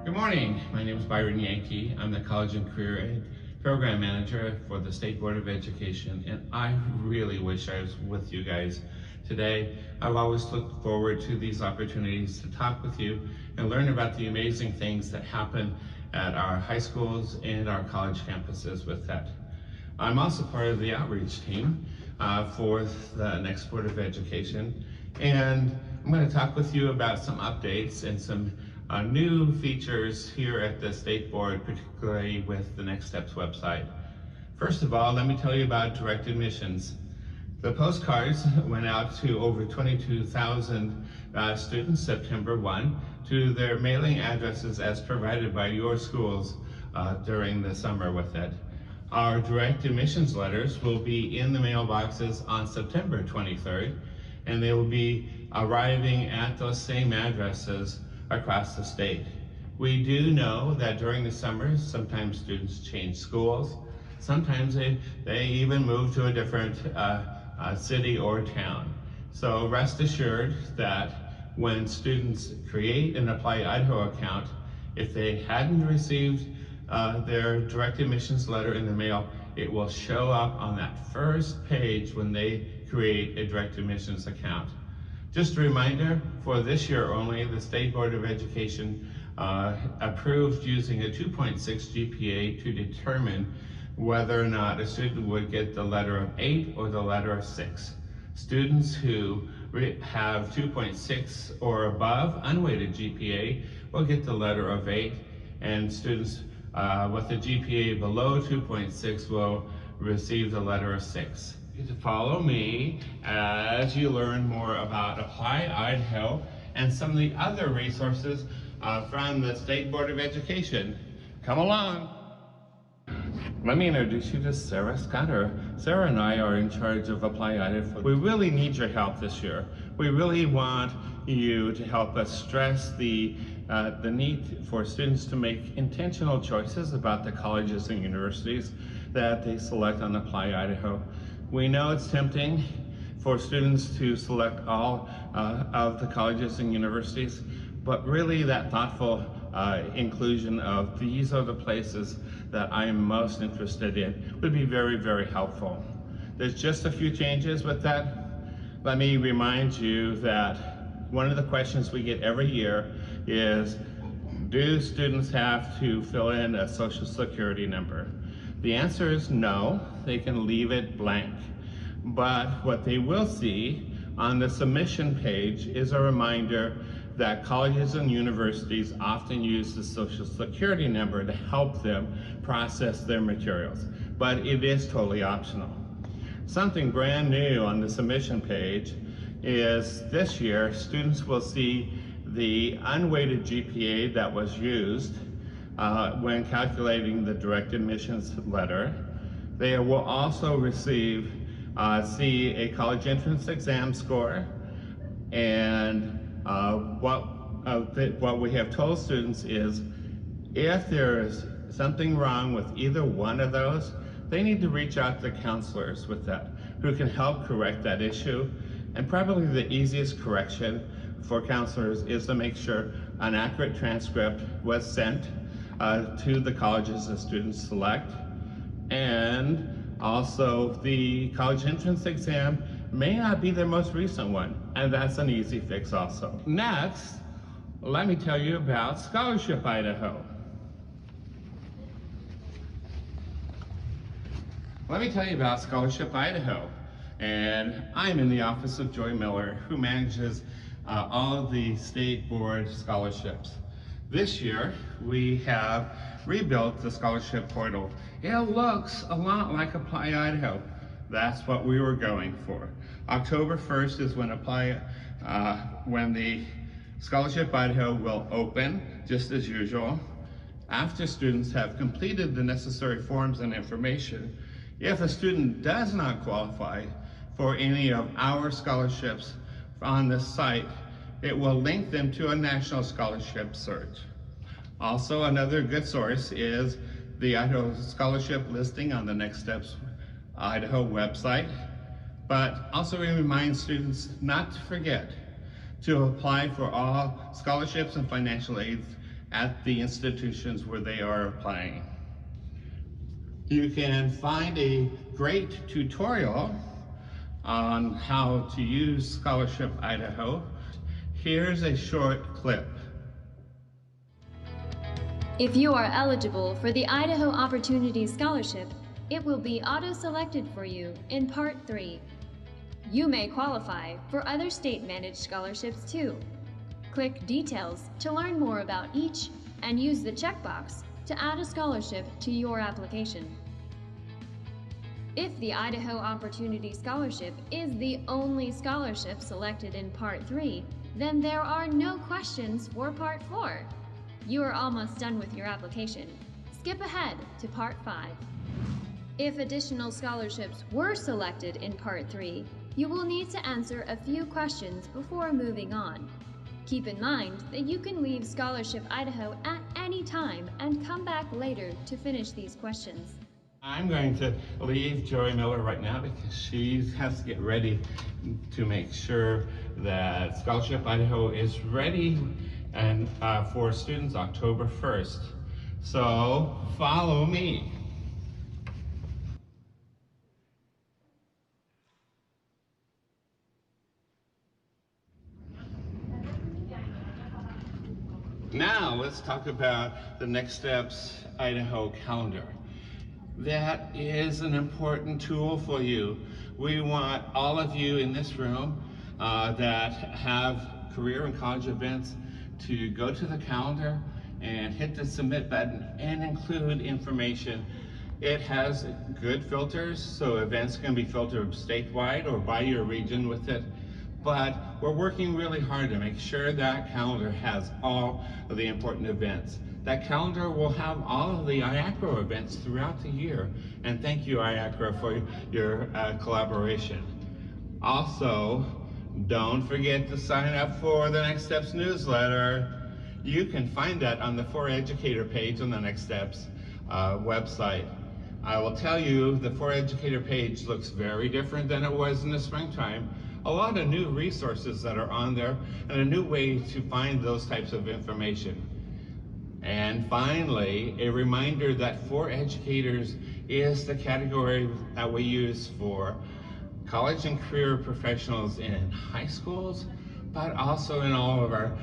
Good morning. My name is Byron Yankee. I'm the College and Career Ed Program Manager for the State Board of Education, and I really wish I was with you guys today. I've always looked forward to these opportunities to talk with you and learn about the amazing things that happen at our high schools and our college campuses with that. I'm also part of the outreach team for the next Board of Education, and I'm going to talk with you about some updates and some new features here at the State Board, particularly with the Next Steps website. First of all, let me tell you about direct admissions. The postcards went out to over 22,000 students September 1 to their mailing addresses as provided by your schools during the summer with it. Our direct admissions letters will be in the mailboxes on September 23rd, and they will be arriving at those same addresses across the state. We do know that during the summer, sometimes students change schools. Sometimes they even move to a different city or town. So rest assured that when students create an Apply Idaho account, if they hadn't received their direct admissions letter in the mail, it will show up on that first page when they create a direct admissions account. Just a reminder, for this year only, the State Board of Education approved using a 2.6 GPA to determine whether or not a student would get the letter of 8 or the letter of 6. Students who have 2.6 or above unweighted GPA will get the letter of 8, and students with a GPA below 2.6 will receive the letter of 6. You can follow me as you learn more about Apply Idaho and some of the other resources from the State Board of Education. Come along. Let me introduce you to Sarah Scudder. Sarah and I are in charge of Apply Idaho. We really need your help this year. We really want you to help us stress the need for students to make intentional choices about the colleges and universities that they select on Apply Idaho. We know it's tempting for students to select all of the colleges and universities, but really that thoughtful inclusion of these are the places that I am most interested in would be very, very helpful. There's just a few changes with that. Let me remind you that one of the questions we get every year is, do students have to fill in a social security number? The answer is no, they can leave it blank. But what they will see on the submission page is a reminder that colleges and universities often use the social security number to help them process their materials, but it is totally optional. Something brand new on the submission page is this year, students will see the unweighted GPA that was used when calculating the direct admissions letter. They will also receive, see a college entrance exam score, and what we have told students is if there is something wrong with either one of those, they need to reach out to counselors with that, who can help correct that issue. And probably the easiest correction for counselors is to make sure an accurate transcript was sent to the colleges the students select. And also the college entrance exam may not be their most recent one, and that's an easy fix also. Next, let me tell you about Scholarship Idaho. Let me tell you about Scholarship Idaho. And I'm in the office of Joy Miller, who manages all of the state board scholarships. This year, we have rebuilt the scholarship portal. It looks a lot like Apply Idaho. That's what we were going for. October 1st is when the Scholarship Idaho will open, just as usual. After students have completed the necessary forms and information, if a student does not qualify for any of our scholarships on this site, it will link them to a national scholarship search. Also, another good source is the Idaho Scholarship listing on the Next Steps Idaho website. But also we remind students not to forget to apply for all scholarships and financial aids at the institutions where they are applying. You can find a great tutorial on how to use Scholarship Idaho. Here's a short clip. If you are eligible for the Idaho Opportunity Scholarship, it will be auto-selected for you in Part 3. You may qualify for other state-managed scholarships too. Click Details to learn more about each and use the checkbox to add a scholarship to your application. If the Idaho Opportunity Scholarship is the only scholarship selected in Part 3, then there are no questions for Part 4. You are almost done with your application. Skip ahead to Part 5. If additional scholarships were selected in Part 3, you will need to answer a few questions before moving on. Keep in mind that you can leave Scholarship Idaho at any time and come back later to finish these questions. I'm going to leave Joy Miller right now because she has to get ready to make sure that Scholarship Idaho is ready and for students October 1st. So follow me. Now let's talk about the Next Steps Idaho calendar. That is an important tool for you. We want all of you in this room that have career and college events to go to the calendar and hit the submit button and include information. It has good filters, so events can be filtered statewide or by your region with it. But we're working really hard to make sure that calendar has all of the important events. That calendar will have all of the IACRAO events throughout the year. And thank you, IACRAO, for your collaboration. Also, don't forget to sign up for the Next Steps newsletter. You can find that on the For Educator page on the Next Steps website. I will tell you, the For Educator page looks very different than it was in the springtime. A lot of new resources that are on there and a new way to find those types of information. And finally, a reminder that For Educators is the category that we use for college and career professionals in high schools, but also in all of our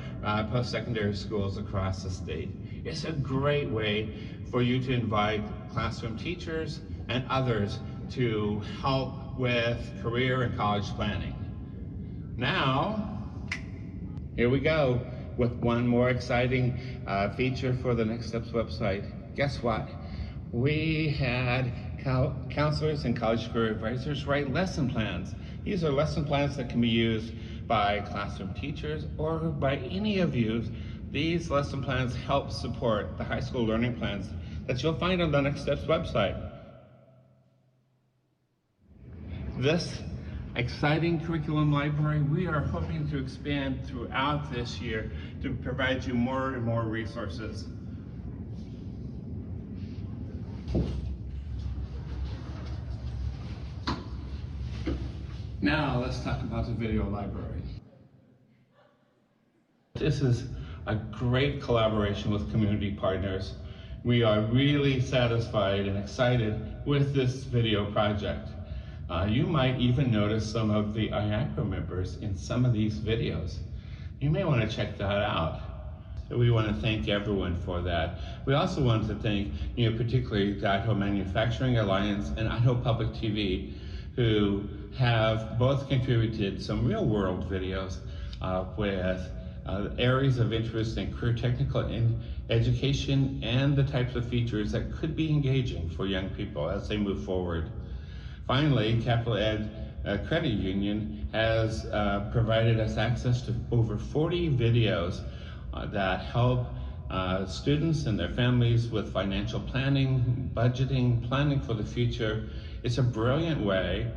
post-secondary schools across the state. It's a great way for you to invite classroom teachers and others to help with career and college planning. Now, here we go with one more exciting feature for the Next Steps website. Guess what? We had counselors and college career advisors write lesson plans. These are lesson plans that can be used by classroom teachers or by any of you. These lesson plans help support the high school learning plans that you'll find on the Next Steps website. This exciting curriculum library, we are hoping to expand throughout this year to provide you more and more resources. Now let's talk about the video library. This is a great collaboration with community partners. We are really satisfied and excited with this video project. You might even notice some of the IACRAO members in some of these videos. You may want to check that out. We want to thank everyone for that. We also want to thank, particularly the Idaho Manufacturing Alliance and Idaho Public TV, who have both contributed some real-world videos with areas of interest in career technical education and the types of features that could be engaging for young people as they move forward. Finally, Capital Ed Credit Union has provided us access to over 40 videos that help students and their families with financial planning, budgeting, planning for the future. It's a brilliant way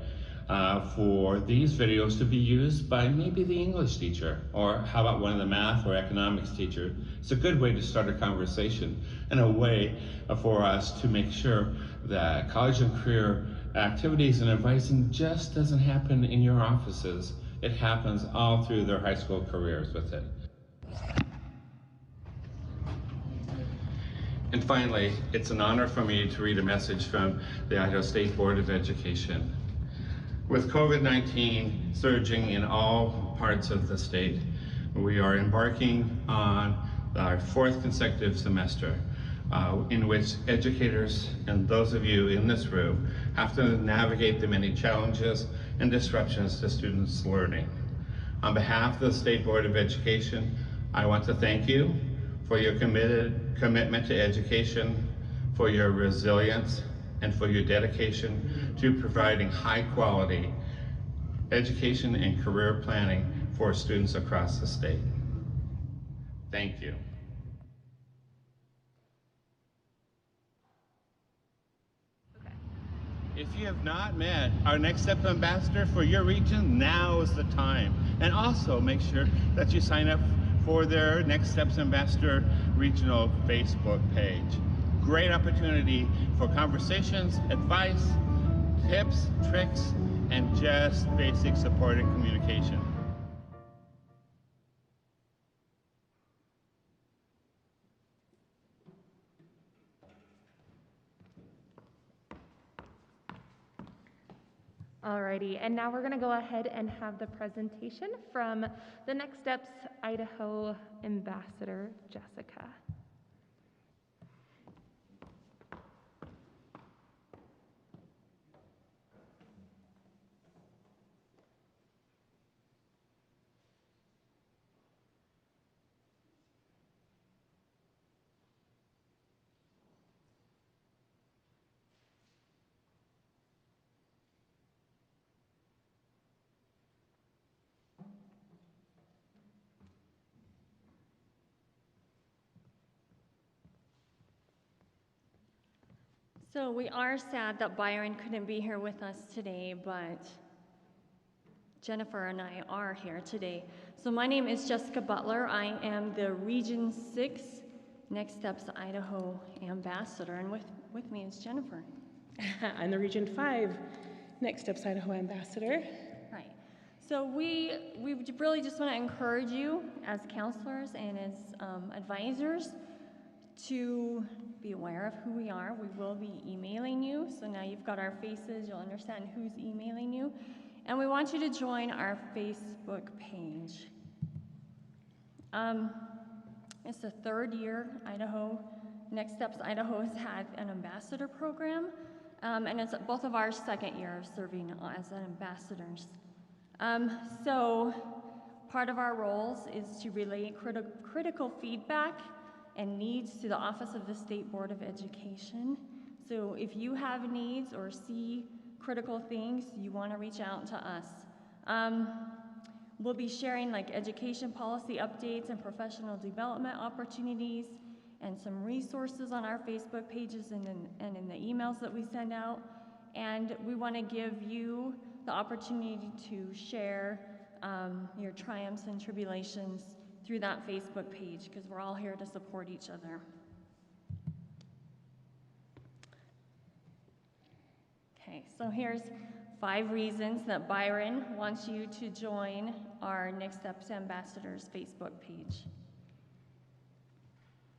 for these videos to be used by maybe the English teacher, or how about one of the math or economics teacher. It's a good way to start a conversation and a way for us to make sure that college and career activities and advising just doesn't happen in your offices. It happens all through their high school careers with it. And finally, it's an honor for me to read a message from the Idaho State Board of Education. With COVID-19 surging in all parts of the state, we are embarking on our 4th consecutive semester in which educators and those of you in this room have to navigate the many challenges and disruptions to students' learning. On behalf of the State Board of Education, I want to thank you for your commitment to education, for your resilience, and for your dedication to providing high-quality education and career planning for students across the state. Thank you. If you have not met our Next Step Ambassador for your region, now is the time. And also make sure that you sign up for their Next Steps Ambassador Regional Facebook page. Great opportunity for conversations, advice, tips, tricks, and just basic support and communication. Alrighty, and now we're going to go ahead and have the presentation from the Next Steps Idaho Ambassador, Jessica. So we are sad that Byron couldn't be here with us today, but Jennifer and I are here today. So my name is Jessica Butler. I am the Region 6 Next Steps Idaho Ambassador, and with me is Jennifer. I'm the Region 5 Next Steps Idaho Ambassador. Right. So we really just want to encourage you as counselors and as advisors to be aware of who we are. We will be emailing you, so now you've got our faces, you'll understand who's emailing you. And we want you to join our Facebook page. It's the third year Next Steps Idaho has had an ambassador program, and it's both of our second year serving as ambassadors. So part of our roles is to relay critical feedback and needs to the Office of the State Board of Education. So if you have needs or see critical things, you want to reach out to us. We'll be sharing like education policy updates and professional development opportunities and some resources on our Facebook pages and in the emails that we send out. And we want to give you the opportunity to share your triumphs and tribulations through that Facebook page, because we're all here to support each other. Okay, so here's 5 reasons that Byron wants you to join our Next Steps Ambassadors Facebook page.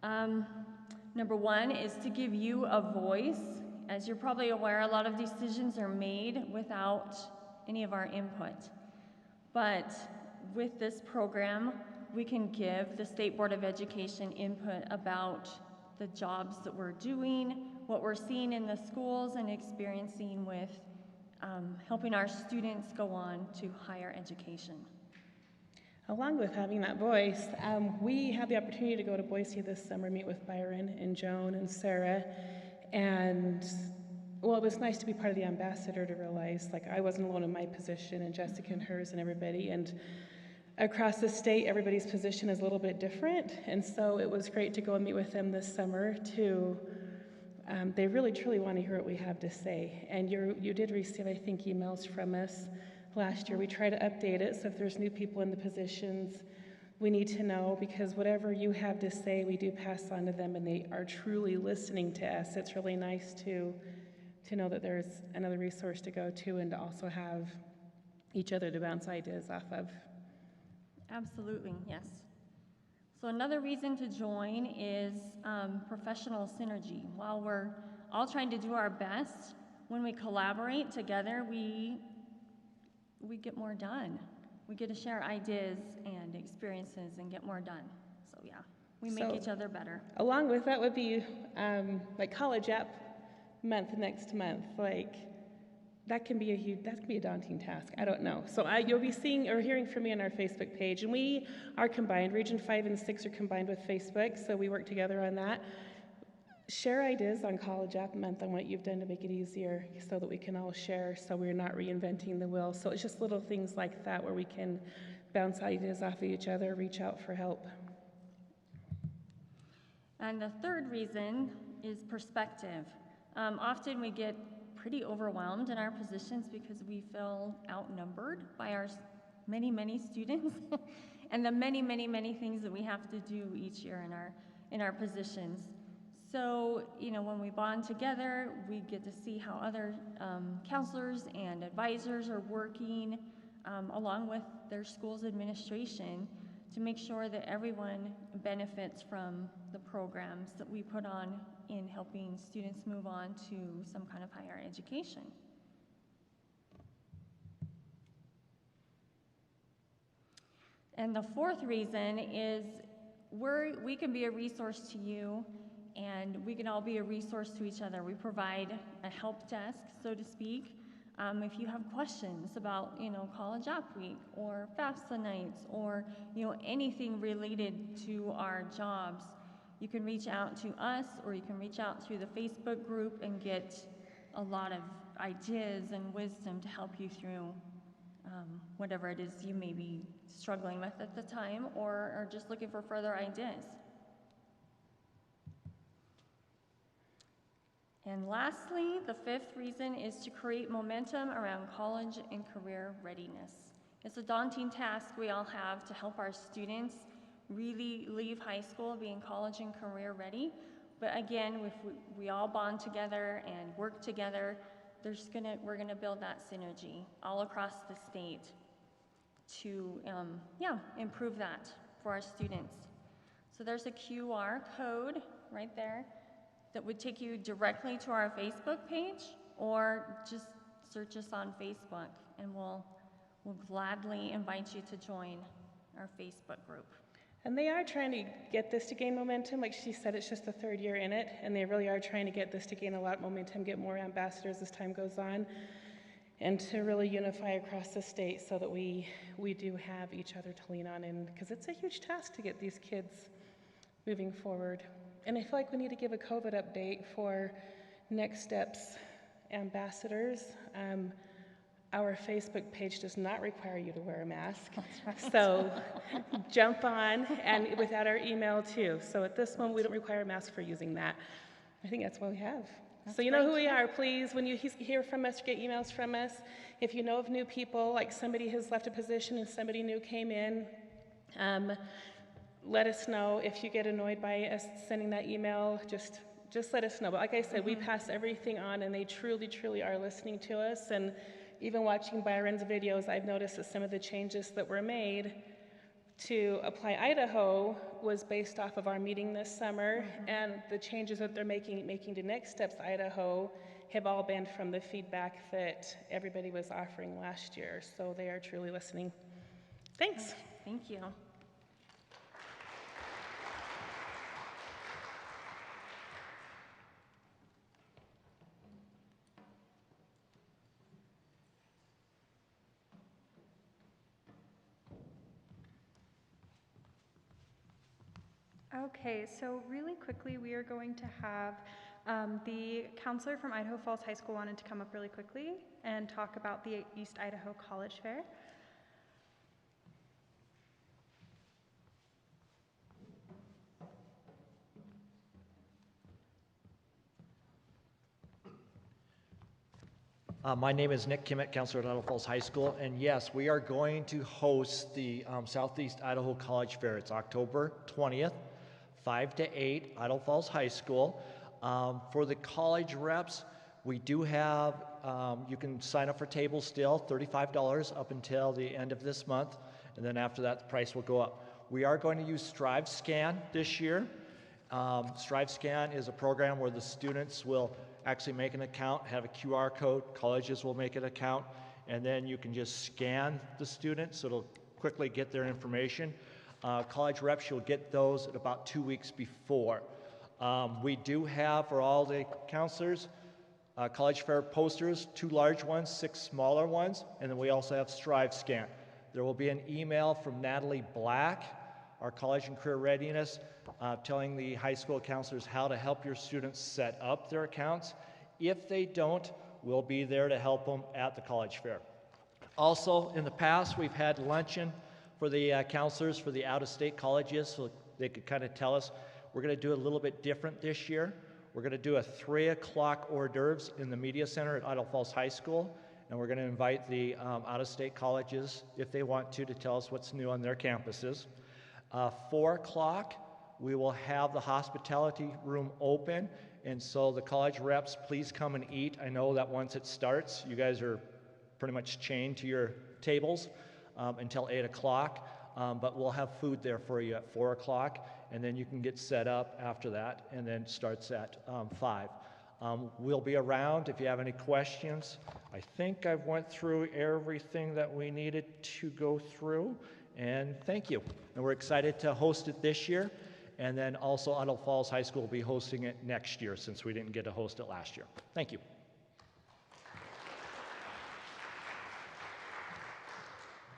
Number 1 is to give you a voice. As you're probably aware, a lot of decisions are made without any of our input. But with this program, we can give the State Board of Education input about the jobs that we're doing, what we're seeing in the schools and experiencing with helping our students go on to higher education. Along with having that voice, we had the opportunity to go to Boise this summer, meet with Byron and Joan and Sarah, and well, it was nice to be part of the ambassador to realize, like, I wasn't alone in my position, and Jessica and hers and everybody, and across the state, everybody's position is a little bit different, and so it was great to go and meet with them this summer to, they really truly want to hear what we have to say. And you did receive, I think, emails from us last year. We try to update it, so if there's new people in the positions, we need to know, because whatever you have to say, we do pass on to them, and they are truly listening to us. It's really nice to know that there's another resource to go to and to also have each other to bounce ideas off of. Absolutely, yes. So another reason to join is professional synergy. While we're all trying to do our best, when we collaborate together, we get more done. We get to share ideas and experiences and get more done. So yeah, we make each other better. Along with that would be like College App Month next month. Like, that can be a daunting task. I don't know. So you'll be seeing or hearing from me on our Facebook page, and we are combined. Region 5 and 6 are combined with Facebook, so we work together on that. Share ideas on College App Month on what you've done to make it easier, so that we can all share, so we're not reinventing the wheel. So it's just little things like that where we can bounce ideas off of each other, reach out for help. And the third reason is perspective. Often we get pretty overwhelmed in our positions because we feel outnumbered by our many, many students and the many, many, many things that we have to do each year in our positions. So, when we bond together, we get to see how other counselors and advisors are working along with their school's administration to make sure that everyone benefits from the programs that we put on in helping students move on to some kind of higher education. And the fourth reason is we can be a resource to you, and we can all be a resource to each other. We provide a help desk, so to speak. If you have questions about, College App Week or FAFSA nights or, anything related to our jobs, you can reach out to us, or you can reach out through the Facebook group and get a lot of ideas and wisdom to help you through whatever it is you may be struggling with at the time, or are just looking for further ideas. And lastly, the fifth reason is to create momentum around college and career readiness. It's a daunting task we all have to help our students really leave high school being college and career ready. But again, if we all bond together and work together, we're gonna build that synergy all across the state to improve that for our students. So there's a QR code right there that would take you directly to our Facebook page, or just search us on Facebook, and we'll gladly invite you to join our Facebook group. And they are trying to get this to gain momentum. Like she said, it's just the third year in it, and they really are trying to get this to gain a lot of momentum, get more ambassadors as time goes on, and to really unify across the state so that we do have each other to lean on, and because it's a huge task to get these kids moving forward. And I feel like we need to give a COVID update for Next Steps ambassadors. Our Facebook page does not require you to wear a mask. So jump on, and without our email too. So at this moment, we don't require a mask for using that. I think that's what we have. So you know who we are. Please, when you hear from us, get emails from us. If you know of new people, like somebody has left a position and somebody new came in, let us know. If you get annoyed by us sending that email, just let us know. But like I said, we pass everything on, and they truly, truly are listening to us. And even watching Byron's videos, I've noticed that some of the changes that were made to Apply Idaho was based off of our meeting this summer, and the changes that they're making to Next Steps Idaho have all been from the feedback that everybody was offering last year. So they are truly listening. Thanks. Thank you. Okay, so really quickly, we are going to have the counselor from Idaho Falls High School wanted to come up really quickly and talk about the East Idaho College Fair. My name is Nick Kimmett, counselor at Idaho Falls High School, and yes, we are going to host the Southeast Idaho College Fair. It's October 20th, 5 to 8, Idaho Falls High School. For the college reps, we do have, you can sign up for tables still, $35 up until the end of this month, and then after that, the price will go up. We are going to use Strive Scan this year. Strive Scan is a program where the students will actually make an account, have a QR code, colleges will make an account, and then you can just scan the student, so it'll quickly get their information. College reps, you'll get those at about 2 weeks before. We do have, for all the counselors, College Fair posters, 2 large ones, 6 smaller ones, and then we also have Strive Scan. There will be an email from Natalie Black, our College and Career Readiness, telling the high school counselors how to help your students set up their accounts. If they don't, we'll be there to help them at the college fair. Also, in the past, we've had luncheon for the counselors for the out-of-state colleges, so they could kind of tell us. We're going to do it a little bit different this year. We're going to do a 3 o'clock hors d'oeuvres in the media center at Idaho Falls High School, and we're going to invite the out-of-state colleges, if they want to tell us what's new on their campuses. 4 o'clock, we will have the hospitality room open, and so the college reps, please come and eat. I know that once it starts, you guys are pretty much chained to your tables until 8 o'clock, but we'll have food there for you at 4 o'clock, and then you can get set up after that, and then starts at 5. We'll be around if you have any questions. I think I've went through everything that we needed to go through, And thank you. And we're excited to host it this year. And then also Idle Falls High School will be hosting it next year since we didn't get to host it last year. Thank you.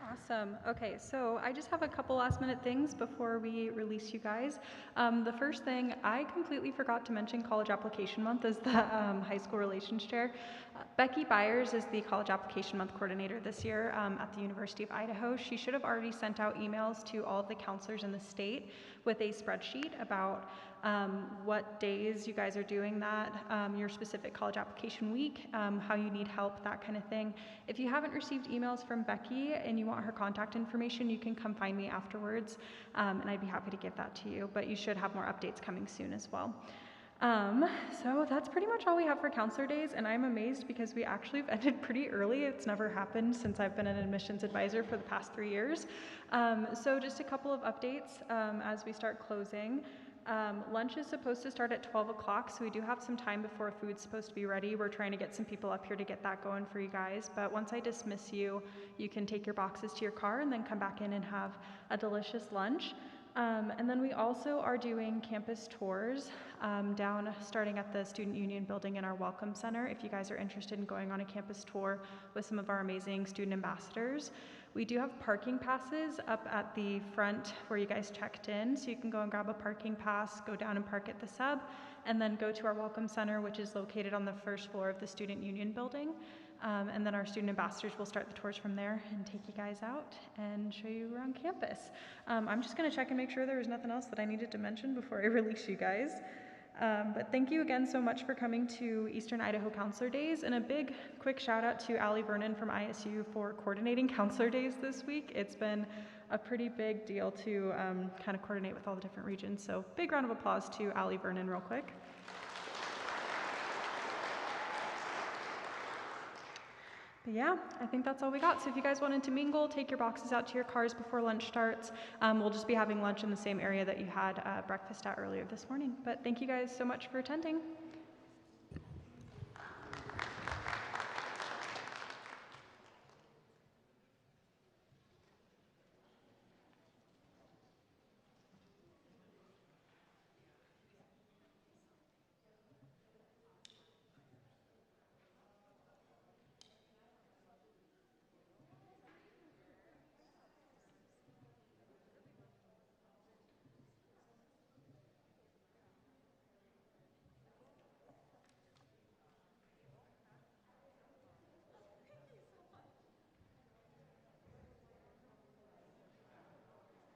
Awesome. Okay, so I just have a couple last minute things before we release you guys. The first thing, I completely forgot to mention College Application Month as the High School Relations Chair. Becky Byers is the College Application Month Coordinator this year at the University of Idaho. She should have already sent out emails to all of the counselors in the state with a spreadsheet about what days you guys are doing that, your specific college application week, how you need help, that kind of thing. If you haven't received emails from Becky and you want her contact information, you can come find me afterwards, and I'd be happy to give that to you, but you should have more updates coming soon as well. So that's pretty much all we have for Counselor Days, and I'm amazed because we actually have ended pretty early. It's never happened since I've been an admissions advisor for the past 3 years. So just a couple of updates as we start closing. Lunch is supposed to start at 12 o'clock, so we do have some time before food's supposed to be ready. We're trying to get some people up here to get that going for you guys, but once I dismiss you, you can take your boxes to your car and then come back in and have a delicious lunch. And then we also are doing campus tours down starting at the Student Union building in our Welcome Center if you guys are interested in going on a campus tour with some of our amazing student ambassadors. We do have parking passes up at the front where you guys checked in, so you can go and grab a parking pass, go down and park at the sub, and then go to our Welcome Center, which is located on the first floor of the Student Union building. And then our student ambassadors will start the tours from there and take you guys out and show you around campus. I'm just going to check and make sure there was nothing else that I needed to mention before I release you guys. But thank you again so much for coming to Eastern Idaho Counselor Days, and a big quick shout out to Allie Vernon from ISU for coordinating Counselor Days this week. It's been a pretty big deal to kind of coordinate with all the different regions, so big round of applause to Allie Vernon real quick. But yeah, I think that's all we got. So if you guys wanted to mingle, take your boxes out to your cars before lunch starts. We'll just be having lunch in the same area that you had breakfast at earlier this morning. But thank you guys so much for attending.